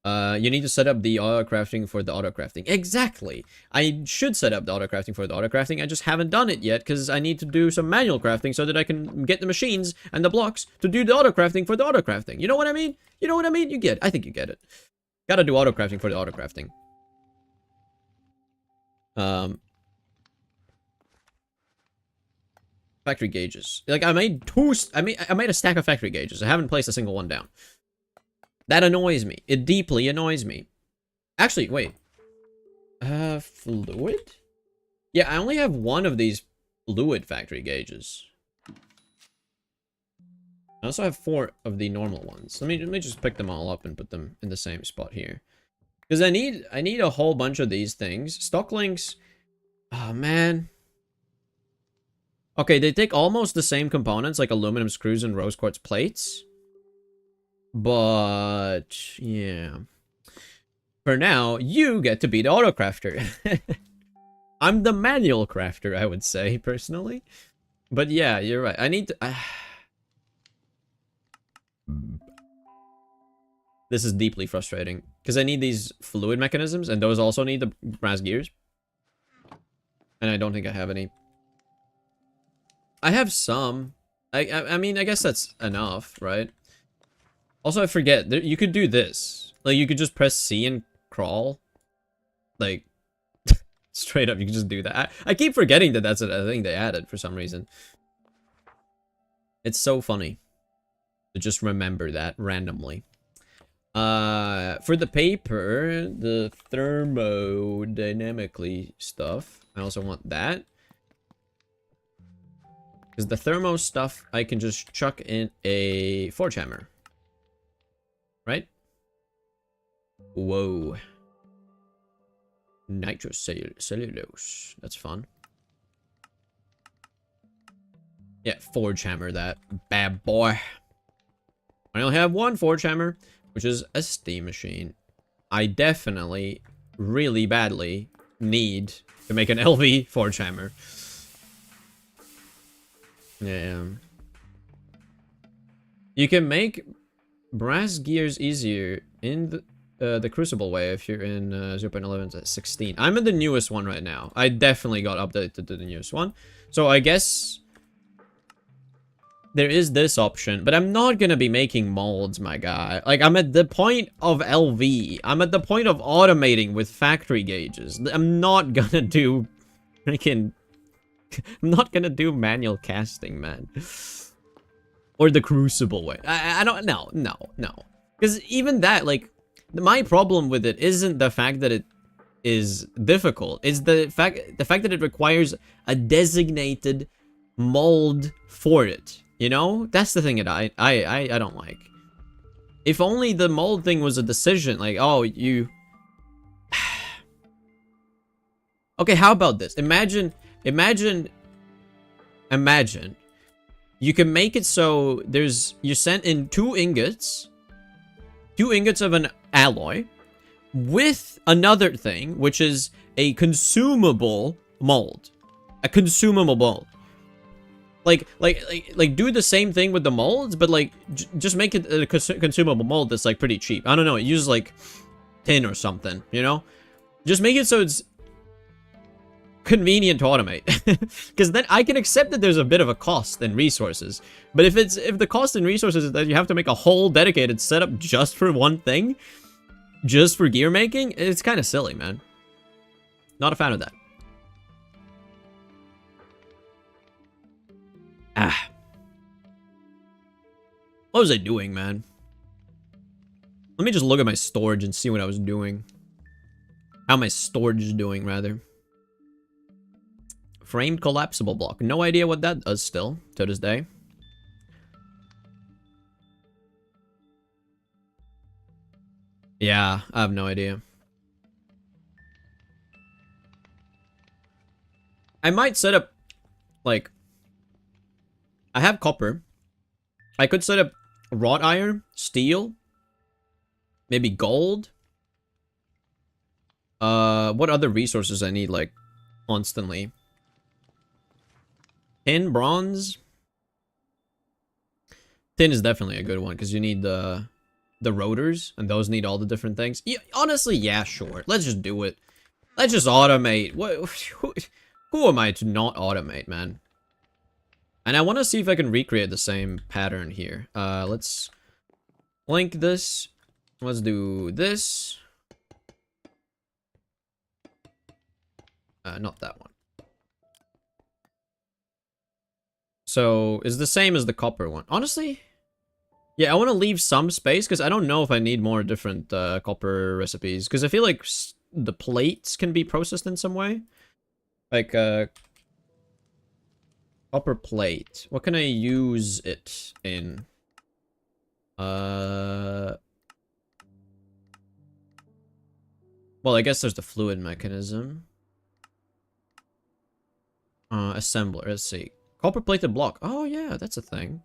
You need to set up the auto crafting for the auto crafting. Exactly. I should set up the auto crafting for the auto crafting. I just haven't done it yet because I need to do some manual crafting so that I can get the machines and the blocks to do the auto crafting for the auto crafting. You know what I mean? You know what I mean? You get it. I think you get it. Gotta do auto crafting for the auto crafting. Factory gauges. Like, I made a stack of factory gauges. I haven't placed a single one down. That annoys me. It deeply annoys me. Actually, wait. Fluid? Yeah, I only have one of these fluid factory gauges. I also have 4 of the normal ones. Let me just pick them all up and put them in the same spot here. Because I need a whole bunch of these things. Stock links. Oh, man. Okay, they take almost the same components, like aluminum screws and rose quartz plates. But, yeah. For now, you get to be the auto crafter. I'm the manual crafter, I would say, personally. But yeah, you're right. I need to... This is deeply frustrating. Because I need these fluid mechanisms, and those also need the brass gears. And I don't think I have any. I have some. I mean, I guess that's enough, right? Also, I forget, you could do this. Like, you could just press C and crawl. Like, straight up, you can just do that. I keep forgetting that that's a thing they added for some reason. It's so funny to just remember that randomly. For the paper, the thermodynamically stuff, I also want that. Because the thermo stuff, I can just chuck in a forge hammer. Right? Whoa. Nitrocellulose. That's fun. Yeah, forge hammer that bad boy. I only have one forge hammer, which is a steam machine. I definitely, really badly need to make an LV forge hammer. Yeah. You can make brass gears easier in the Crucible way if you're in 0.11 to 16. I'm in the newest one right now. I definitely got updated to the newest one. So I guess there is this option, but I'm not gonna be making molds, my guy. Like, I'm at the point of LV. I'm at the point of automating with factory gauges. I'm not gonna do freaking... I'm not gonna do manual casting, man. Or the Crucible way. I don't... No. Because even that, like... My problem with it isn't the fact that it is difficult. It's the fact that it requires a designated mold for it. You know? That's the thing that I don't like. If only the mold thing was a decision. Like, oh, you... Okay, how about this? Imagine... You can make it so there's... You sent in 2 ingots of an alloy with another thing, which is a consumable mold. A consumable mold. Like do the same thing with the molds, but like just make it a consumable mold that's like pretty cheap. I don't know, it uses like tin or something, you know? Just make it so it's convenient to automate. Because then I can accept that there's a bit of a cost in resources. But if the cost in resources is that you have to make a whole dedicated setup just for one thing, just for gear making, it's kind of silly, man. Not a fan of that. What was I doing, man? Let me just look at my storage and see what I was doing. How my storage is doing, rather. Framed collapsible block. No idea what that does still, to this day. Yeah, I have no idea. I might set up, like... I have copper. I could set up wrought iron, steel, maybe gold. What other resources I need, like, constantly? Tin, bronze. Tin is definitely a good one because you need the rotors, and those need all the different things. Yeah, honestly, yeah, sure. Let's just do it. Let's just automate. What? Who am I to not automate, man? And I want to see if I can recreate the same pattern here. Let's link this. Let's do this. Not that one. So, it's the same as the copper one. Honestly, yeah, I want to leave some space, because I don't know if I need more different copper recipes. Because I feel like the plates can be processed in some way. Like, copper plate. What can I use it in? Well, I guess there's the fluid mechanism. Assembler, let's see. Copper plated block. Oh yeah, that's a thing.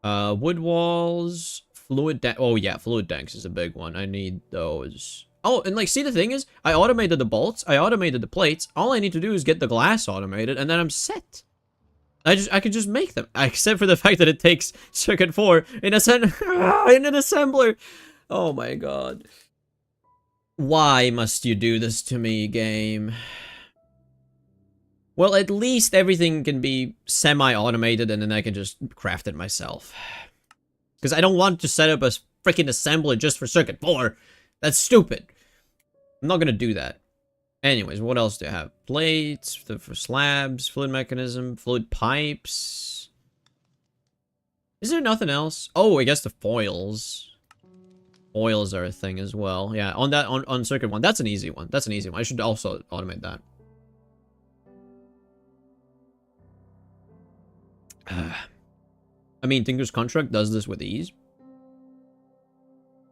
Wood walls, fluid tank. Oh yeah, fluid tanks is a big one. I need those. Oh, and like, see, the thing is, I automated the bolts, I automated the plates. All I need to do is get the glass automated, and then I'm set. I can just make them, except for the fact that it takes circuit 4 in an assembler. Oh my god. Why must you do this to me, game? Well, at least everything can be semi-automated, and then I can just craft it myself. Because I don't want to set up a freaking assembler just for circuit 4. That's stupid. I'm not gonna do that. Anyways, what else do I have? Plates for slabs, fluid mechanism, fluid pipes. Is there nothing else? Oh, I guess the foils. Foils are a thing as well. Yeah, on circuit 1. That's an easy one. That's an easy one. I should also automate that. I mean, Tinker's Contract does this with ease.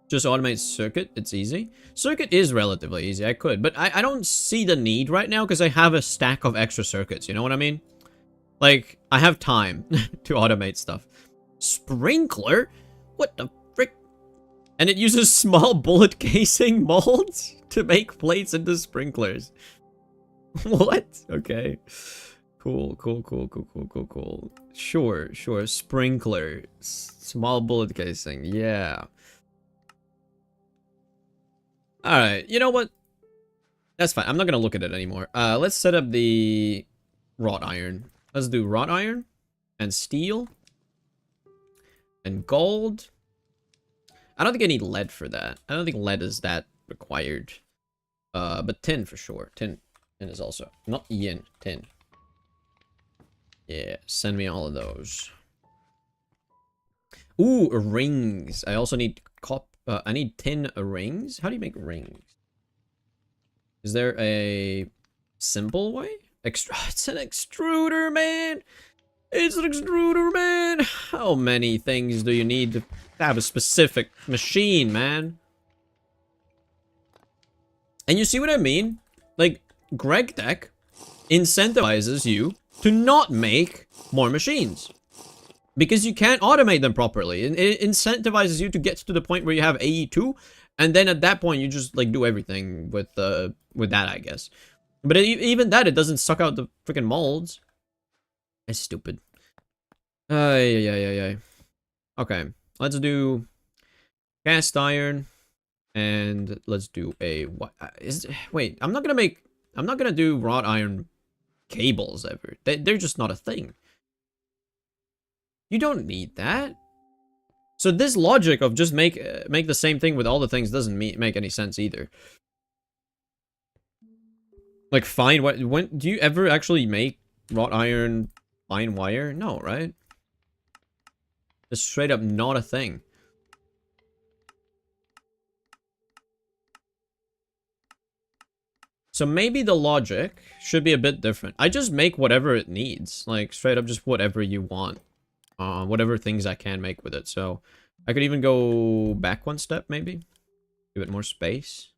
Just automate circuit, it's easy. Circuit is relatively easy, I could, but I don't see the need right now because I have a stack of extra circuits, you know what I mean? Like, I have time to automate stuff. Sprinkler? What the frick? And it uses small bullet casing molds to make plates into sprinklers. What? Okay. Cool, cool, cool, cool, cool, cool, cool. Sure, sure. Sprinkler. Small bullet casing. Yeah. Alright, you know what? That's fine. I'm not gonna look at it anymore. Let's set up the wrought iron. Let's do wrought iron and steel and gold. I don't think I need lead for that. I don't think lead is that required. But tin for sure. Tin is also not yin. Tin. Yeah, send me all of those. Ooh, rings. I also need I need tin rings. How do you make rings? Is there a simple way? It's an extruder, man. It's an extruder, man. How many things do you need to have a specific machine, man? And you see what I mean? Like, Greg Tech incentivizes you to not make more machines. Because you can't automate them properly. It incentivizes you to get to the point where you have AE2. And then at that point, you just, like, do everything with that, I guess. But even that, it doesn't suck out the freaking molds. It's stupid. Yeah. Okay, let's do cast iron. And let's do a... Wait, I'm not gonna do wrought iron cables ever. They're just not a thing. You don't need that. So this logic of just make the same thing with all the things doesn't make any sense either. Like, fine, when do you ever actually make wrought iron fine wire? No, right? It's straight up not a thing. So maybe the logic should be a bit different. I just make whatever it needs. Like, straight up just whatever you want. Whatever things I can make with it. So, I could even go back one step, maybe. Give it more space.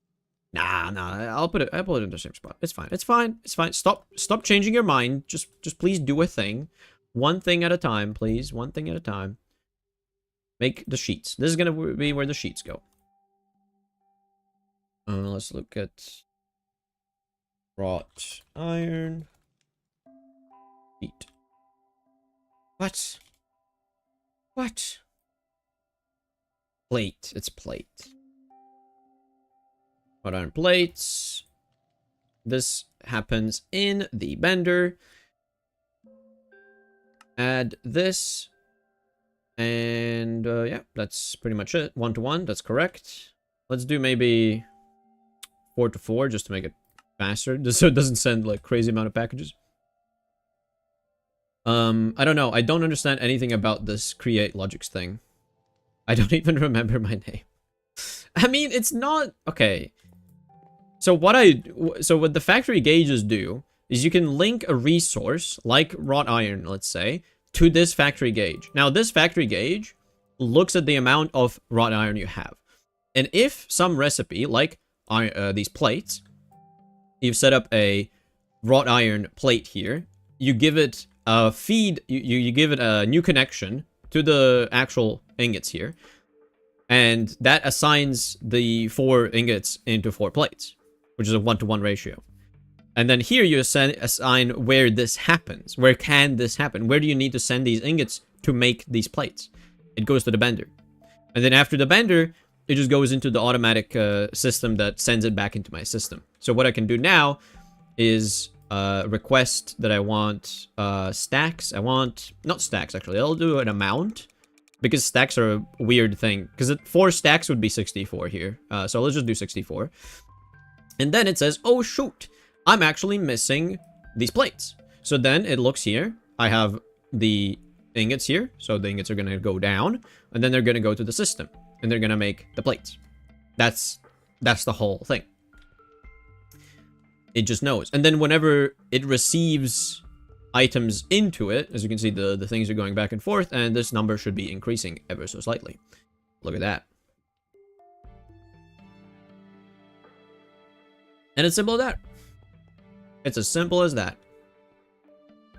Nah, I'll put it in the same spot. It's fine. Stop changing your mind. Just please do a thing. One thing at a time, please. One thing at a time. Make the sheets. This is gonna be where the sheets go. Let's look at wrought iron. Sheet. What? Plate. It's plate. Wrought iron plates. This happens in the bender. Add this. And, yeah, that's pretty much it. 1 to 1, that's correct. Let's do maybe 4 to 4, just to make it faster, just so it doesn't send, like, crazy amount of packages. I don't know. I don't understand anything about this create logics thing. I don't even remember my name. I mean, it's not... Okay. So what the factory gauges do is you can link a resource, like wrought iron, let's say, to this factory gauge. Now, this factory gauge looks at the amount of wrought iron you have. And if some recipe, like these plates, you've set up a wrought iron plate here, you give it a feed, you give it a new connection to the actual ingots here, and that assigns the 4 ingots into 4 plates, which is a 1-to-1 ratio. And then here you assign where this happens. Where can this happen? Where do you need to send these ingots to make these plates? It goes to the bender. And then after the bender, it just goes into the automatic system that sends it back into my system. So what I can do now is request that I want stacks. Not stacks, actually. I'll do an amount. Because stacks are a weird thing. Because 4 stacks would be 64 here. So let's just do 64. And then it says, oh shoot, I'm actually missing these plates. So then it looks here. I have the ingots here. So the ingots are going to go down. And then they're going to go to the system. And they're going to make the plates. That's the whole thing. It just knows. And then whenever it receives items into it, as you can see, the things are going back and forth. And this number should be increasing ever so slightly. Look at that. And it's simple as that. It's as simple as that.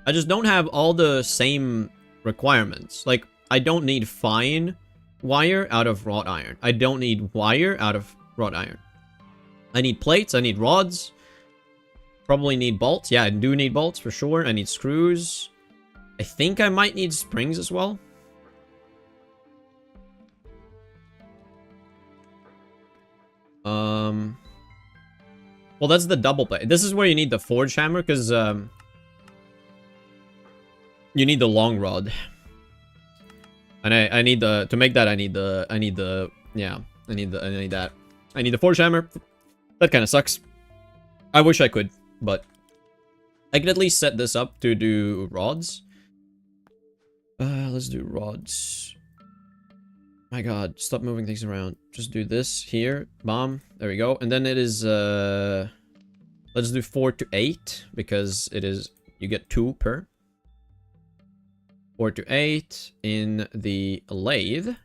I just don't have all the same requirements. Like, I don't need fine wire out of wrought iron. I don't need wire out of wrought iron. I need plates, I need rods. Probably need bolts. Yeah, I do need bolts for sure. I need screws. I think I might need springs as well. Well, that's the double blade. This is where you need the forge hammer, because you need the long rod. And I need the, to make that, I need that. I need the forge hammer. That kind of sucks. I wish I could, but I could at least set this up to do rods. Let's do rods. My god, stop moving things around. Just do this here. Bomb. There we go. And then it is, let's do 4 to 8, because it is, you get 2 per. 4 to 8 in the lathe.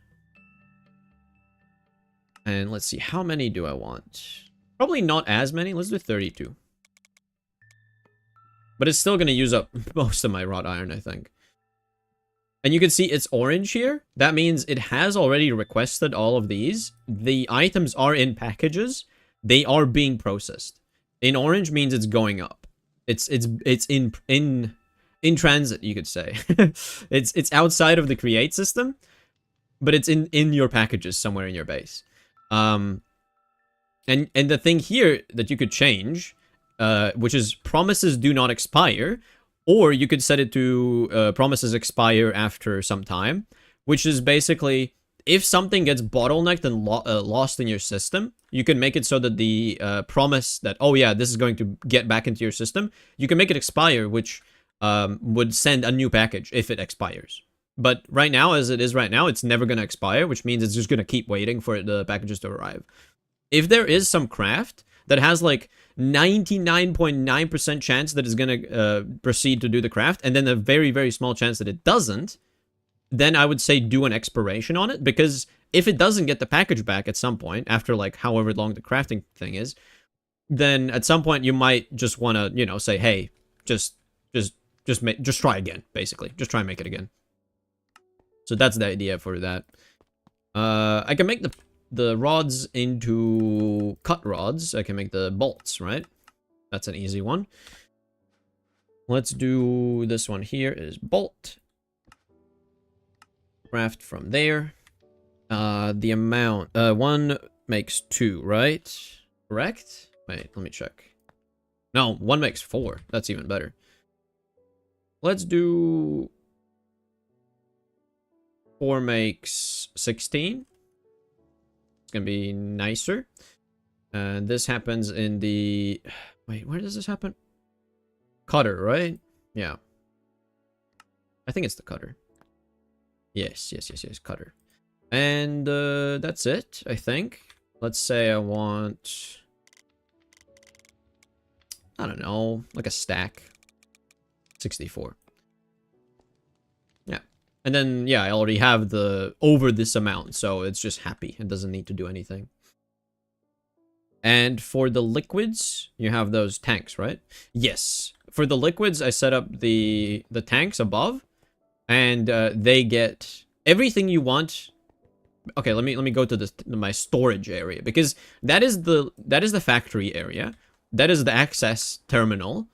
And let's see, how many do I want? Probably not as many. Let's do 32. But it's still going to use up most of my wrought iron, I think. And you can see it's orange here. That means it has already requested all of these. The items are in packages. They are being processed. In orange means it's going up. It's in transit, you could say. it's outside of the create system, but it's in your packages somewhere in your base. And the thing here that you could change, which is promises do not expire. Or you could set it to promises expire after some time, which is basically if something gets bottlenecked and lost in your system, you can make it so that the promise that, oh yeah, this is going to get back into your system, you can make it expire, which would send a new package if it expires. But right now, as it is right now, it's never going to expire, which means it's just going to keep waiting for the packages to arrive. If there is some craft that has like 99.9% chance that it's going to proceed to do the craft, and then a very, very small chance that it doesn't, then I would say do an expiration on it, because if it doesn't get the package back at some point, after like however long the crafting thing is, then at some point you might just want to, you know, say, hey, just try again, basically. Just try and make it again. So that's the idea for that. I can make the rods into cut rods. I can make the bolts, right? That's an easy one. Let's do this one here is bolt. Craft from there. The amount, 1 makes 2, right? Correct? Wait, let me check. No, 1 makes 4. That's even better. Let's do 4 makes 16. Gonna be nicer. And this happens in the, wait, where does this happen? Cutter, right? Yeah, I think it's the cutter. Yes, cutter. And that's it, I think. Let's say I want, I don't know, like a stack. 64. And then, yeah, I already have the over this amount, so it's just happy. It doesn't need to do anything. And for the liquids, you have those tanks, right? Yes. For the liquids, I set up the tanks above, and they get everything you want. Okay, let me go to my storage area, because that is the factory area. That is the access terminal,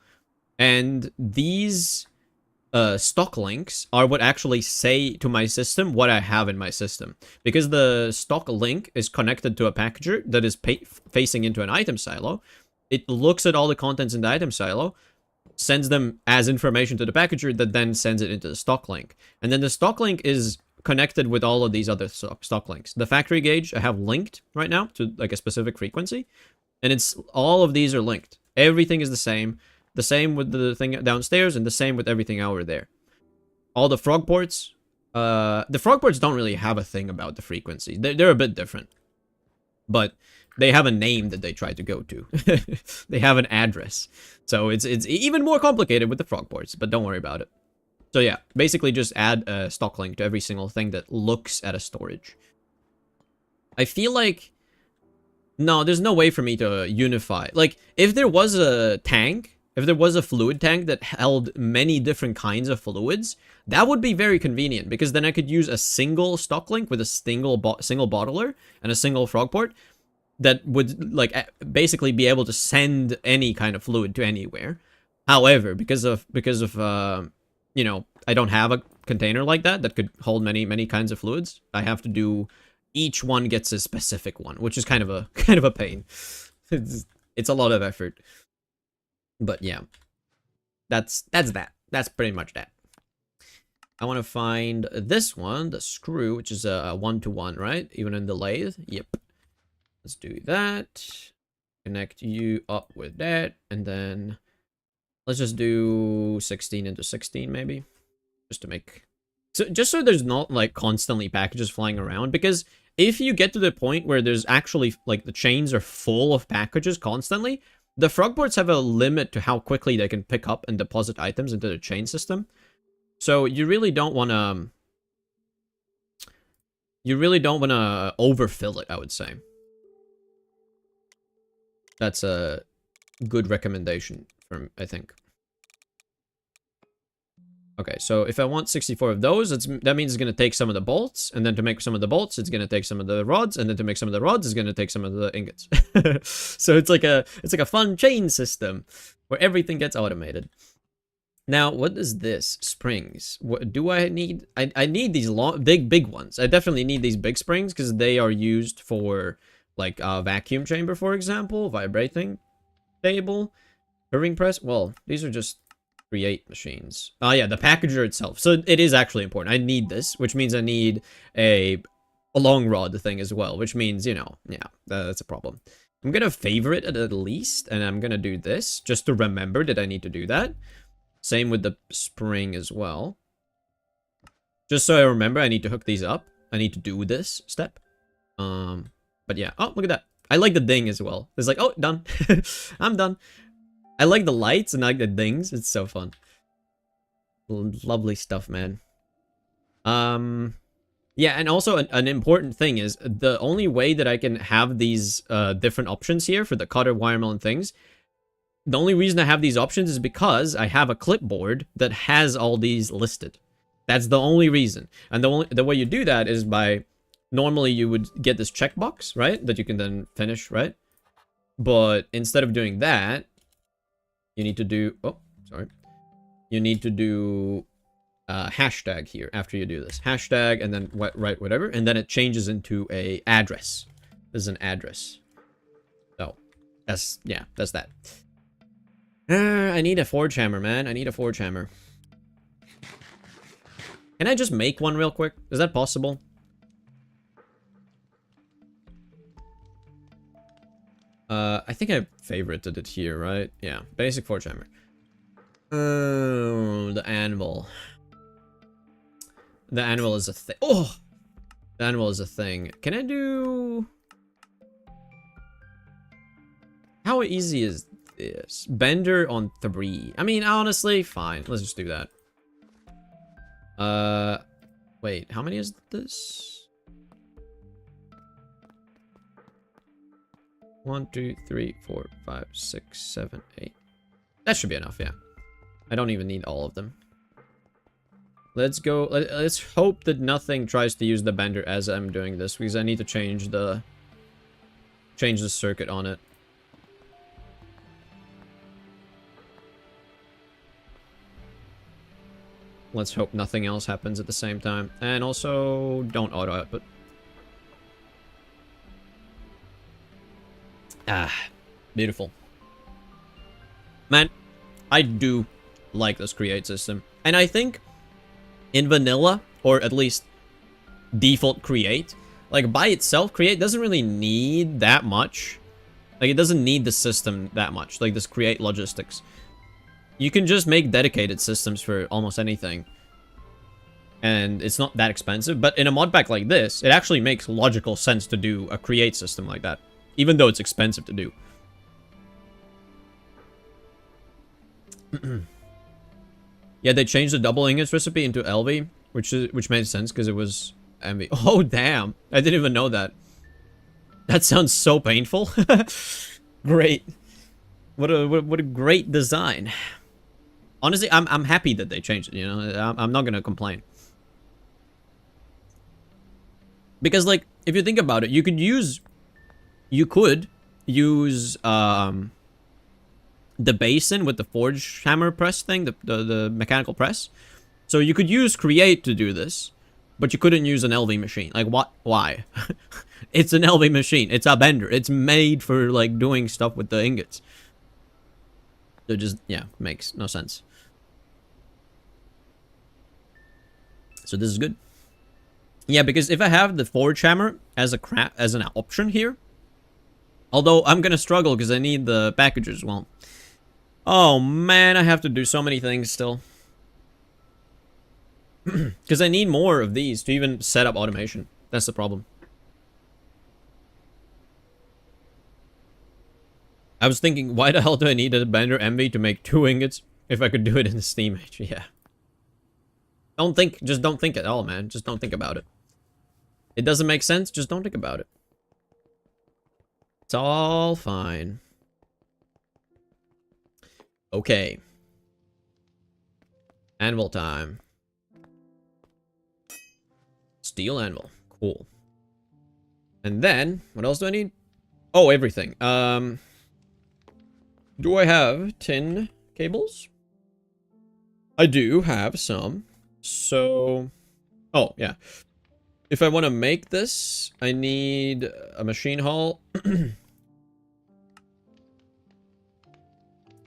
and these stock links are what actually say to my system what I have in my system. Because the stock link is connected to a packager that is facing into an item silo. It looks at all the contents in the item silo, sends them as information to the packager that then sends it into the stock link. And then the stock link is connected with all of these other stock links. The factory gauge I have linked right now to like a specific frequency. And it's all of these are linked. Everything is the same. The same with the thing downstairs, and the same with everything over there. All the frog ports. The frog ports don't really have a thing about the frequency. They're a bit different. But they have a name that they try to go to. They have an address. So it's even more complicated with the frog ports, but don't worry about it. So yeah, basically just add a stock link to every single thing that looks at a storage. I feel like, no, there's no way for me to unify. Like, if there was a tank, if there was a fluid tank that held many different kinds of fluids, that would be very convenient, because then I could use a single stock link with a single bottler and a single frog port. that would like basically be able to send any kind of fluid to anywhere. However, because of you know, I don't have a container like that could hold many kinds of fluids. I have to do each one gets a specific one, which is kind of a pain. It's a lot of effort. But yeah. That's that. That's pretty much that. I want to find this one, the screw, which is a 1-to-1, right? Even in the lathe. Yep. Let's do that. Connect you up with that. And then let's just do 16 into 16 maybe. Just to make... just so there's not like constantly packages flying around. Because if you get to the point where there's actually like the chains are full of packages constantly, the frogboards have a limit to how quickly they can pick up and deposit items into the chain system. So you really don't want to... overfill it, I would say. That's a good recommendation from, I think. Okay, so if I want 64 of those, that means it's going to take some of the bolts, and then to make some of the bolts, it's going to take some of the rods, and then to make some of the rods, it's going to take some of the ingots. So it's like a fun chain system where everything gets automated. Now, what is this? Springs. What do I need? I need these long, big ones. I definitely need these big springs because they are used for like a vacuum chamber, for example, vibrating table, purring press. Well, these are just create machines. Oh yeah, the packager itself. So it is actually important. I need this, which means I need a long rod thing as well, which means, you know, yeah, that's a problem. I'm gonna favorite it at least, and I'm gonna do this just to remember that I need to do that. Same with the spring as well. Just so I remember, I need to hook these up. I need to do this step. But yeah. Oh, look at that. I like the ding as well. It's like, oh, done. I'm done. I like the lights and I like the dings. It's so fun. Lovely stuff, man. Yeah, and also an important thing is the only way that I can have these different options here for the cutter, wire mill, and things. The only reason I have these options is because I have a clipboard that has all these listed. That's the only reason. And the way you do that is by... Normally you would get this checkbox, right? That you can then finish, right? But instead of doing that, you need to do... Oh, sorry. You need to do hashtag here after you do this. Hashtag and then write whatever. And then it changes into a address. This is an address. So, that's that. I need a forge hammer, man. I need a forge hammer. Can I just make one real quick? Is that possible? I think I favorited it here, right? Yeah, basic forge hammer. Oh, the anvil. The anvil is a thing. Oh! The anvil is a thing. Can I do... How easy is this? Bender on 3. I mean, honestly, fine. Let's just do that. Wait, how many is this? 1, 2, 3, 4, 5, 6, 7, 8. That should be enough, yeah. I don't even need all of them. Let's go. Let's hope that nothing tries to use the bender as I'm doing this, because I need to change the circuit on it. Let's hope nothing else happens at the same time. And also, don't auto output. Ah, beautiful. Man, I do like this create system. And I think in vanilla, or at least default create, like by itself, create doesn't really need that much. Like it doesn't need the system that much, like this create logistics. You can just make dedicated systems for almost anything. And it's not that expensive, but in a mod pack like this, it actually makes logical sense to do a create system like that. Even though it's expensive to do. Yeah, they changed the double ingots recipe into LV, which made sense because it was MV. Oh damn! I didn't even know that. That sounds so painful. Great. What a great design. Honestly, I'm happy that they changed it. You know, I'm not gonna complain. Because like, if you think about it, you could use you could use the basin with the forge hammer press thing, the mechanical press. So you could use create to do this, but you couldn't use an LV machine. Like, what? Why? It's an LV machine. It's a bender. It's made for, like, doing stuff with the ingots. So just, yeah, makes no sense. So this is good. Yeah, because if I have the forge hammer as an option here, although I'm gonna struggle because I need the packages. Well, oh man, I have to do so many things still. Because I need more of these to even set up automation. That's the problem. I was thinking, why the hell do I need a bender MV to make 2 ingots if I could do it in the Steam Age? Yeah. Just don't think at all, man. Just don't think about it. It doesn't make sense, just don't think about it. It's all fine. Okay. Anvil time. Steel anvil. Cool. And then, what else do I need? Oh, everything. Do I have tin cables? I do have some. So, oh, yeah. If I want to make this, I need a machine hull.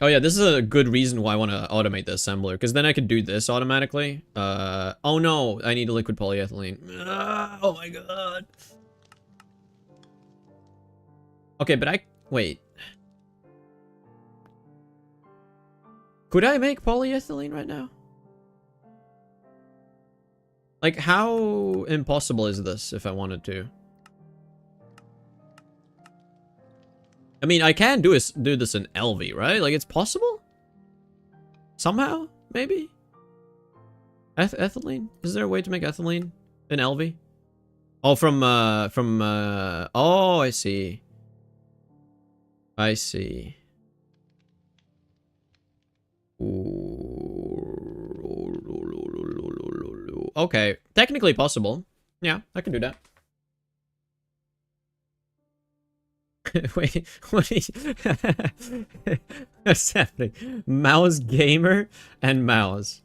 Oh yeah, this is a good reason why I want to automate the assembler, because then I could do this automatically. Oh no, I need a liquid polyethylene. Oh my god. Okay, but wait. Could I make polyethylene right now? Like, how impossible is this if I wanted to? I mean, I can do this in LV, right? Like, it's possible? Somehow? Maybe? Ethylene? Is there a way to make ethylene in LV? Oh, oh, I see. I see. Okay, technically possible. Yeah, I can do that. Wait, what's happening? Mouse gamer and mouse.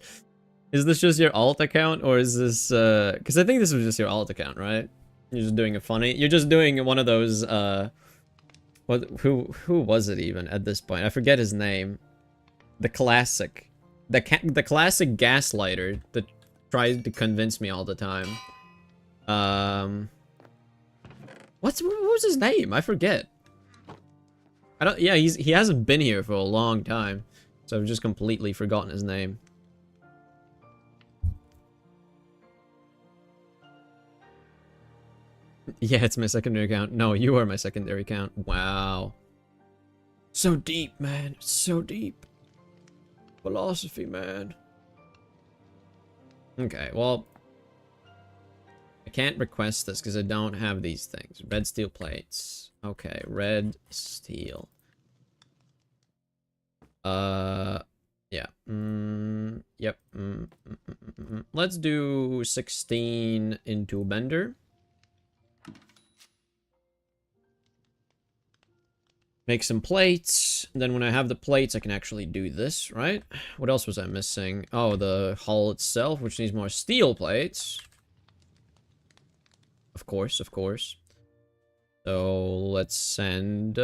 Is this just your alt account, or is this because I think this was just your alt account, right? You're just doing a funny. You're just doing one of those who was it even at this point? I forget his name. The classic gaslighter that tries to convince me all the time. What was his name? I forget. Yeah, he hasn't been here for a long time, so I've just completely forgotten his name. Yeah, it's my secondary account. No, you are my secondary account. Wow. So deep, man. So deep. Philosophy, man. Okay, well, I can't request this because I don't have these things. Red steel plates. Okay, red steel. Yeah. Yep. Let's do 16 into bender. Make some plates. Then when I have the plates, I can actually do this, right? What else was I missing? Oh, the hull itself, which needs more steel plates. Of course, of course. So let's send,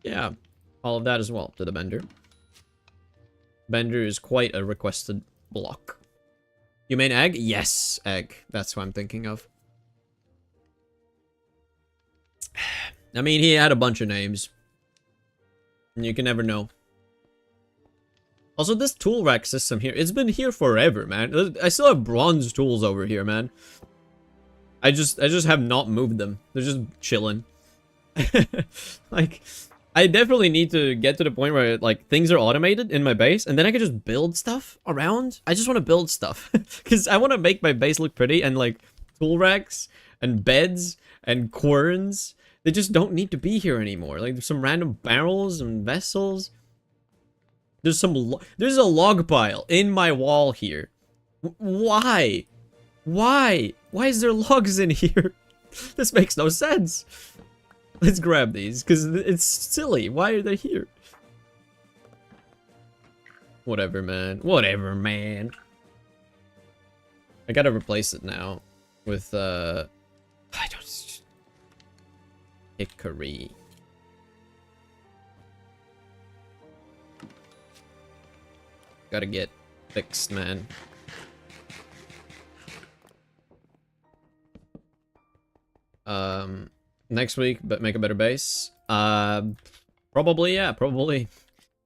yeah, all of that as well to the bender. Bender is quite a requested block. You mean egg? Yes, egg. That's what I'm thinking of. I mean, he had a bunch of names. You can never know. Also, this tool rack system here, it's been here forever, man. I still have bronze tools over here, man. I just have not moved them. They're just chilling. Like, I definitely need to get to the point where, like, things are automated in my base, and then I can just build stuff around. I just want to build stuff. Because I want to make my base look pretty, and, like, tool racks, and beds, and querns. They just don't need to be here anymore. Like, there's some random barrels and vessels. There's a log pile in my wall here. Why? Why? Why is there logs in here? This makes no sense. Let's grab these, because it's silly. Why are they here? Whatever, man. Whatever, man. I gotta replace it now with, I don't... Hickory. Gotta get fixed, man. Next week, but make a better base. Probably, yeah, probably.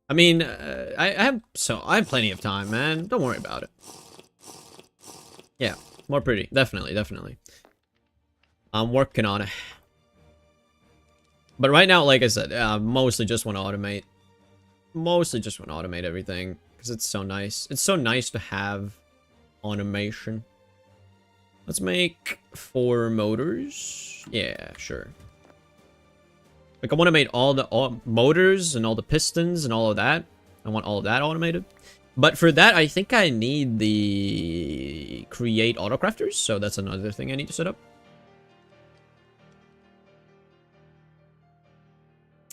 I mean, I have plenty of time, man. Don't worry about it. Yeah, more pretty, definitely, definitely. I'm working on it. But right now, like I said, mostly just want to automate. Mostly just want to automate everything because it's so nice. It's so nice to have automation. Let's make 4 motors. Yeah, sure. Like, I want to make all the motors and all the pistons and all of that. I want all of that automated. But for that, I think I need the create autocrafters. So that's another thing I need to set up.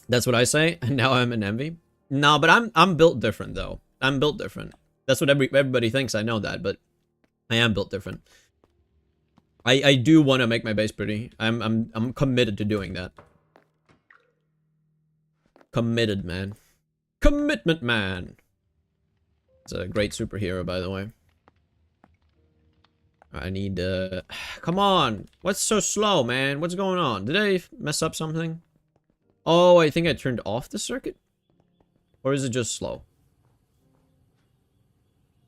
That's what I say. And now I'm an envy. No, but I'm built different though. I'm built different. That's what everybody thinks. I know that, but I am built different. I do want to make my base pretty. I'm committed to doing that. Committed, man. Commitment, man. It's a great superhero, by the way. I need come on. What's so slow, man? What's going on? Did I mess up something? Oh, I think I turned off the circuit. Or is it just slow?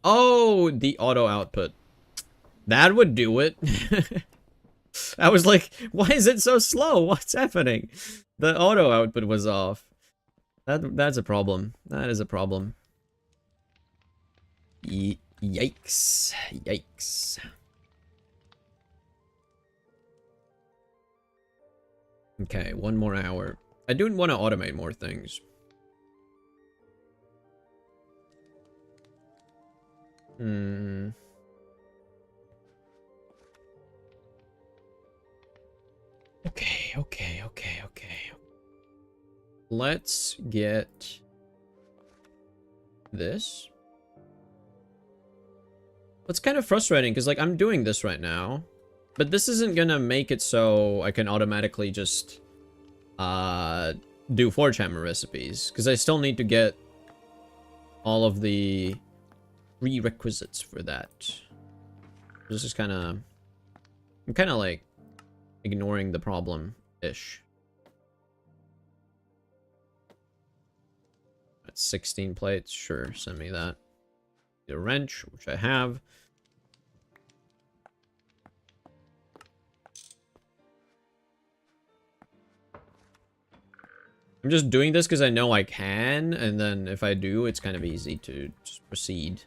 Oh, the auto output. That would do it. I was like, why is it so slow? What's happening? The auto output was off. That's a problem. That is a problem. Yikes. Yikes. Okay, 1 more hour. I do want to automate more things. Okay. Let's get this. It's kind of frustrating because, like, I'm doing this right now, but this isn't gonna make it so I can automatically just do Forge Hammer recipes, because I still need to get all of the prerequisites for that. This is kind of... I'm kind of, like, ignoring the problem-ish. That's 16 plates. Sure, send me that. The wrench, which I have. I'm just doing this because I know I can, and then if I do, it's kind of easy to just proceed.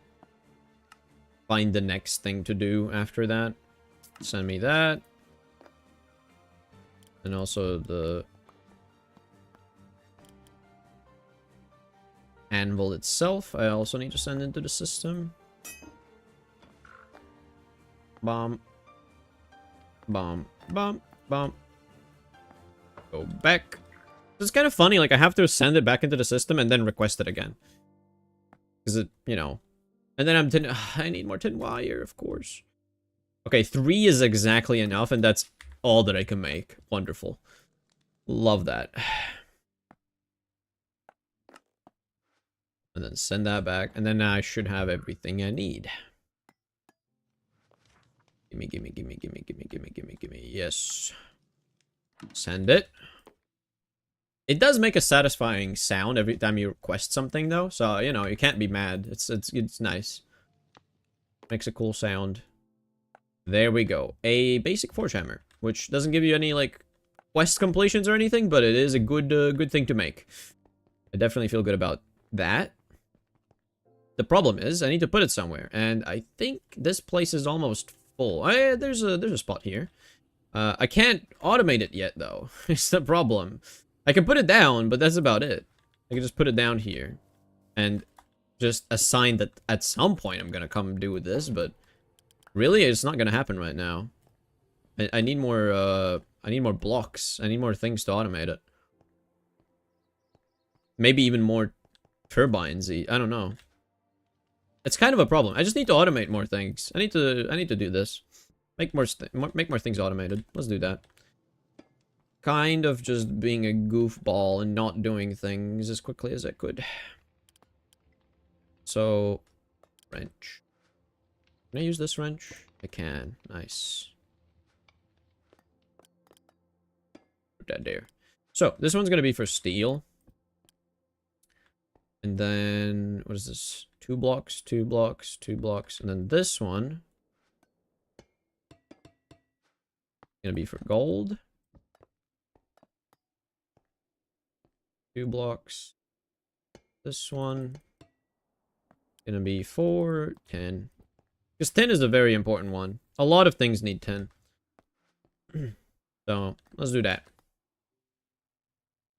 Find the next thing to do after that. Send me that. And also the anvil itself, I also need to send into the system. Bomb. Bomb. Bomb. Bomb. Go back. It's kind of funny, like, I have to send it back into the system and then request it again. Because it, you know. And then I need more tin wire, of course. Okay, 3 is exactly enough, and that's all that I can make. Wonderful. Love that. And then send that back, and then I should have everything I need. Gimme. Yes. Send it. It does make a satisfying sound every time you request something, though. So, you know, you can't be mad. It's nice. Makes a cool sound. There we go. A basic Forge Hammer, which doesn't give you any, like, quest completions or anything, but it is a good thing to make. I definitely feel good about that. The problem is, I need to put it somewhere, and I think this place is almost full. There's a spot here. I can't automate it yet, though. It's the problem. I can put it down, but that's about it. I can just put it down here. And just assign that at some point I'm gonna come do with this, but really it's not gonna happen right now. I need more I need more blocks. I need more things to automate it. Maybe even more turbines. I don't know. It's kind of a problem. I just need to automate more things. I need to do this. Make more things automated. Let's do that. Kind of just being a goofball and not doing things as quickly as I could. So, wrench. Can I use this wrench? I can. Nice. Put that there. So, this one's gonna be for steel. And then, what is this? 2 blocks, 2 blocks, 2 blocks. And then this one gonna be for gold. 2 blocks. This one gonna be for 10. Because 10 is a very important one. A lot of things need 10. So, let's do that.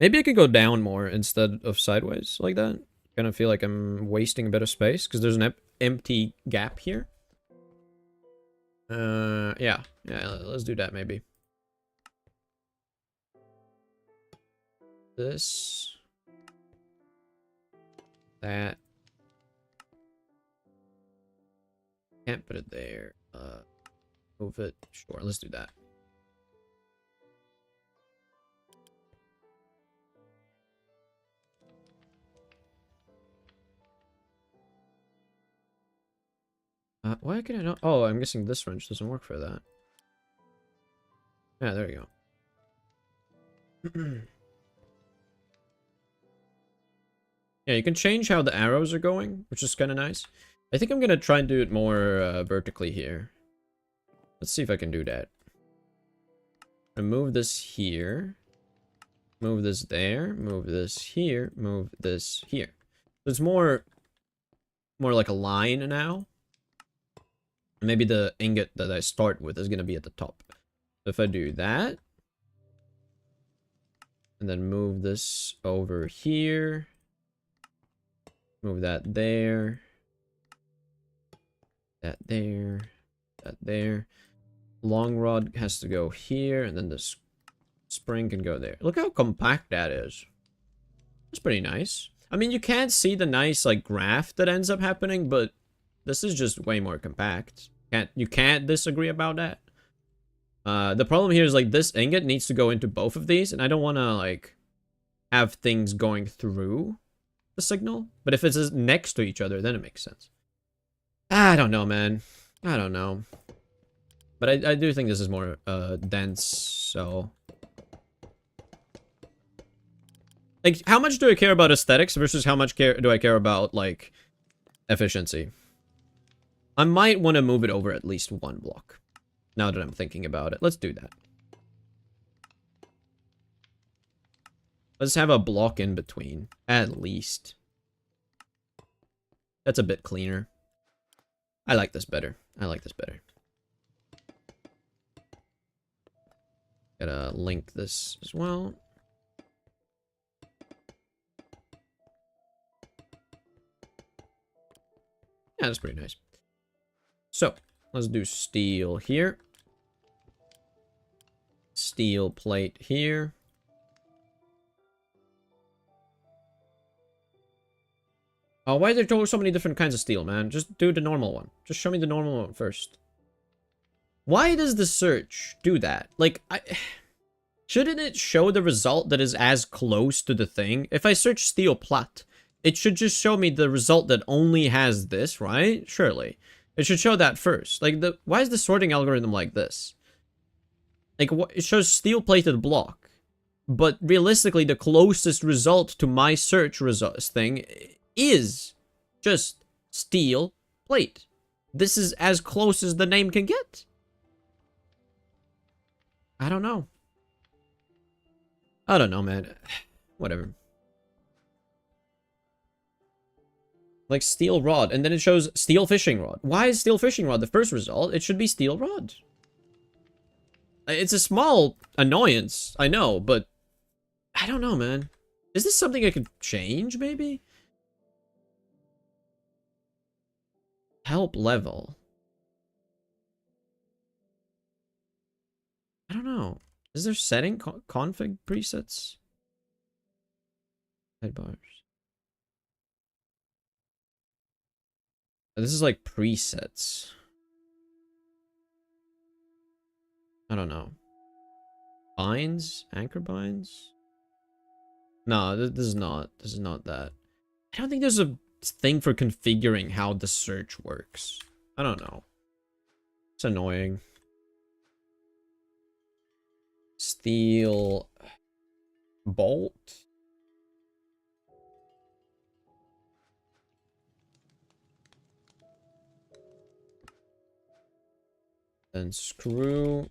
Maybe I could go down more instead of sideways like that. Kind of feel like I'm wasting a bit of space because there's an empty gap here. Yeah, let's do that maybe. This. That. Can't put it there. Move it. Sure, let's do that. Why can I not? Oh, I'm guessing this wrench doesn't work for that. Yeah, there you go. Yeah, you can change how the arrows are going, which is kind of nice. I think I'm going to try and do it more vertically here. Let's see if I can do that. I move this here. Move this there. Move this here. Move this here. So it's more like a line now. Maybe the ingot that I start with is going to be at the top. So if I do that. And then move this over here. Move that there. That there. That there. Long rod has to go here. And then the spring can go there. Look how compact that is. That's pretty nice. I mean, you can't see the nice, like, graph that ends up happening, but this is just way more compact. You can't disagree about that. The problem here is, like, this ingot needs to go into both of these, and I don't want to, like, have things going through the signal. But if it's next to each other, then it makes sense. I don't know, man. I don't know. But I do think this is more dense, so... Like, how much do I care about aesthetics versus how much do I care about, like, efficiency? I might want to move it over at least 1 block. Now that I'm thinking about it. Let's do that. Let's have a block in between. At least. That's a bit cleaner. I like this better. I like this better. Gotta link this as well. Yeah, that's pretty nice. So, let's do steel here. Steel plate here. Oh, why are there so many different kinds of steel, man? Just do the normal one. Just show me the normal one first. Why does the search do that? Like, shouldn't it show the result that is as close to the thing? If I search steel plate, it should just show me the result that only has this, right? Surely. It should show that first. Like, why is the sorting algorithm like this? Like, it shows steel-plated block. But realistically, the closest result to my search results thing is just steel plate. This is as close as the name can get. I don't know. I don't know, man. Whatever. Like steel rod, and then it shows steel fishing rod. Why is steel fishing rod the first result? It should be steel rod. It's a small annoyance, I know, but I don't know, man. Is this something I could change, maybe? Help level. I don't know. Is there setting config presets? Sidebars. This is like presets. I don't know. Binds? Anchor binds? No, this is not. This is not that. I don't think there's a thing for configuring how the search works. I don't know. It's annoying. Steel bolt. Then screw.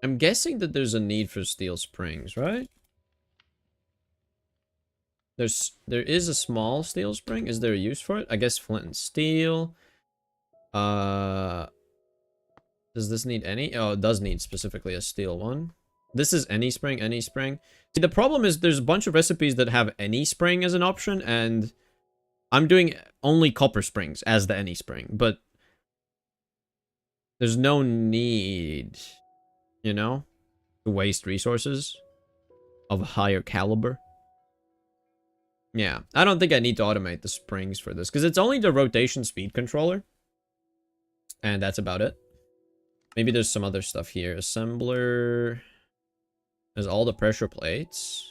I'm guessing that there's a need for steel springs, right? There is a small steel spring. Is there a use for it? I guess flint and steel. Does this need any? Oh, it does need specifically a steel one. This is any spring, any spring. See, the problem is there's a bunch of recipes that have any spring as an option, and I'm doing only copper springs as the any spring, but there's no need, you know, to waste resources of a higher caliber. Yeah, I don't think I need to automate the springs for this, because it's only the rotation speed controller. And that's about it. Maybe there's some other stuff here. Assembler. There's all the pressure plates.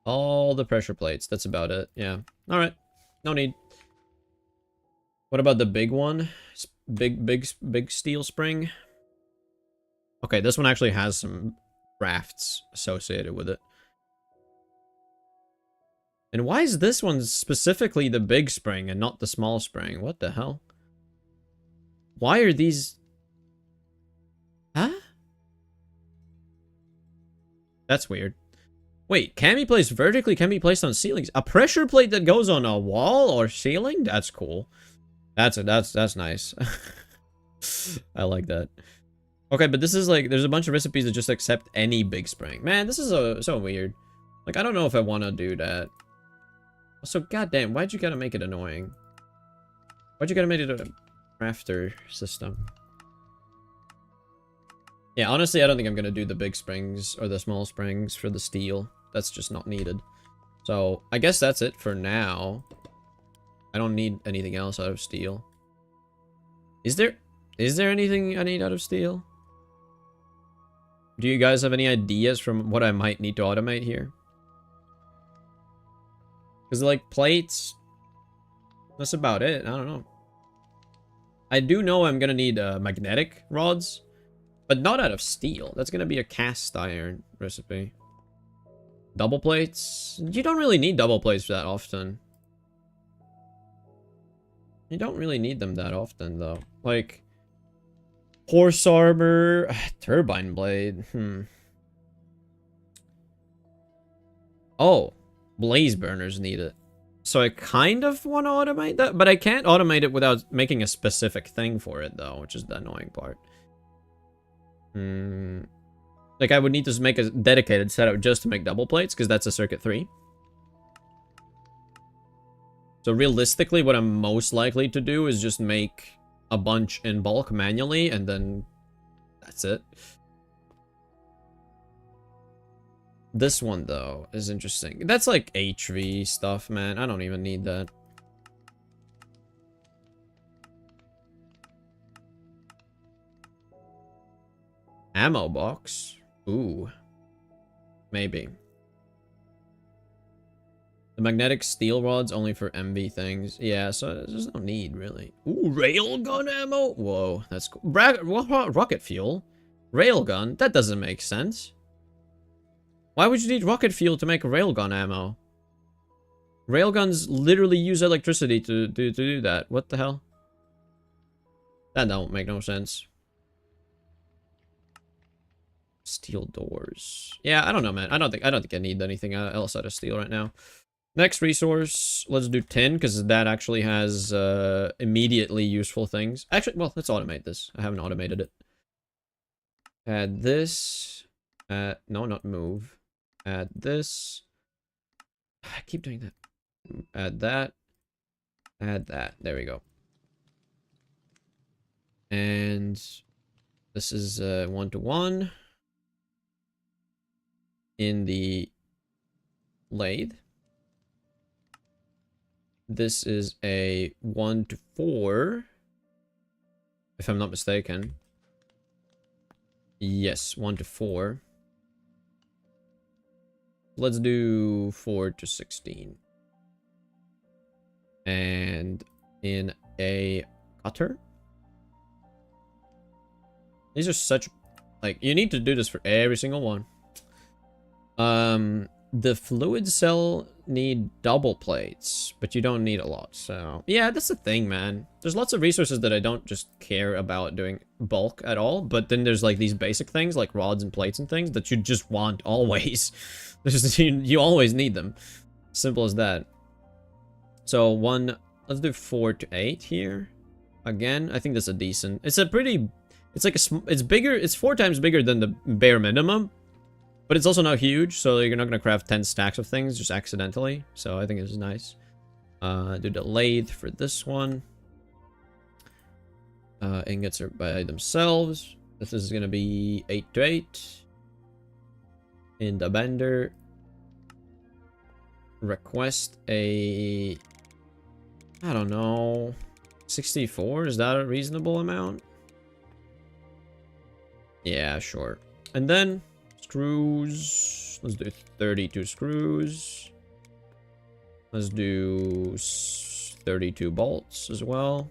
All the pressure plates. That's about it. Yeah. Alright. No need. What about the big one? Big steel spring? Okay, this one actually has some rafts associated with it. And why is this one specifically the big spring and not the small spring? What the hell? Why are these... Huh? That's weird. Wait, can be placed vertically, can be placed on ceilings. A pressure plate that goes on a wall or ceiling? That's cool. That's nice. I like that. Okay, but this is like, there's a bunch of recipes that just accept any big spring. Man, this is so weird. Like, I don't know if I want to do that. So, goddamn, why'd you gotta make it annoying? Why'd you gotta make it a rafter system? Yeah, honestly, I don't think I'm gonna do the big springs or the small springs for the steel. That's just not needed. So, I guess that's it for now. I don't need anything else out of steel. Is there anything I need out of steel? Do you guys have any ideas from what I might need to automate here? Because, like, plates, that's about it. I don't know. I do know I'm gonna need magnetic rods, but not out of steel. That's gonna be a cast iron recipe. Double plates? You don't really need double plates that often. You don't really need them that often, though. Like, horse armor, turbine blade. Oh, blaze burners need it. So I kind of want to automate that, but I can't automate it without making a specific thing for it, though, which is the annoying part. Like, I would need to make a dedicated setup just to make double plates, because that's a circuit 3. So realistically, what I'm most likely to do is just make a bunch in bulk manually, and then that's it. This one, though, is interesting. That's like HV stuff, man. I don't even need that. Ammo box? Ooh. Maybe. The magnetic steel rod's only for MV things. Yeah, so there's no need, really. Ooh, railgun ammo? Whoa, that's cool. Rocket fuel? Railgun? That doesn't make sense. Why would you need rocket fuel to make railgun ammo? Railguns literally use electricity to do that. What the hell? That don't make no sense. Steel doors. Yeah, I don't know, man. I don't think I need anything else out of steel right now. Next resource, let's do tin, because that actually has immediately useful things. Actually, well, let's automate this. I haven't automated it. Add this. No, not move. Add this. I keep doing that. Add that. Add that. There we go. And this is 1-to-1 in the lathe. This is a 1-to-4, if I'm not mistaken. Yes, 1-to-4. Let's do 4-to-16. And in a cutter. These are such, like, you need to do this for every single one. The fluid cell need double plates, but you don't need a lot. So yeah, that's the thing, man. There's lots of resources that I don't just care about doing bulk at all, but then there's like these basic things like rods and plates and things that you just want always. You always need them. Simple as that. So let's do 4-to-8 here. Again, I think that's a decent. It's a pretty. It's like it's bigger. It's 4 times bigger than the bare minimum. But it's also not huge, so you're not going to craft 10 stacks of things just accidentally. So I think this is nice. Do the lathe for this one. Ingots are by themselves. This is going to be 8-to-8. In the bender. Request a... I don't know. 64? Is that a reasonable amount? Yeah, sure. And then... screws. Let's do 32 screws. Let's do 32 bolts as well.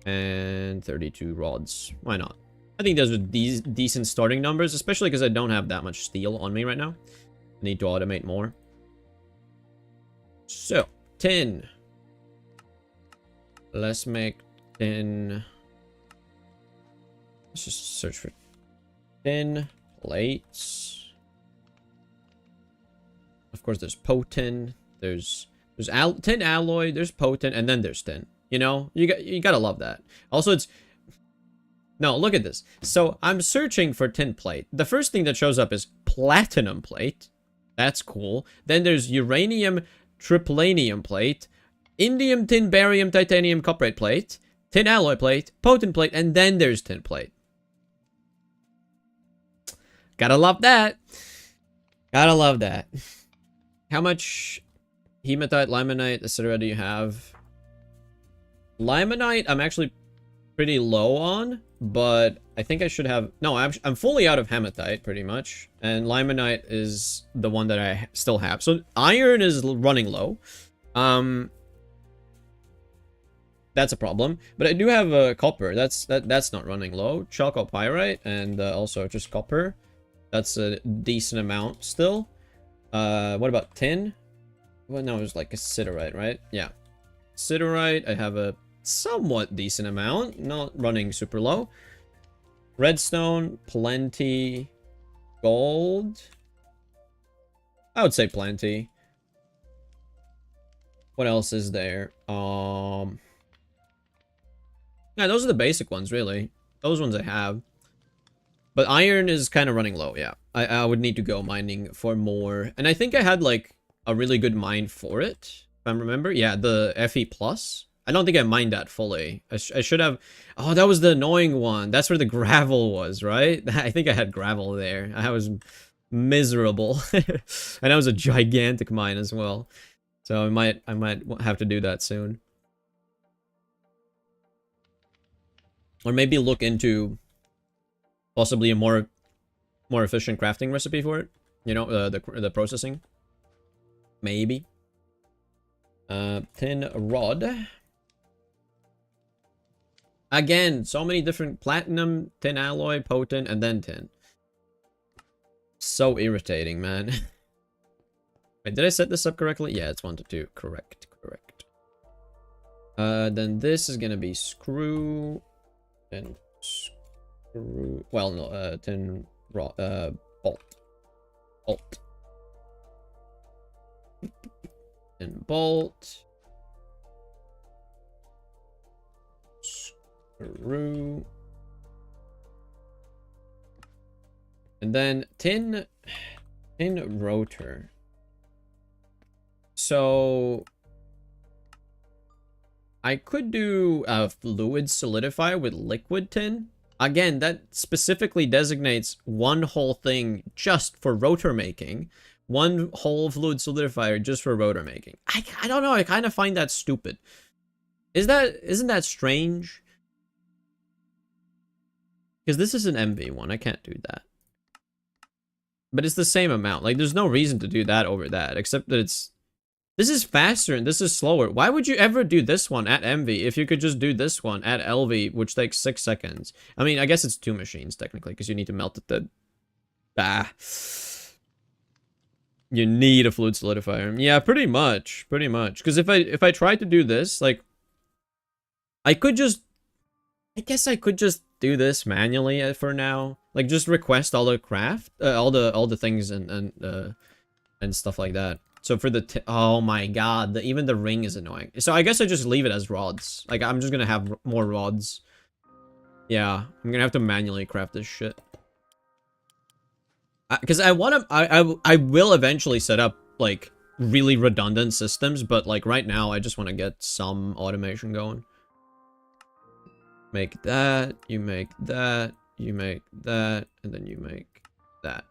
And 32 rods. Why not? I think those are these decent starting numbers, especially because I don't have that much steel on me right now. I need to automate more. So, 10. Let's make 10. Let's just search for 10 plates. Of course, there's potent. There's 10 alloy. There's potent, and then there's 10. You know, you gotta love that. Also, it's no. Look at this. So I'm searching for tin plate. The first thing that shows up is platinum plate. That's cool. Then there's uranium triplanium plate, indium tin barium titanium cuprate plate, tin alloy plate, potent plate, and then there's tin plate. Gotta love that. Gotta love that. How much hematite, limonite, etc. do you have? Limonite, I'm actually pretty low on, but I think I should have... No, I'm fully out of hematite, pretty much. And limonite is the one that I still have. So iron is running low. That's a problem. But I do have copper. That's not running low. Chalcopyrite and also just copper. That's a decent amount still. What about tin? Well, no, it was like a siderite, right? Yeah. Siderite, I have a somewhat decent amount. Not running super low. Redstone, plenty. Gold. I would say plenty. What else is there? Yeah, those are the basic ones, really. Those ones I have. But iron is kind of running low, yeah. I would need to go mining for more. And I think I had, like, a really good mine for it, if I remember. Yeah, the FE+. I don't think I mined that fully. I should have... Oh, that was the annoying one. That's where the gravel was, right? I think I had gravel there. I was miserable. And that was a gigantic mine as well. So I might have to do that soon. Or maybe look into possibly a more efficient crafting recipe for it. You know, the processing. Maybe. Tin rod. Again, so many different platinum, tin alloy, potent, and then tin. So irritating, man. Wait, did I set this up correctly? Yeah, it's 1 to 2. Correct. Then this is gonna be screw. Then screw. Well, no, tin rod. Bolt. And bolt. Screw. And then tin rotor. So I could do a fluid solidifier with liquid tin. Again, that specifically designates one whole thing just for rotor making. One whole fluid solidifier just for rotor making. I don't know, I kind of find that stupid. Isn't that strange? Because this is an MV one, I can't do that. But it's the same amount. Like, there's no reason to do that over that, except that this is faster and this is slower. Why would you ever do this one at MV if you could just do this one at LV, which takes 6 seconds? I mean, I guess it's 2 machines, technically, because you need to melt it. You need a fluid solidifier. Yeah, pretty much. Pretty much. Because if I try to do this, like, I guess I could just do this manually for now. Like, just request all the craft, all the things and stuff like that. So for the oh my god, even the ring is annoying. So I guess I just leave it as rods. Like, I'm just gonna have more rods. Yeah, I'm gonna have to manually craft this shit. Because I will eventually set up, like, really redundant systems, but, like, right now, I just want to get some automation going. Make that, you make that, you make that, and then you make that.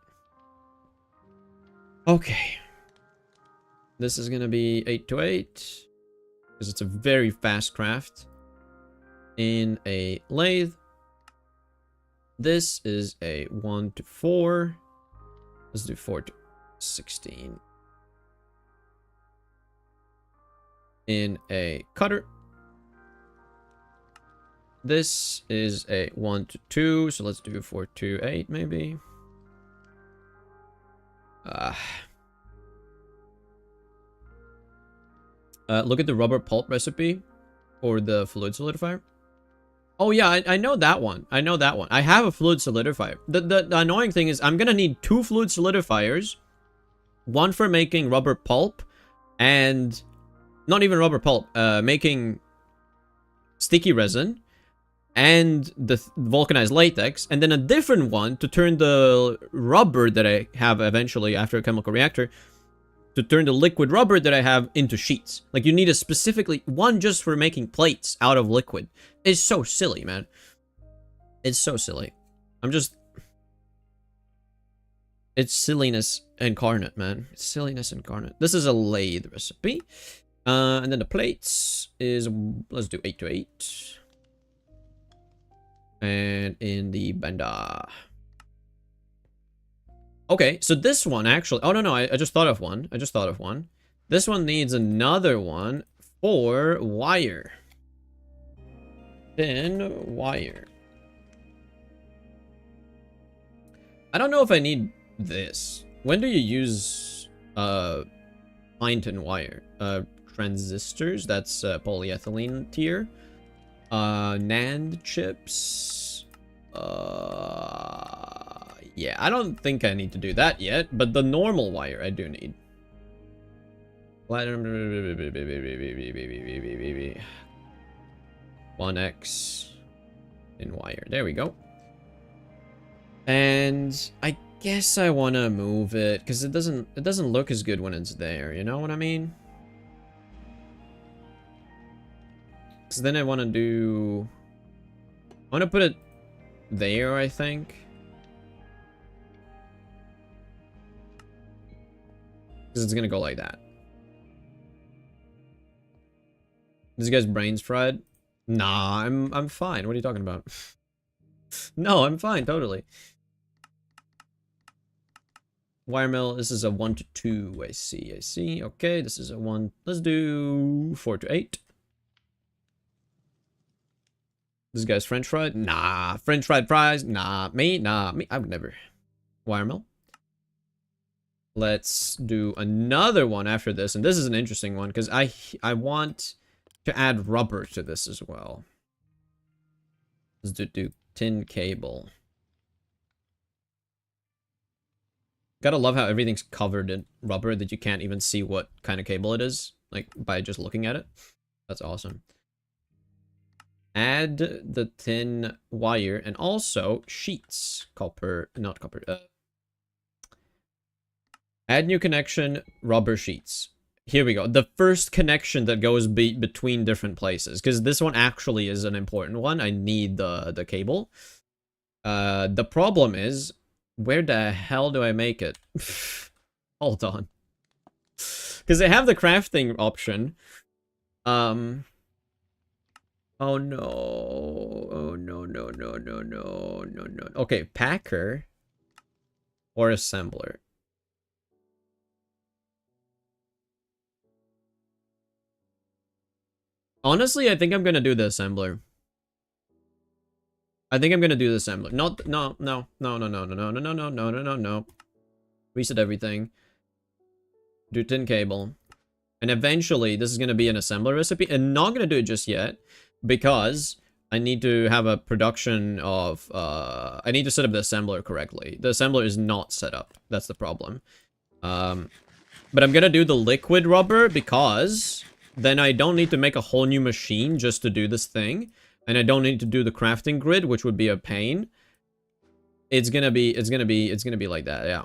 Okay. This is gonna be 8 to 8, because it's a very fast craft. In a lathe. This is a 1 to 4. Let's do 4 to 16. In a cutter. This is a 1 to 2, so let's do 4 to 8 maybe. Look at the rubber pulp recipe or the fluid solidifier. Oh yeah, I know that one. I know that one. I have a fluid solidifier. The annoying thing is I'm gonna need 2 fluid solidifiers. One for making rubber pulp and not even rubber pulp, making sticky resin and the vulcanized latex, and then a different one to turn the rubber that I have eventually after a chemical reactor, to turn the liquid rubber that I have into sheets. Like, you need a specifically one just for making plates out of liquid. It's so silly, man. It's so silly. It's silliness incarnate, man. It's silliness incarnate. This is a lathe recipe. And then the plates is, let's do 8 to 8. And in the bender. Okay, so this one actually... Oh, no, I just thought of one. This one needs another one for wire. Thin wire. I don't know if I need this. When do you use fine tin wire? Transistors, that's polyethylene tier. NAND chips. Yeah, I don't think I need to do that yet, but the normal wire I do need. Platinum 1x in wire. There we go. And I guess I want to move it because it doesn't look as good when it's there, you know what I mean? So then I want to put it there, I think. Because it's gonna go like that. This guy's brains fried? Nah, I'm fine. What are you talking about? No, I'm fine, totally. Wire mill, this is a 1 to 2. I see. Okay, this is a 1. Let's do 4 to 8. This guy's French fried? Nah. French fried fries? Nah. Me? I would never. Wire mill. Let's do another one after this. And this is an interesting one because I want to add rubber to this as well. Let's do tin cable. Gotta love how everything's covered in rubber that you can't even see what kind of cable it is, like, by just looking at it. That's awesome. Add the thin wire and also sheets. Add new connection, rubber sheets. Here we go. The first connection that goes between different places. Because this one actually is an important one. I need the cable. The problem is, where the hell do I make it? Hold on. Because I have the crafting option. Oh no. Oh no, no, no, no, no, no, no. Okay, packer or assembler. Honestly, I think I'm gonna do the assembler. I think I'm gonna do the assembler. No, no, no, no, no, no, no, no, no, no, no, no, no, no. Reset everything. Do tin cable. And eventually, this is gonna be an assembler recipe. And not gonna do it just yet. Because I need to have a production of... I need to set up the assembler correctly. The assembler is not set up. That's the problem. But I'm gonna do the liquid rubber because... then I don't need to make a whole new machine just to do this thing. And I don't need to do the crafting grid, which would be a pain. It's gonna be like that, yeah.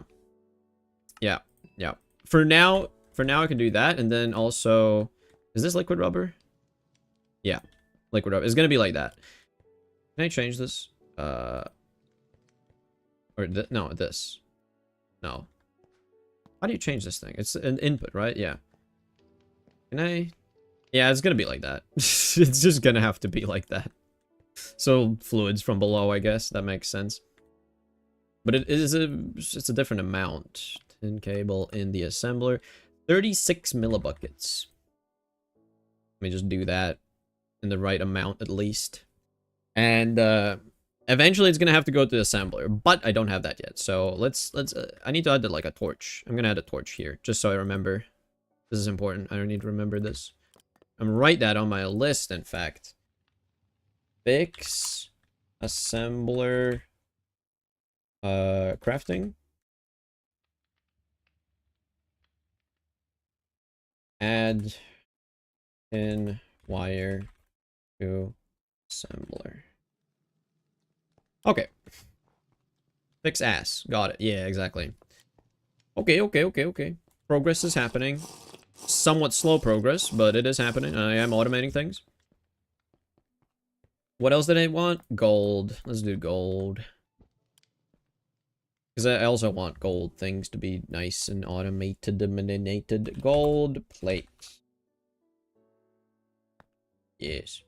Yeah, yeah. For now I can do that, and then also... is this liquid rubber? Yeah, liquid rubber. It's gonna be like that. Can I change this? No, this. No. How do you change this thing? It's an input, right? Yeah. Can I... yeah, it's gonna be like that. It's just gonna have to be like that. So, fluids from below, I guess. That makes sense. But it's a different amount. Tin cable in the assembler. 36 millibuckets. Let me just do that in the right amount, at least. And, eventually it's gonna have to go to the assembler. But I don't have that yet. So, let's I need to add, like, a torch. I'm gonna add a torch here, just so I remember. This is important. I don't need to remember this. I'm write that on my list, in fact. Fix assembler crafting. Add in wire to assembler. Okay. Fix ass. Got it. Yeah, exactly. Okay. Progress is happening. Somewhat slow progress, but it is happening. I am automating things. What else did I want? Gold. Let's do gold. Because I also want gold things to be nice and automated. Gold plate. Yes.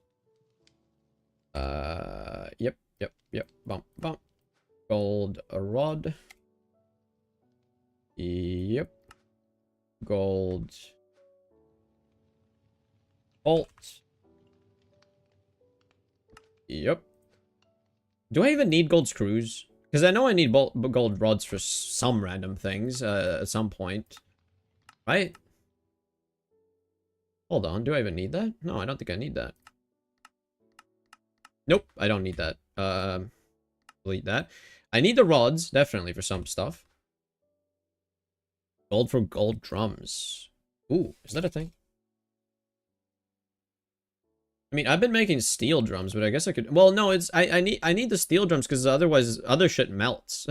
Yep. Bump. Gold rod. Yep. Gold bolt. Yep. Do I even need gold screws? Because I know I need gold rods for some random things at some point. Right? Hold on, do I even need that? No, I don't think I need that. Nope, I don't need that. Delete that. I need the rods, definitely, for some stuff. Gold for gold drums. Ooh, is that a thing? I mean, I've been making steel drums, but I guess I could... well, no, it's... I need the steel drums because otherwise other shit melts.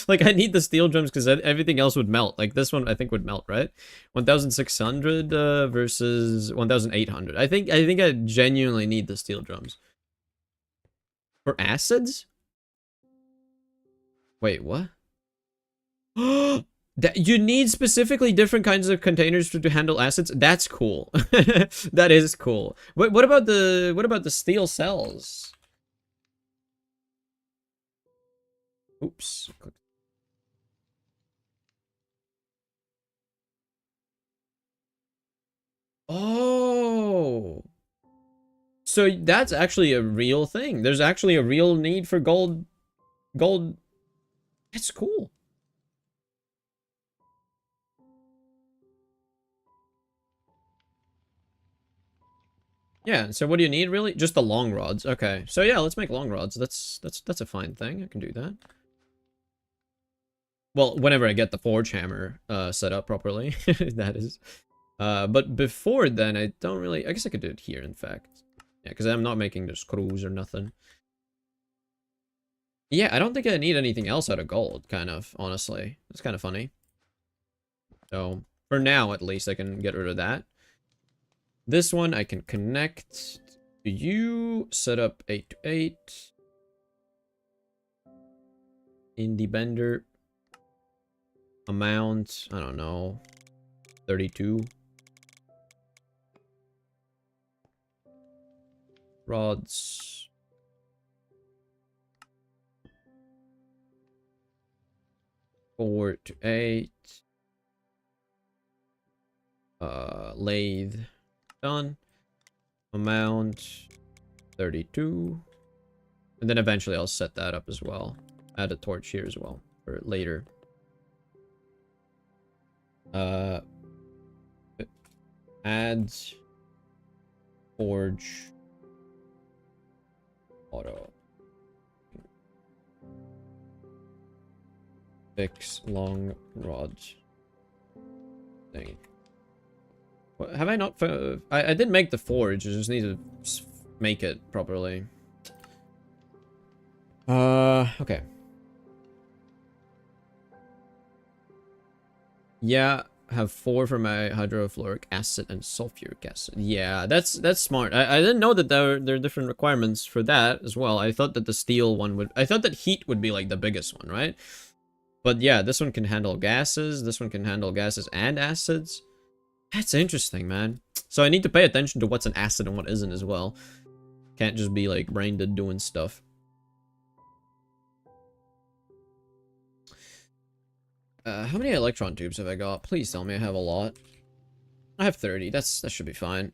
Like, I need the steel drums because everything else would melt. Like, this one, I think, would melt, right? 1,600 versus 1,800. I think I genuinely need the steel drums. For acids? Wait, what? That you need specifically different kinds of containers to handle acids. That's cool. That is cool. What about the steel cells? Oops. Oh. So that's actually a real thing. There's actually a real need for gold. That's cool. Yeah, so what do you need, really? Just the long rods. Okay. So yeah, let's make long rods. That's a fine thing. I can do that. Well, whenever I get the forge hammer set up properly, that is. But before then, I don't really... I guess I could do it here, in fact. Yeah, because I'm not making the screws or nothing. Yeah, I don't think I need anything else out of gold, kind of, honestly. It's kind of funny. So, For now, at least, I can get rid of that. This one I can connect to you. Set up 8 to 8. Indie bender. Amount, I don't know. 32. Rods. Four to 8. Lathe. Done. Amount 32. And then eventually I'll set that up as well. Add a torch here as well for later. Add forge auto. Fix long rods thing. What, have I not? I did make the forge. I just need to make it properly. Okay. Yeah, have 4 for my hydrofluoric acid and sulfuric acid. Yeah, that's smart. I didn't know that there are different requirements for that as well. I thought that the steel one would. I thought that heat would be like the biggest one, right? But yeah, this one can handle gases. This one can handle gases and acids. That's interesting, man. So I need to pay attention to what's an acid and what isn't as well. Can't just be like brain dead doing stuff. How many electron tubes have I got? Please tell me I have a lot. I have 30. That should be fine.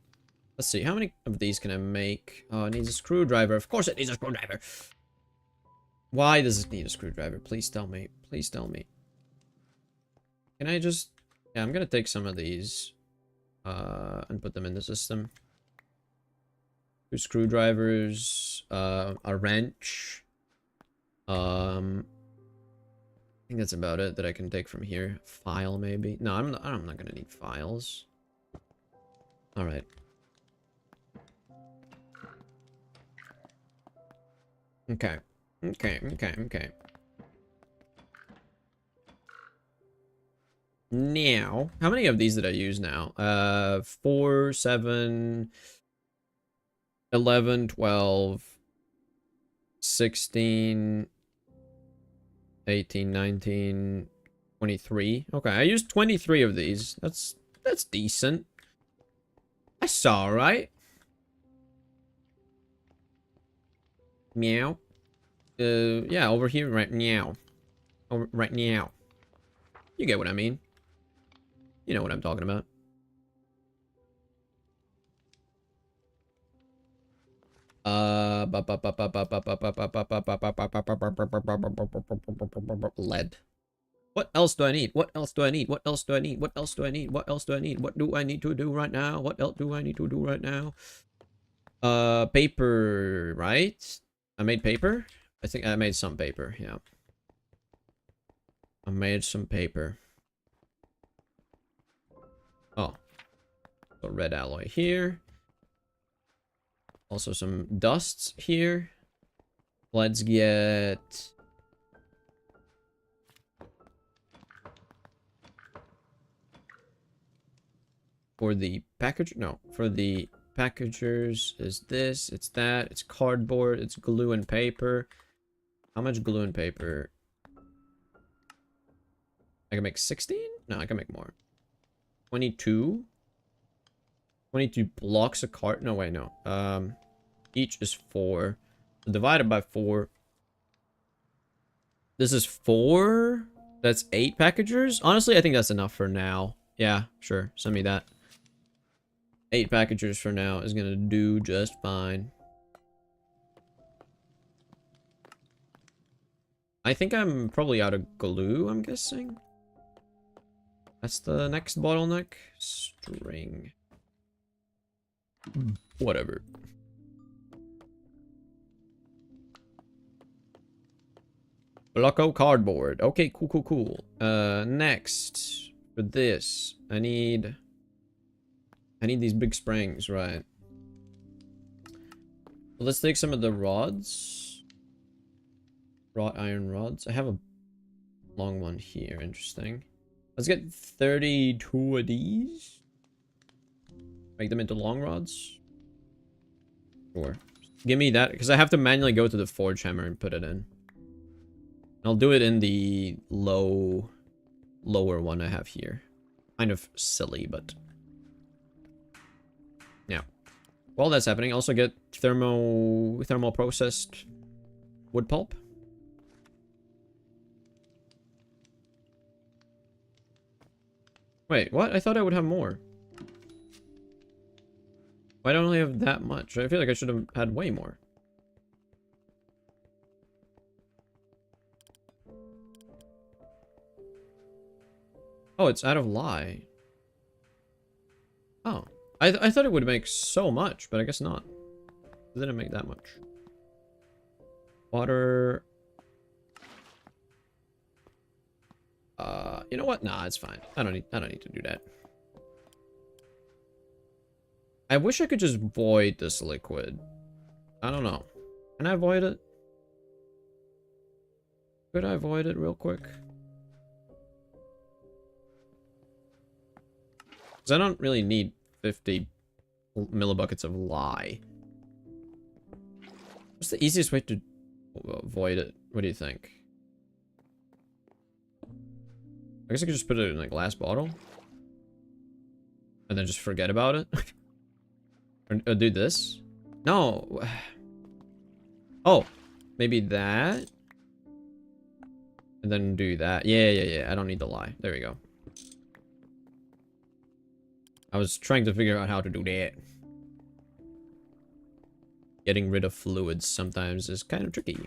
Let's see. How many of these can I make? Oh, it needs a screwdriver. Of course it needs a screwdriver. Why does it need a screwdriver? Please tell me. Please tell me. Can I just... Yeah, I'm gonna take some of these. And put them in the system. 2 screwdrivers. A wrench. I think that's about it that I can take from here. File, maybe. No, I'm not gonna need files. All right. Okay. Now, how many of these did I use now? 4, 7, 11, 12, 16, 18, 19, 23. Okay, I used 23 of these. That's decent. That's alright. Meow. Yeah, over here, right meow. Over, right meow. You get what I mean. You know what I'm talking about. Lead. What else do I need? What else do I need? What else do I need? What else do I need? What else do I need? What do I need to do right now? What else do I need to do right now? Paper, right? I made paper? I think I made some paper, yeah. I made some paper. Oh. So red alloy here. Also some dusts here. Let's get... For the package... No. For the packagers is this. It's that. It's cardboard. It's glue and paper. How much glue and paper? I can make 16? No, I can make more. 22? 22 blocks of card. No, wait, no. Each is 4. So divided by 4. This is 4? That's 8 packagers? Honestly, I think that's enough for now. Yeah, sure. Send me that. 8 packagers for now is gonna do just fine. I think I'm probably out of glue, I'm guessing. That's the next bottleneck. String. Whatever. Blocko cardboard. Okay, cool. Next. For this, I need these big springs, right? Well, let's take some of the rods. Wrought iron rods. I have a long one here. Interesting. Let's get 32 of these. Make them into long rods. Sure. Give me that, because I have to manually go to the forge hammer and put it in. I'll do it in the lower one I have here. Kind of silly, but... yeah. While that's happening, also get thermal processed wood pulp. Wait, what? I thought I would have more. Why don't I have that much? I feel like I should have had way more. Oh, it's out of lye. Oh. I thought it would make so much, but I guess not. It didn't make that much. Water. You know what? Nah, it's fine. I don't need to do that. I wish I could just void this liquid. I don't know. Can I void it? Could I void it real quick? Because I don't really need 50 millibuckets of lye. What's the easiest way to void it? What do you think? I guess I could just put it in a glass bottle. And then just forget about it. Or do this? No. Oh. Maybe that. And then do that. Yeah. I don't need the lye. There we go. I was trying to figure out how to do that. Getting rid of fluids sometimes is kind of tricky.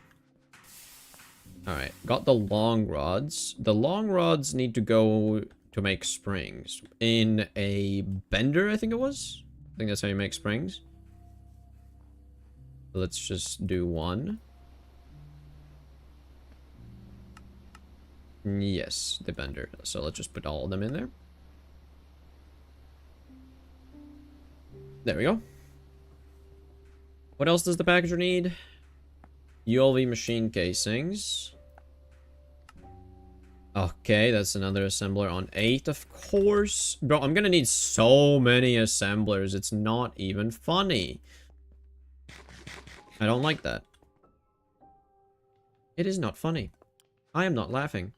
Alright, got the long rods. The long rods need to go to make springs. In a bender, I think it was? I think that's how you make springs. Let's just do one. Yes, the bender. So let's just put all of them in there. There we go. What else does the packager need? ULV machine casings. Okay, that's another assembler on 8, of course. Bro, I'm gonna need so many assemblers. It's not even funny. I don't like that. It is not funny. I am not laughing.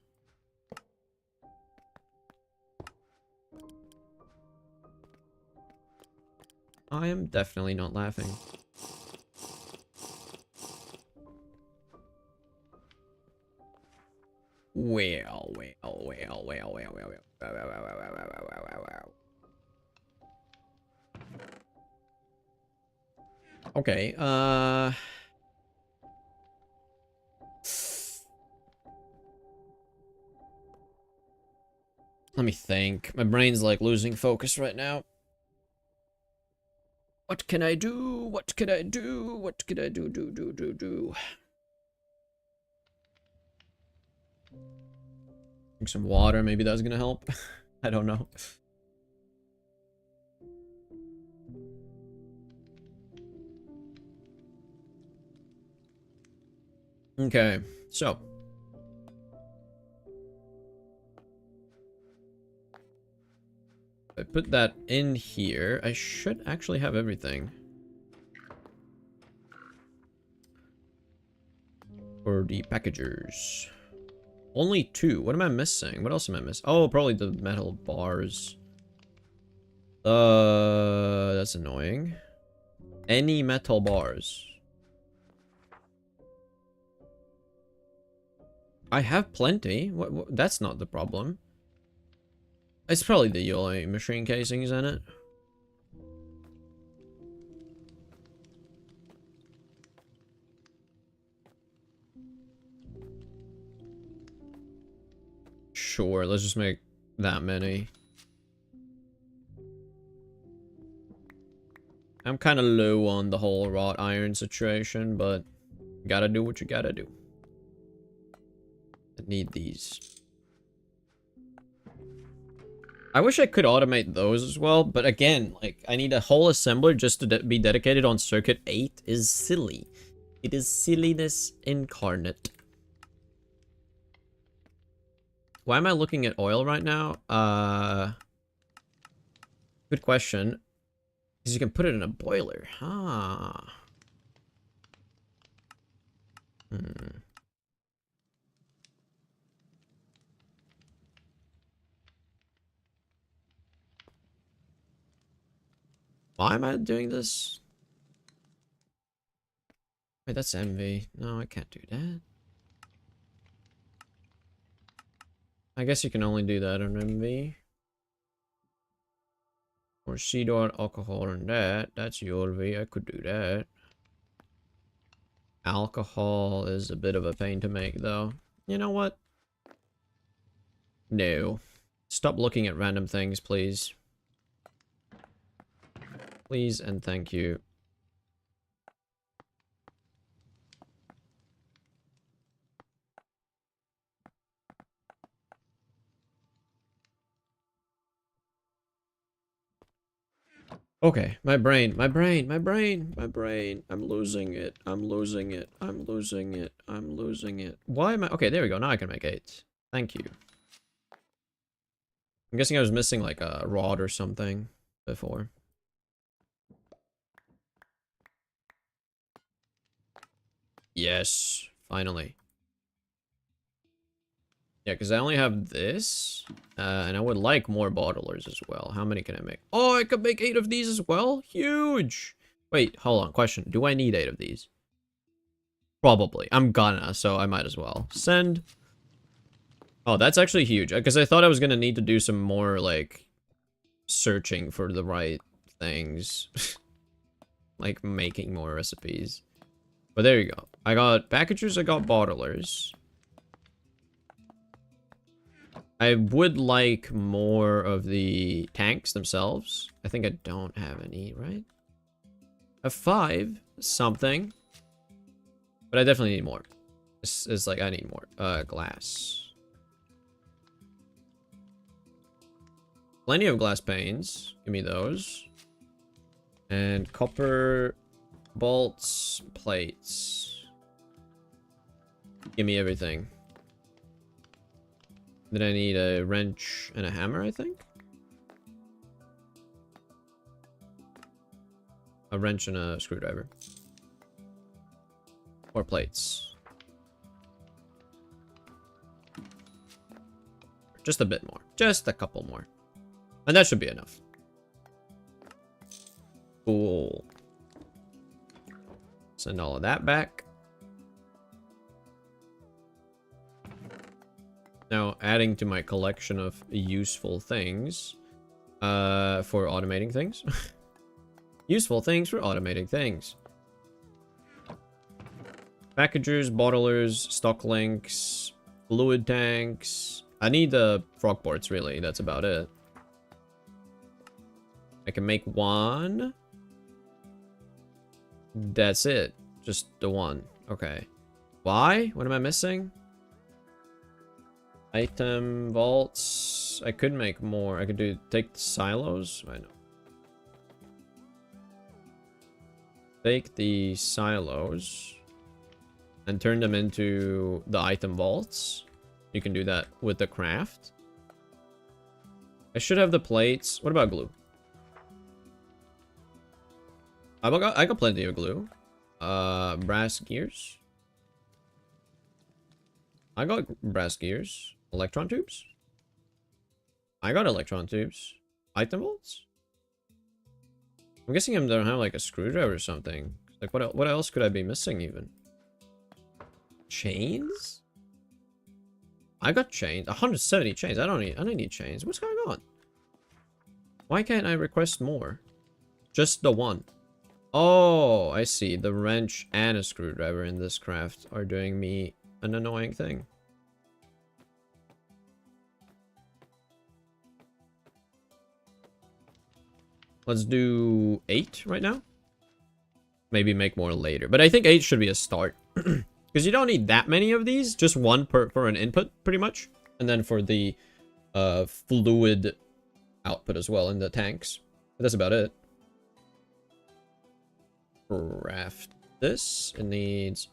I am definitely not laughing. Well. Okay, let me think. My brain's like losing focus right now. What can I do? What can I do? What can I do? Do. Drink some water. Maybe that's gonna help. I don't know. Okay, so. I put that in here. I should actually have everything. For the packagers. Only 2. What am I missing? What else am I missing? Oh, probably the metal bars. That's annoying. Any metal bars. I have plenty. What? That's not the problem. It's probably the ULA machine casings in it. Sure, let's just make that many. I'm kind of low on the whole wrought iron situation, but you gotta do what you gotta do. I need these. I wish I could automate those as well, but again, like, I need a whole assembler just to be dedicated on circuit 8 is silly. It is silliness incarnate. Why am I looking at oil right now? Good question. Because you can put it in a boiler. Huh. Hmm. Why am I doing this? Wait, that's envy. No, I can't do that. I guess you can only do that on envy. Or C dot alcohol on that. That's ULV. I could do that. Alcohol is a bit of a pain to make, though. You know what? No. Stop looking at random things, please. Please and thank you. Okay, my brain. I'm losing it. I'm losing it. I'm losing it. I'm losing it. Why am I? Okay, there we go. Now I can make 8. Thank you. I'm guessing I was missing like a rod or something before. Yes, finally. Yeah, because I only have this, and I would like more bottlers as well. How many can I make? Oh, I could make 8 of these as well? Huge! Wait, hold on. Question. Do I need 8 of these? Probably. I'm gonna, so I might as well. Send. Oh, that's actually huge. Because I thought I was gonna need to do some more, like, searching for the right things. Like, making more recipes. But there you go. I got packagers, I got bottlers. I would like more of the tanks themselves. I think I don't have any, right? I have 5 something. But I definitely need more. It's like I need more. Glass. Plenty of glass panes. Give me those. And copper bolts, plates. Give me everything. Then I need a wrench and a hammer, I think. A wrench and a screwdriver. Or plates. Just a bit more. Just a couple more. And that should be enough. Cool. Send all of that back. Now, adding to my collection of useful things for automating things. Useful things for automating things. Packagers, bottlers, stock links, fluid tanks. I need the frog ports, really. That's about it. I can make 1. That's it. Just the 1. Okay. Why? What am I missing? Item vaults. I could make more. I could take the silos. I know. Take the silos and turn them into the item vaults. You can do that with the craft. I should have the plates. What about glue? I got plenty of glue. Brass gears. I got brass gears. Electron tubes. I got electron tubes. Item vaults. I'm guessing I don't have like a screwdriver or something. Like what else could I be missing even? Chains? I got chains. 170 chains. I don't need chains. What's going on? Why can't I request more? Just the 1. Oh, I see. The wrench and a screwdriver in this craft are doing me an annoying thing. Let's do 8 right now. Maybe make more later. But I think 8 should be a start. Because you don't need that many of these. Just 1 for an input, pretty much. And then for the fluid output as well in the tanks. But that's about it. Craft this. It needs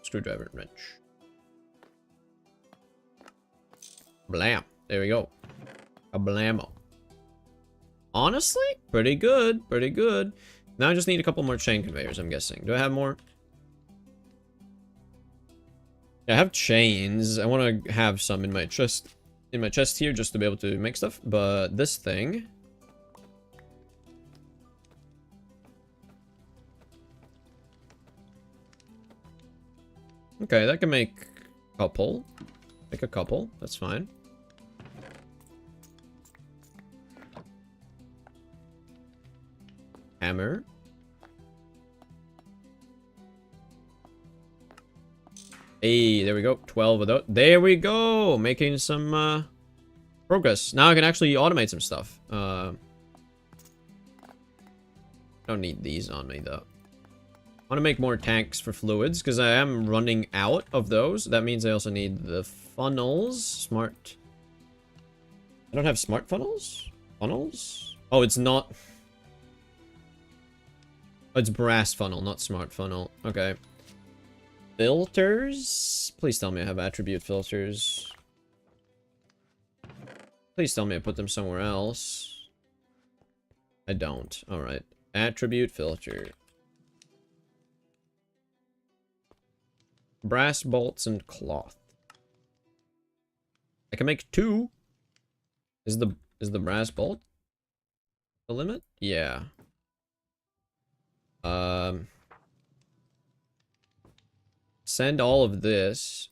screwdriver and wrench. Blam. There we go. A blammo. Honestly, pretty good. Pretty good. Now I just need a couple more chain conveyors, I'm guessing. Do I have more? Yeah, I have chains. I want to have some in my chest. In my chest here, just to be able to make stuff. But this thing... Okay, that can make a couple. Make a couple. That's fine. Hammer. Hey, there we go. 12 of those. There we go. Making some progress. Now I can actually automate some stuff. Don't need these on me though. I want to make more tanks for fluids because I am running out of those. That means I also need the funnels. Smart. I don't have smart funnels? Funnels? Oh, it's not. Oh, it's brass funnel, not smart funnel. Okay. Filters? Please tell me I have attribute filters. Please tell me I put them somewhere else. I don't. Alright. Attribute filter. Brass bolts and cloth. I can make 2. Is the brass bolt the limit? Yeah. Send all of this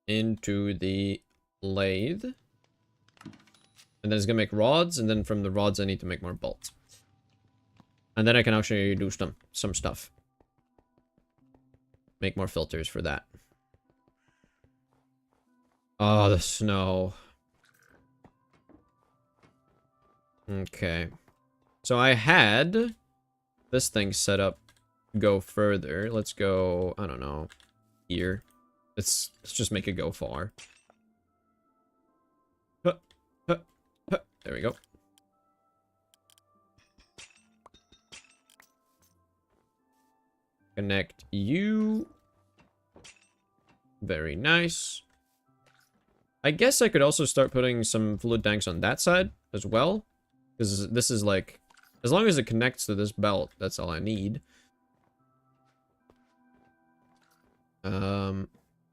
into the lathe. And then it's gonna make rods, and then from the rods I need to make more bolts. And then I can actually do some stuff. Make more filters for that. Oh, the snow. Okay. So I had this thing set up go further. Let's go, I don't know, here. Let's just make it go far. There we go. Connect you. Very nice. I guess I could also start putting some fluid tanks on that side as well. Because this is like... As long as it connects to this belt, that's all I need.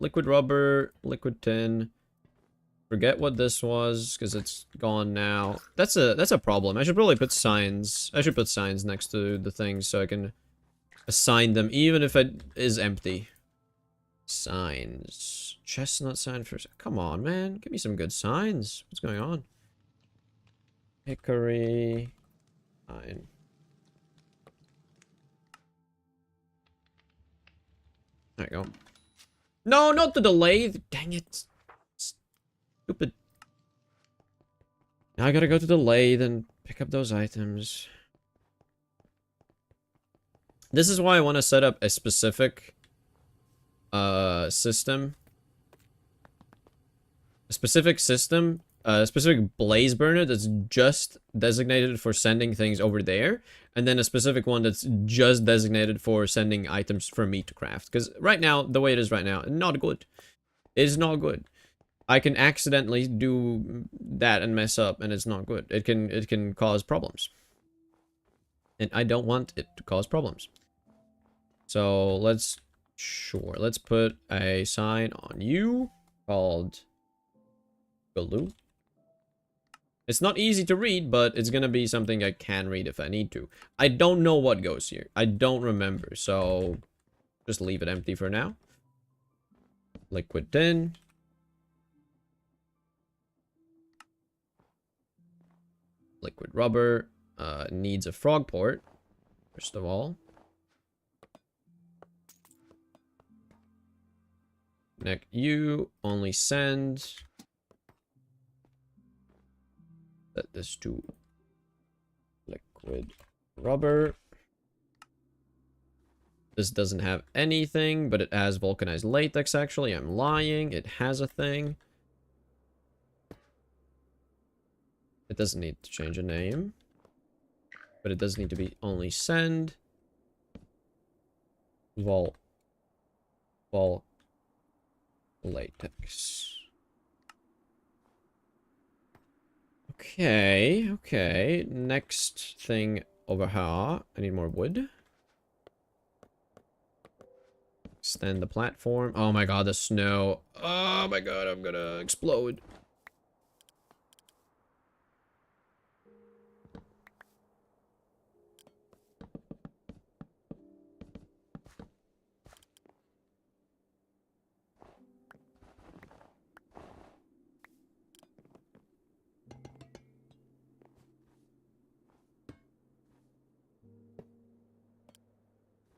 Liquid rubber, liquid tin. Forget what this was, because it's gone now. That's a problem. I should probably put signs. I should put signs next to the things so I can assign them, even if it is empty. Signs. Chestnut sign first. Come on, man. Give me some good signs. What's going on? Hickory. Fine. There you go. No, not the lathe. Dang it. Stupid. Now I gotta go to the lathe and pick up those items. This is why I want to set up a specific system. A specific system. A specific blaze burner that's just designated for sending things over there. And then a specific one that's just designated for sending items for me to craft. Because right now, the way it is right now, not good. It is not good. I can accidentally do that and mess up, and it's not good. It can cause problems. And I don't want it to cause problems. So let's put a sign on you called glue. It's not easy to read, but it's gonna be something I can read if I need to. I don't know what goes here. I don't remember, so just leave it empty for now. Liquid tin. Liquid rubber. Needs a frog port, first of all. Connect you. Only send. Set this to liquid rubber. This doesn't have anything, but it has vulcanized latex, actually. I'm lying. It has a thing. It doesn't need to change a name. But it does need to be only send. Vol latex. Okay, okay. Next thing over here. I need more wood. Extend the platform. Oh my god, the snow. Oh my god, I'm gonna explode.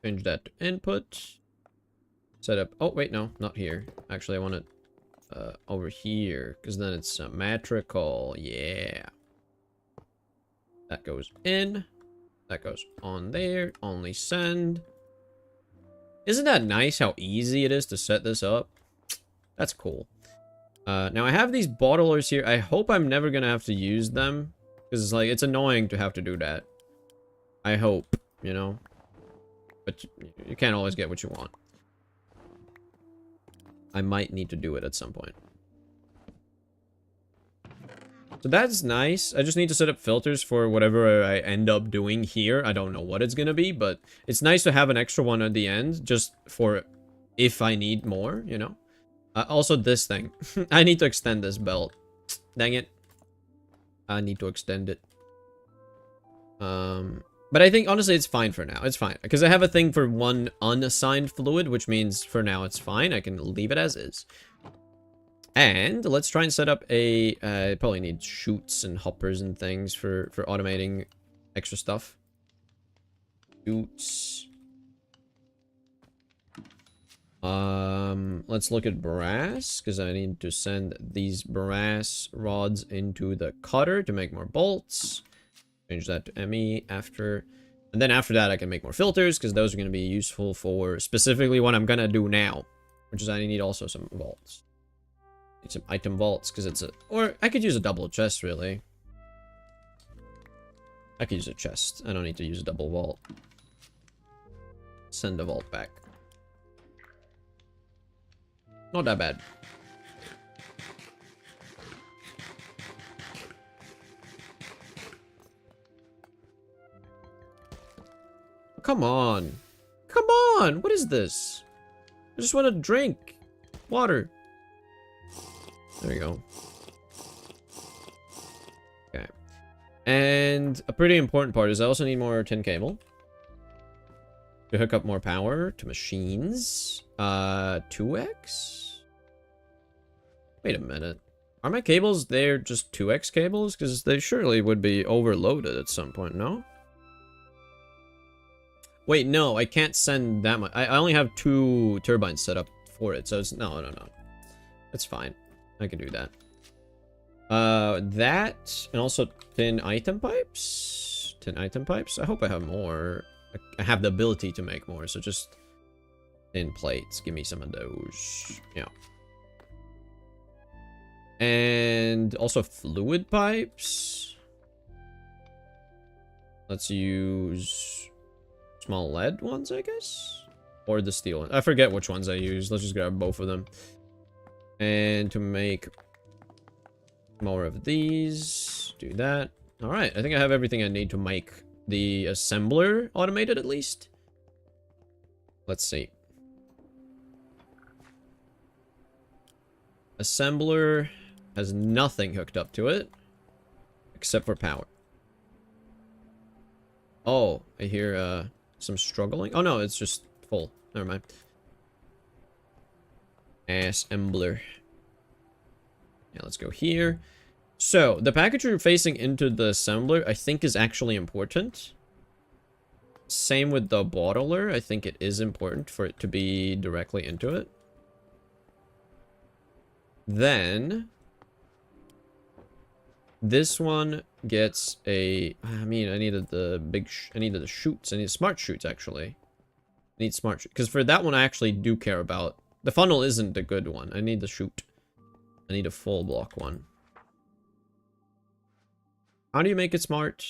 Change that to input. Set up. Oh, wait, no, not here. Actually, I want it over here, because then it's symmetrical. Yeah. That goes in. That goes on there. Only send. Isn't that nice how easy it is to set this up? That's cool. Now I have these bottlers here. I hope I'm never gonna have to use them. Because it's like, it's annoying to have to do that. I hope, you know? But you can't always get what you want. I might need to do it at some point. So that's nice. I just need to set up filters for whatever I end up doing here. I don't know what it's gonna be, but it's nice to have an extra one at the end, just for if I need more, you know? Also, this thing. I need to extend this belt. Dang it. I need to extend it. But I think, honestly, it's fine for now. It's fine. Because I have a thing for one unassigned fluid, which means for now it's fine. I can leave it as is. And let's try and set up a... probably need chutes and hoppers and things for automating extra stuff. Chutes. Let's look at brass, because I need to send these brass rods into the cutter to make more bolts. Change that to ME after. And then after that, I can make more filters, because those are going to be useful for specifically what I'm going to do now. Which is I need also some vaults. Need some item vaults, because it's a... Or I could use a double chest, really. I could use a chest. I don't need to use a double vault. Send a vault back. Not that bad. Come on. Come on. What is this? I just want to drink water. There you go. Okay. And a pretty important part is I also need more tin cable. To hook up more power to machines. 2x? Wait a minute. Are my cables there just 2x cables? Because they surely would be overloaded at some point, no? Wait, no, I can't send that much. I only have 2 turbines set up for it, so it's... No. It's fine. I can do that. That, and also tin item pipes? Tin item pipes? I hope I have more. I have the ability to make more, so just... Tin plates. Give me some of those. Yeah. And also fluid pipes. Let's use small lead ones, I guess? Or the steel ones. I forget which ones I use. Let's just grab both of them. And to make more of these, do that. Alright, I think I have everything I need to make the assembler automated, at least. Let's see. Assembler has nothing hooked up to it. Except for power. Oh, I hear some struggling. Oh no, it's just full. Never mind. Assembler. Yeah, let's go here. So, the packager facing into the assembler, I think, is actually important. Same with the bottler. I think it is important for it to be directly into it. Then, this one gets a... I mean, I needed the big... I needed the chutes. I need smart chutes, actually. I need smart chutes. Because for that one, I actually do care about... The funnel isn't a good one. I need the chute. I need a full block one. How do you make it smart?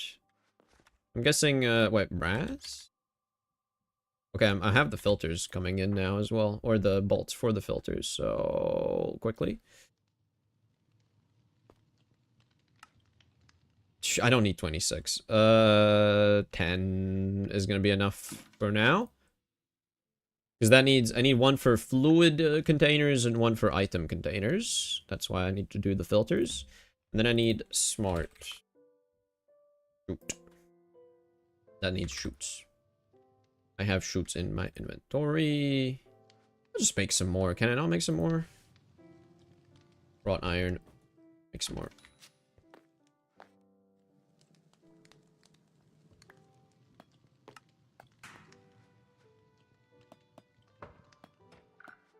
I'm guessing, wait, brass? Okay, I have the filters coming in now as well. Or the bolts for the filters, so... Quickly. I don't need 26. 10 is gonna be enough for now. Because that needs, I need one for fluid containers and one for item containers. That's why I need to do the filters. And then I need smart. Shoot. That needs shoots. I have shoots in my inventory. I'll just make some more. Can I not make some more? Wrought iron. Make some more.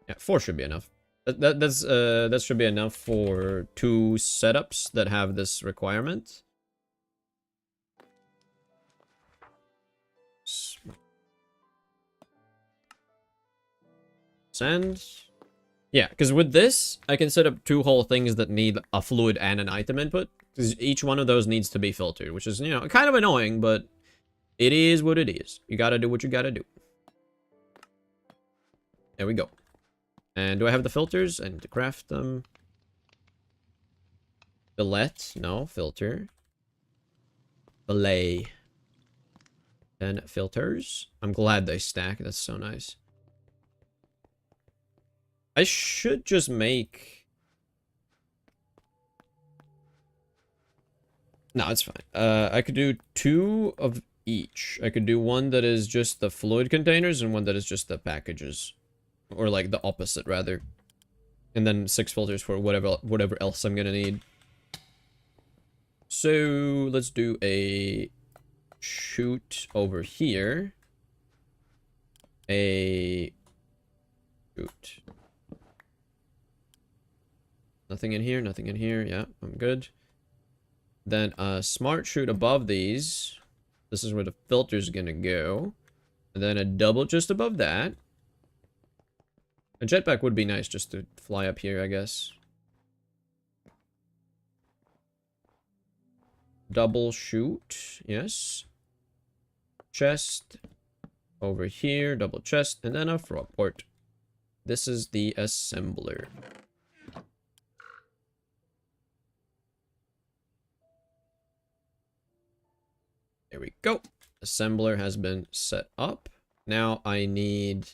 Yeah, 4 should be enough. That should be enough for 2 setups that have this requirement. Sand. Yeah, because with this, I can set up 2 whole things that need a fluid and an item input. Because each one of those needs to be filtered, which is, you know, kind of annoying, but it is what it is. You gotta do what you gotta do. There we go. And do I have the filters? I need to craft them. Fillet. No, filter. Fillet. Then filters. I'm glad they stack. That's so nice. I should just make... No, it's fine. I could do 2 of each. I could do one that is just the fluid containers and one that is just the packages. Or like the opposite, rather. And then 6 filters for whatever else I'm gonna need. So let's do a shoot over here. A shoot. Nothing in here, nothing in here. Yeah, I'm good. Then a smart shoot above these. This is where the filter's gonna go. And then a double just above that. A jetpack would be nice just to fly up here, I guess. Double shoot, yes. Chest over here, double chest, and then a frog port. This is the assembler. There we go. Assembler has been set up. Now I need...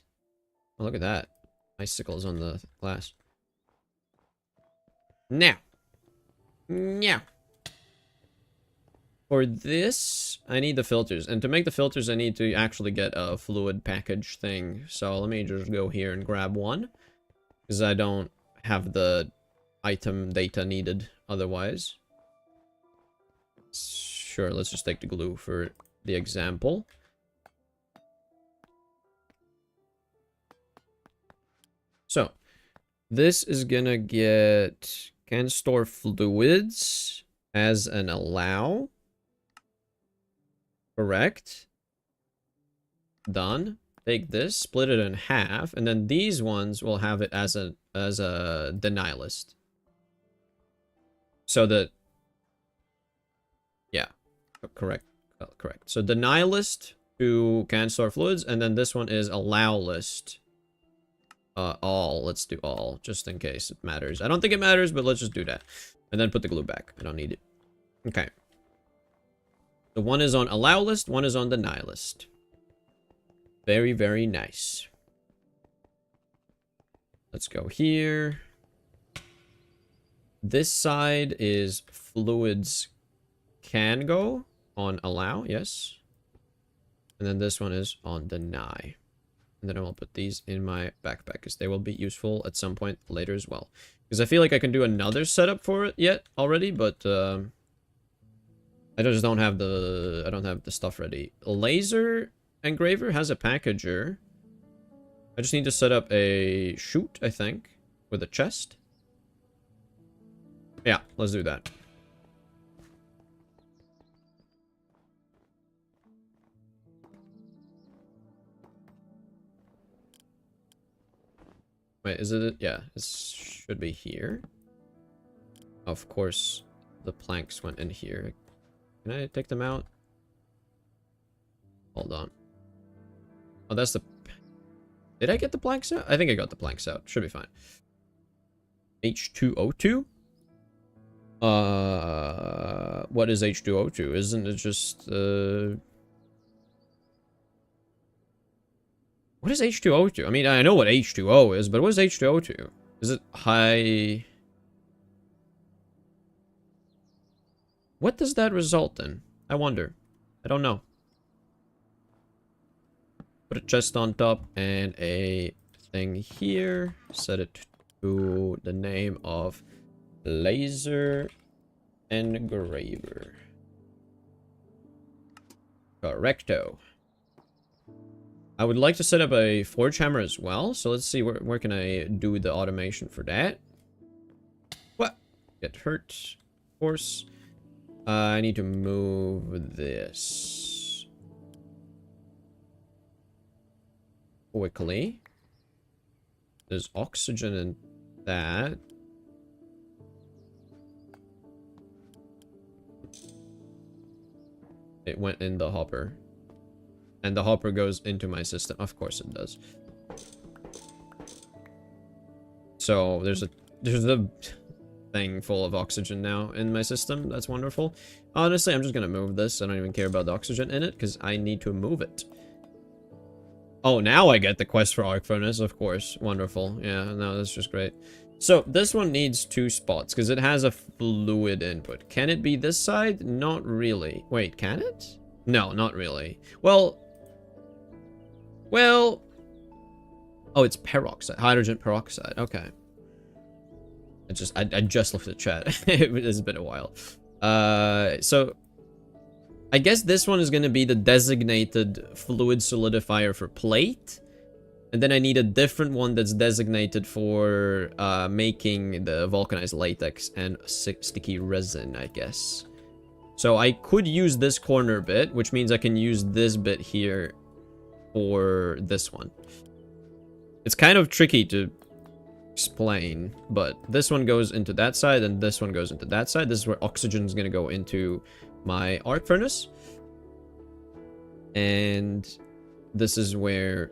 Oh, look at that. Icicles on the glass. Now. For this, I need the filters. And to make the filters, I need to actually get a fluid package thing. So let me just go here and grab one. Because I don't have the item data needed otherwise. Sure, let's just take the glue for the example. So, this is gonna get can store fluids as an allow. Correct. Done. Take this, split it in half, and then these ones will have it as a deny list. So that, yeah, correct. So deny list to can store fluids, and then this one is allow list. All. Let's do all, just in case it matters. I don't think it matters, but let's just do that. And then put the glue back. I don't need it. Okay. The one is on allow list, one is on deny list. Very, very nice. Let's go here. This side is fluids can go on allow, yes. And then this one is on deny. And then I will put these in my backpack because they will be useful at some point later as well. Because I feel like I can do another setup for it yet already, but I just don't have the stuff ready. A laser engraver has a packager. I just need to set up a chute, I think, with a chest. Yeah, let's do that. Wait, is it? Yeah, it should be here. Of course, the planks went in here. Can I take them out? Hold on. Oh, that's the... Did I get the planks out? I think I got the planks out. Should be fine. H2O2? What is H2O2? Isn't it just, what is H2O2? I mean, I know what H2O is, but what is H2O2? Is it high... What does that result in? I wonder. I don't know. Put a chest on top and a thing here. Set it to the name of Laser Engraver. Correcto. I would like to set up a forge hammer as well. So let's see, where can I do the automation for that? What? Get hurt, of course. I need to move this quickly. There's oxygen in that. It went in the hopper. And the hopper goes into my system. Of course it does. So there's a thing full of oxygen now in my system. That's wonderful. Honestly, I'm just gonna move this. I don't even care about the oxygen in it because I need to move it. Oh, now I get the quest for arc furnace, of course. Wonderful. Yeah, no, that's just great. So this one needs 2 spots because it has a fluid input. Can it be this side? Not really. Wait, can it? No, not really. Well, oh, it's peroxide, hydrogen peroxide. Okay. I just looked at the chat. It's been a while. So I guess this one is going to be the designated fluid solidifier for plate. And then I need a different one that's designated for making the vulcanized latex and sticky resin, I guess. So I could use this corner bit, which means I can use this bit here for this one. It's kind of tricky to explain, but this one goes into that side and this one goes into that side. This is where oxygen is going to go into my arc furnace. And this is where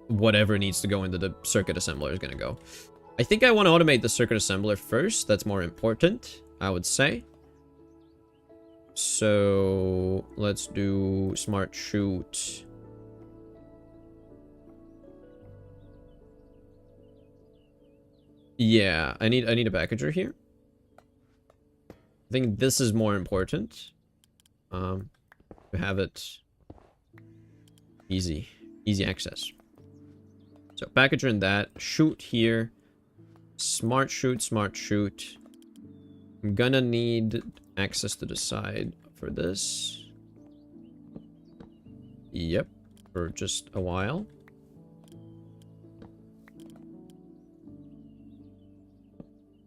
whatever needs to go into the circuit assembler is going to go. I think I want to automate the circuit assembler first. That's more important, I would say. So let's do smart shoot. Yeah, I need a packager here. I think this is more important. To have it easy access. So packager in that, shoot here, smart shoot. I'm gonna need access to the side for this. Yep, for just a while.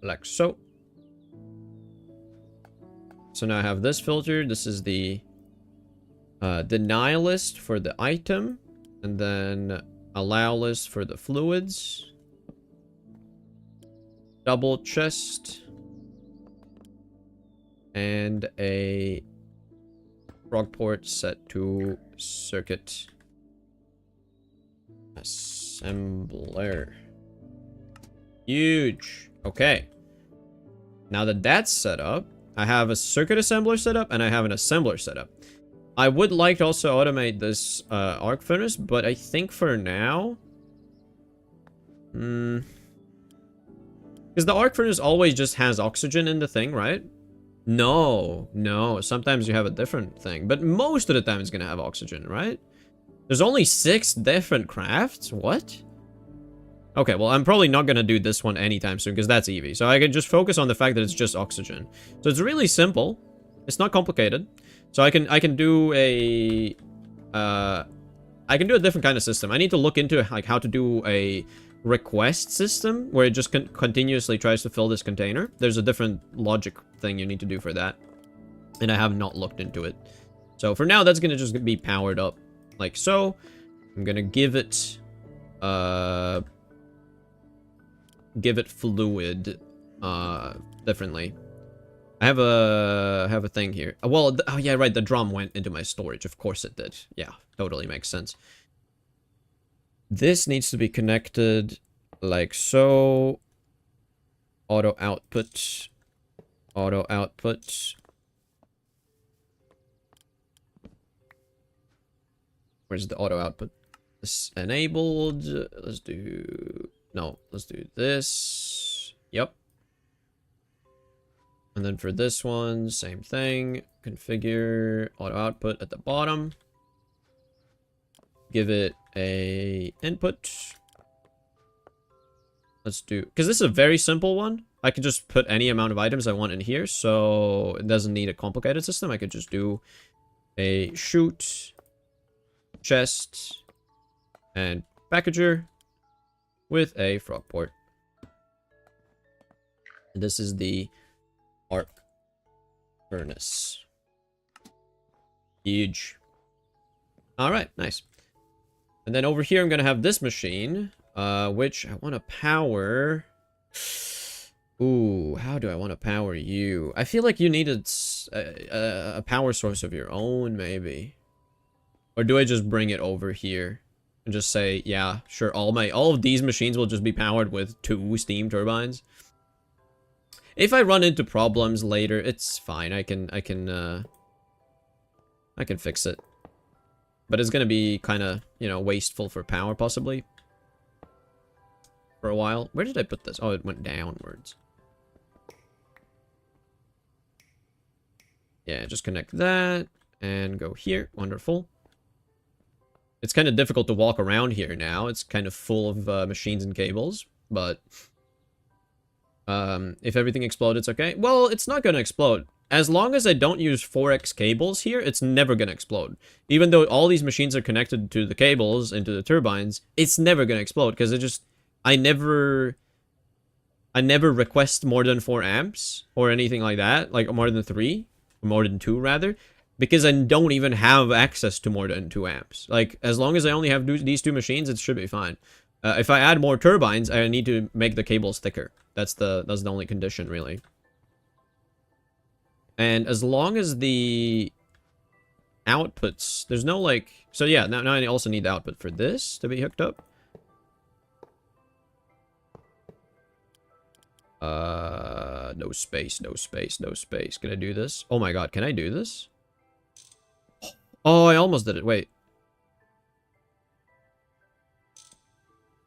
Like so. So now I have this filter. This is the deny list for the item, and then allow list for the fluids. Double chest. And a frog port set to circuit assembler. Huge. Okay. Now that that's set up, I have a circuit assembler set up and I have an assembler set up. I would like to also automate this arc furnace, but I think for now, because the arc furnace always just has oxygen in the thing, right? No, sometimes you have a different thing, but most of the time it's gonna have oxygen, right? There's only 6 different crafts? What? Okay, well, I'm probably not gonna do this one anytime soon, because that's easy. So I can just focus on the fact that it's just oxygen. So it's really simple. It's not complicated. So I can do a different kind of system. I need to look into like how to do a request system where it just continuously tries to fill this container. There's a different logic thing you need to do for that, and I have not looked into it. So for now, that's gonna just be powered up like so. I'm gonna give it fluid differently. I have a thing here. Well, oh yeah, right, the drum went into my storage. Of course it did. Yeah, totally makes sense. This needs to be connected like so. Auto output. Auto output. Where's the auto output? This enabled. Let's do... No, let's do this. Yep. And then for this one, same thing. Configure auto output at the bottom. Give it a input. Let's do... Because this is a very simple one. I can just put any amount of items I want in here, so it doesn't need a complicated system. I could just do a chute, chest, and packager with a frog port. And this is the arc furnace. Huge. Alright, nice. And then over here I'm going to have this machine, which I want to power... Ooh, how do I want to power you? I feel like you needed a power source of your own, maybe. Or do I just bring it over here and just say, yeah, sure, all of these machines will just be powered with 2 steam turbines? If I run into problems later, it's fine. I can fix it. But it's gonna be kind of, you know, wasteful for power, possibly. For a while. Where did I put this? Oh, it went downwards. Yeah, just connect that and go here. Wonderful. It's kind of difficult to walk around here now. It's kind of full of machines and cables, but if everything explodes, it's okay. Well, it's not going to explode. As long as I don't use 4x cables here, it's never going to explode. Even though all these machines are connected to the cables into the turbines, it's never going to explode because it just... I never request more than 4 amps or anything like that, like more than 3, or more than 2 rather, because I don't even have access to more than 2 amps. Like, as long as I only have these 2 machines, it should be fine. If I add more turbines, I need to make the cables thicker. That's the only condition, really. And as long as the outputs, there's no like, so yeah, now I also need the output for this to be hooked up. No space, no space, no space. Can I do this? Oh my god, can I do this? Oh, I almost did it. Wait.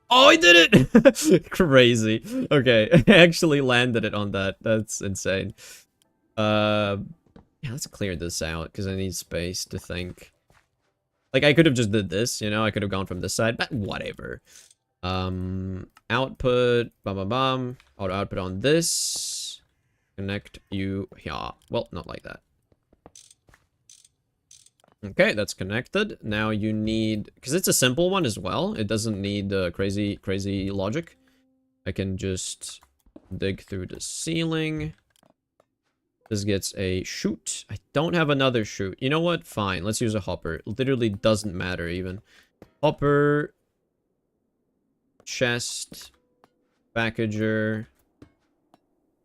Oh, I did it! Crazy. Okay, I actually landed it on that. That's insane. Yeah, let's clear this out, because I need space to think. Like, I could have just did this, you know? I could have gone from this side, but whatever. Output, bam. Auto output on this. Connect you here. Well, not like that. Okay, that's connected. Now you need, because it's a simple one as well. It doesn't need crazy logic. I can just dig through the ceiling. This gets a chute. I don't have another chute. You know what? Fine. Let's use a hopper. It literally doesn't matter even. Hopper. Chest. Packager.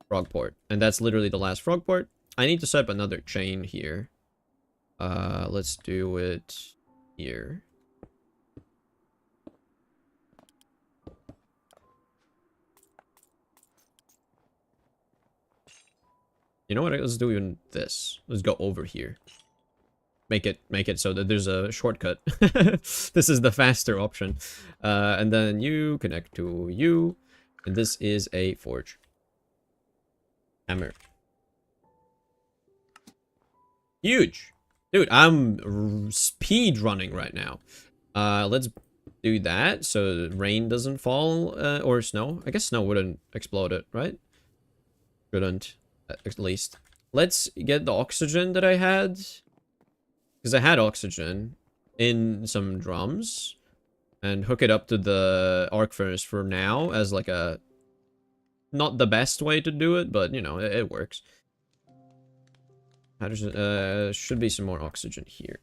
Frog port. And that's literally the last frog port. I need to set up another chain here. Let's do it here. You know what? Let's do even this. Let's go over here. Make it so that there's a shortcut. This is the faster option. And then you connect to you. And this is a forge. Hammer. Huge. Dude, I'm speed running right now. Let's do that so the rain doesn't fall, or snow. I guess snow wouldn't explode it, right? Shouldn't, at least. Let's get the oxygen that I had. Because I had oxygen in some drums. And hook it up to the arc furnace for now as like a... Not the best way to do it, but, you know, it works. How does should be some more oxygen here.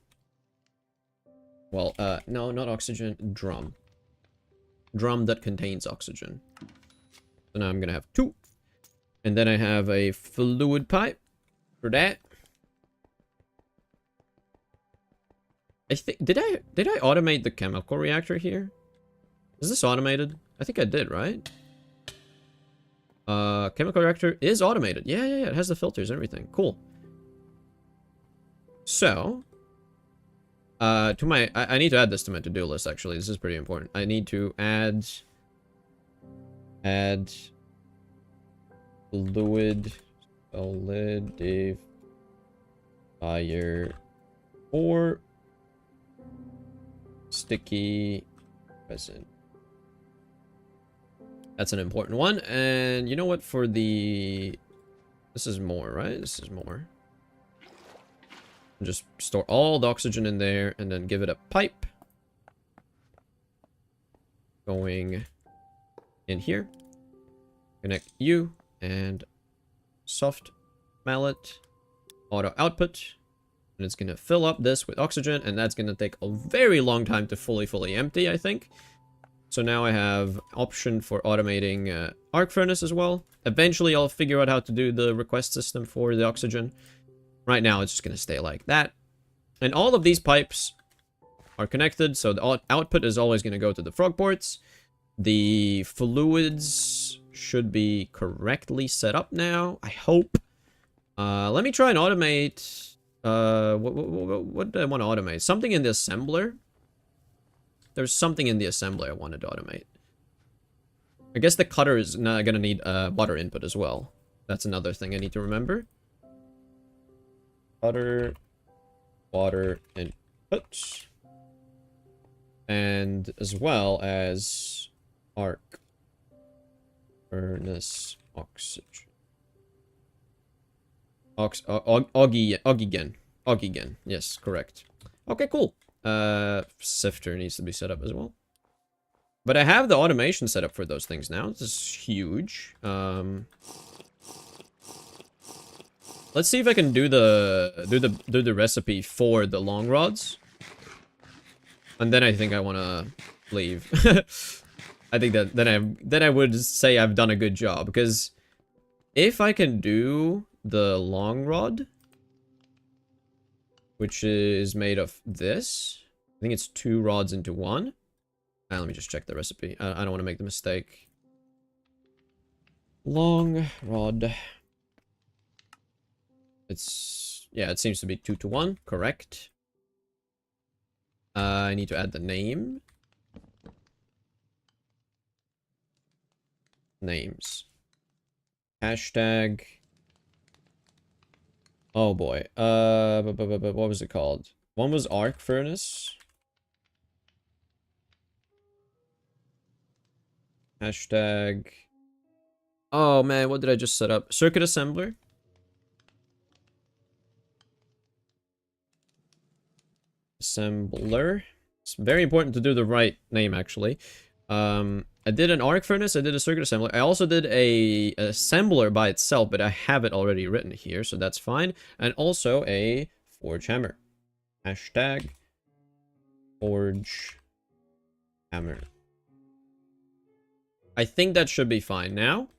Well, no, not oxygen, drum. Drum that contains oxygen. So now I'm gonna have 2. And then I have a fluid pipe for that. I think, did I automate the chemical reactor here? Is this automated? I think I did, right? Chemical reactor is automated. Yeah, it has the filters and everything. Cool. So, I need to add this to my to-do list, actually. This is pretty important. I need to add fluid solidifier or sticky resin. That's an important one. And you know what? For the... This is more, right? This is more. Just store all the oxygen in there and then give it a pipe. Going in here. Connect you and soft mallet auto output. And it's going to fill up this with oxygen, and that's going to take a very long time to fully empty, I think. So now I have option for automating arc furnace as well. Eventually I'll figure out how to do the request system for the oxygen. Right now it's just going to stay like that. And all of these pipes are connected, so the output is always going to go to the frog ports. The fluids should be correctly set up now, I hope. Let me try and automate... what do I want to automate? Something in the assembler? There's something in the assembler I wanted to automate. I guess the cutter is not going to need water input as well. That's another thing I need to remember. Cutter, water input. And as well as arc furnace oxygen. Ogigen. Yes, correct. Okay, cool. Sifter needs to be set up as well. But I have the automation set up for those things now. This is huge. Let's see if I can do the recipe for the long rods. And then I think I want to leave. I think that then I would say I've done a good job, because if I can do the long rod, which is made of this, I think it's 2 rods into 1. Let me just check the recipe. I don't want to make the mistake. Long rod. It's, yeah, it seems to be 2 to 1, correct. I need to add the name. Names. Hashtag. Oh boy. What was it called? One was arc furnace. Hashtag. Oh man, what did I just set up? Circuit assembler. Assembler. It's very important to do the right name, actually. I did an arc furnace, I did a circuit assembler. I also did a assembler by itself, but I have it already written here, so that's fine. And also a forge hammer. Hashtag forge hammer. I think that should be fine now.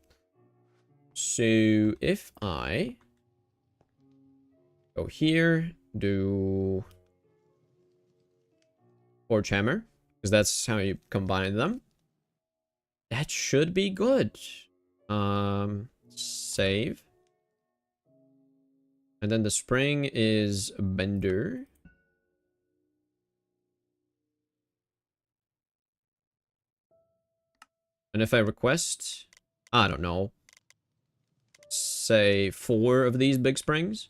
So if I go here, do forge hammer, because that's how you combine them. That should be good. Save. And then the spring is bender. And if I request, I don't know, say 4 of these big springs,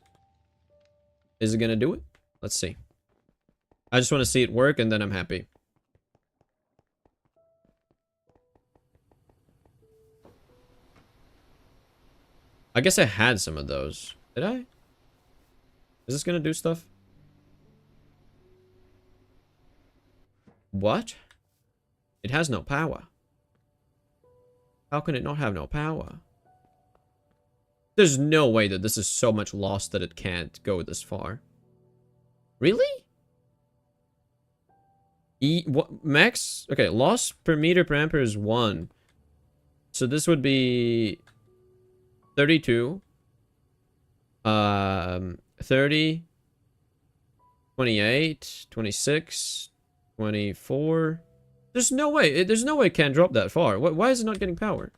is it gonna do it? Let's see. I just want to see it work, and then I'm happy. I guess I had some of those. Did I? Is this gonna do stuff? What? It has no power. How can it not have no power? There's no way that this is so much lost that it can't go this far. Really? What max? Okay, loss per meter per ampere is 1. So this would be 32. 30. 28. 26. 24. There's no way. There's no way it can drop that far. Why is it not getting power?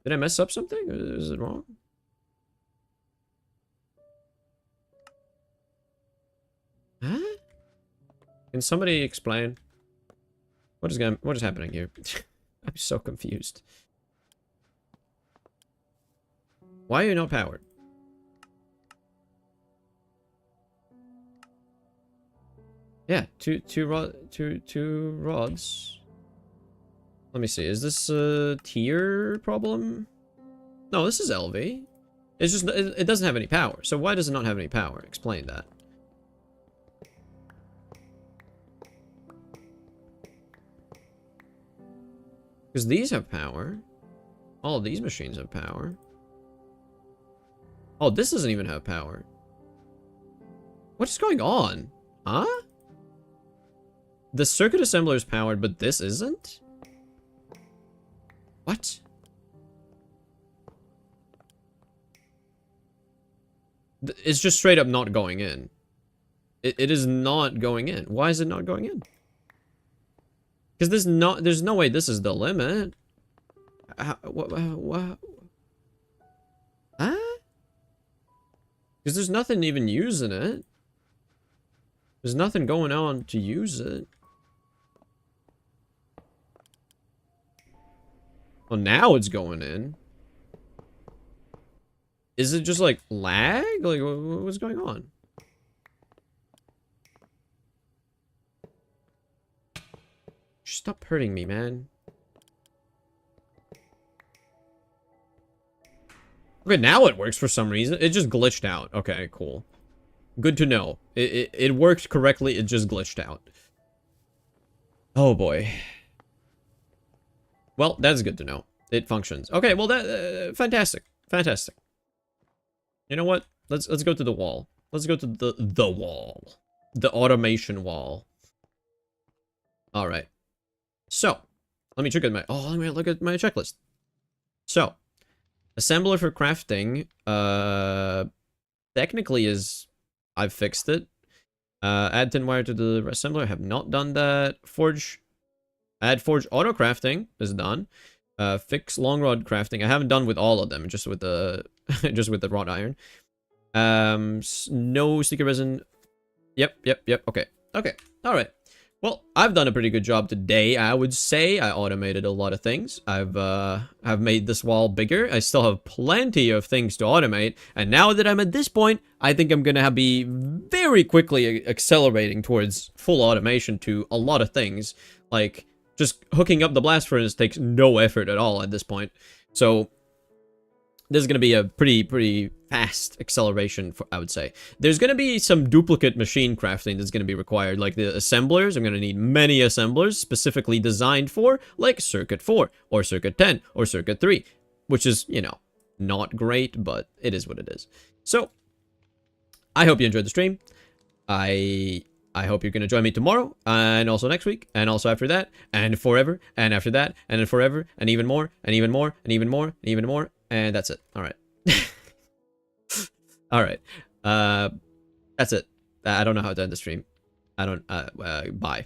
Did I mess up something? Is it wrong? Huh? Can somebody explain? What is happening here? I'm so confused. Why are you not powered? Yeah, two rods. Let me see. Is this a tier problem? No, this is LV. It's just it doesn't have any power. So why does it not have any power? Explain that. Because these have power. All of these machines have power. Oh, this doesn't even have power. What is going on? Huh? The circuit assembler is powered, but this isn't? What? It's just straight up not going in. It is not going in. Why is it not going in? Because there's no way this is the limit. What? Huh? Because there's nothing even using it. There's nothing going on to use it. Well, now it's going in. Is it just like lag? Like, what's going on? Stop hurting me, man. Okay, now it works for some reason. It just glitched out. Okay, cool. Good to know. It worked correctly. It just glitched out. Oh, boy. Well, that's good to know. It functions. Okay, well, that fantastic. Fantastic. You know what? Let's go to the wall. Let's go to the wall. The automation wall. All right. So, let me look at my checklist. So, assembler for crafting technically is I've fixed it. Add tin wire to the assembler. I have not done that. Add forge auto crafting is done. Fix long rod crafting. I haven't done with all of them, just with the just with the wrought iron. No sticky resin. Yep. Okay. All right. Well, I've done a pretty good job today. I would say I automated a lot of things. I've made this wall bigger. I still have plenty of things to automate. And now that I'm at this point, I think I'm gonna be very quickly accelerating towards full automation to a lot of things. Like, just hooking up the blast furnace takes no effort at all at this point. So this is going to be a pretty fast acceleration, I would say. There's going to be some duplicate machine crafting that's going to be required. Like the assemblers, I'm going to need many assemblers specifically designed for, like Circuit 4, or Circuit 10, or Circuit 3. Which is, you know, not great, but it is what it is. So, I hope you enjoyed the stream. I hope you're going to join me tomorrow, and also next week, and also after that, and forever, and after that, and then forever, and even more, and even more, and even more, and even more. And that's it. All right. All right. That's it. I don't know how to end the stream. I don't, bye.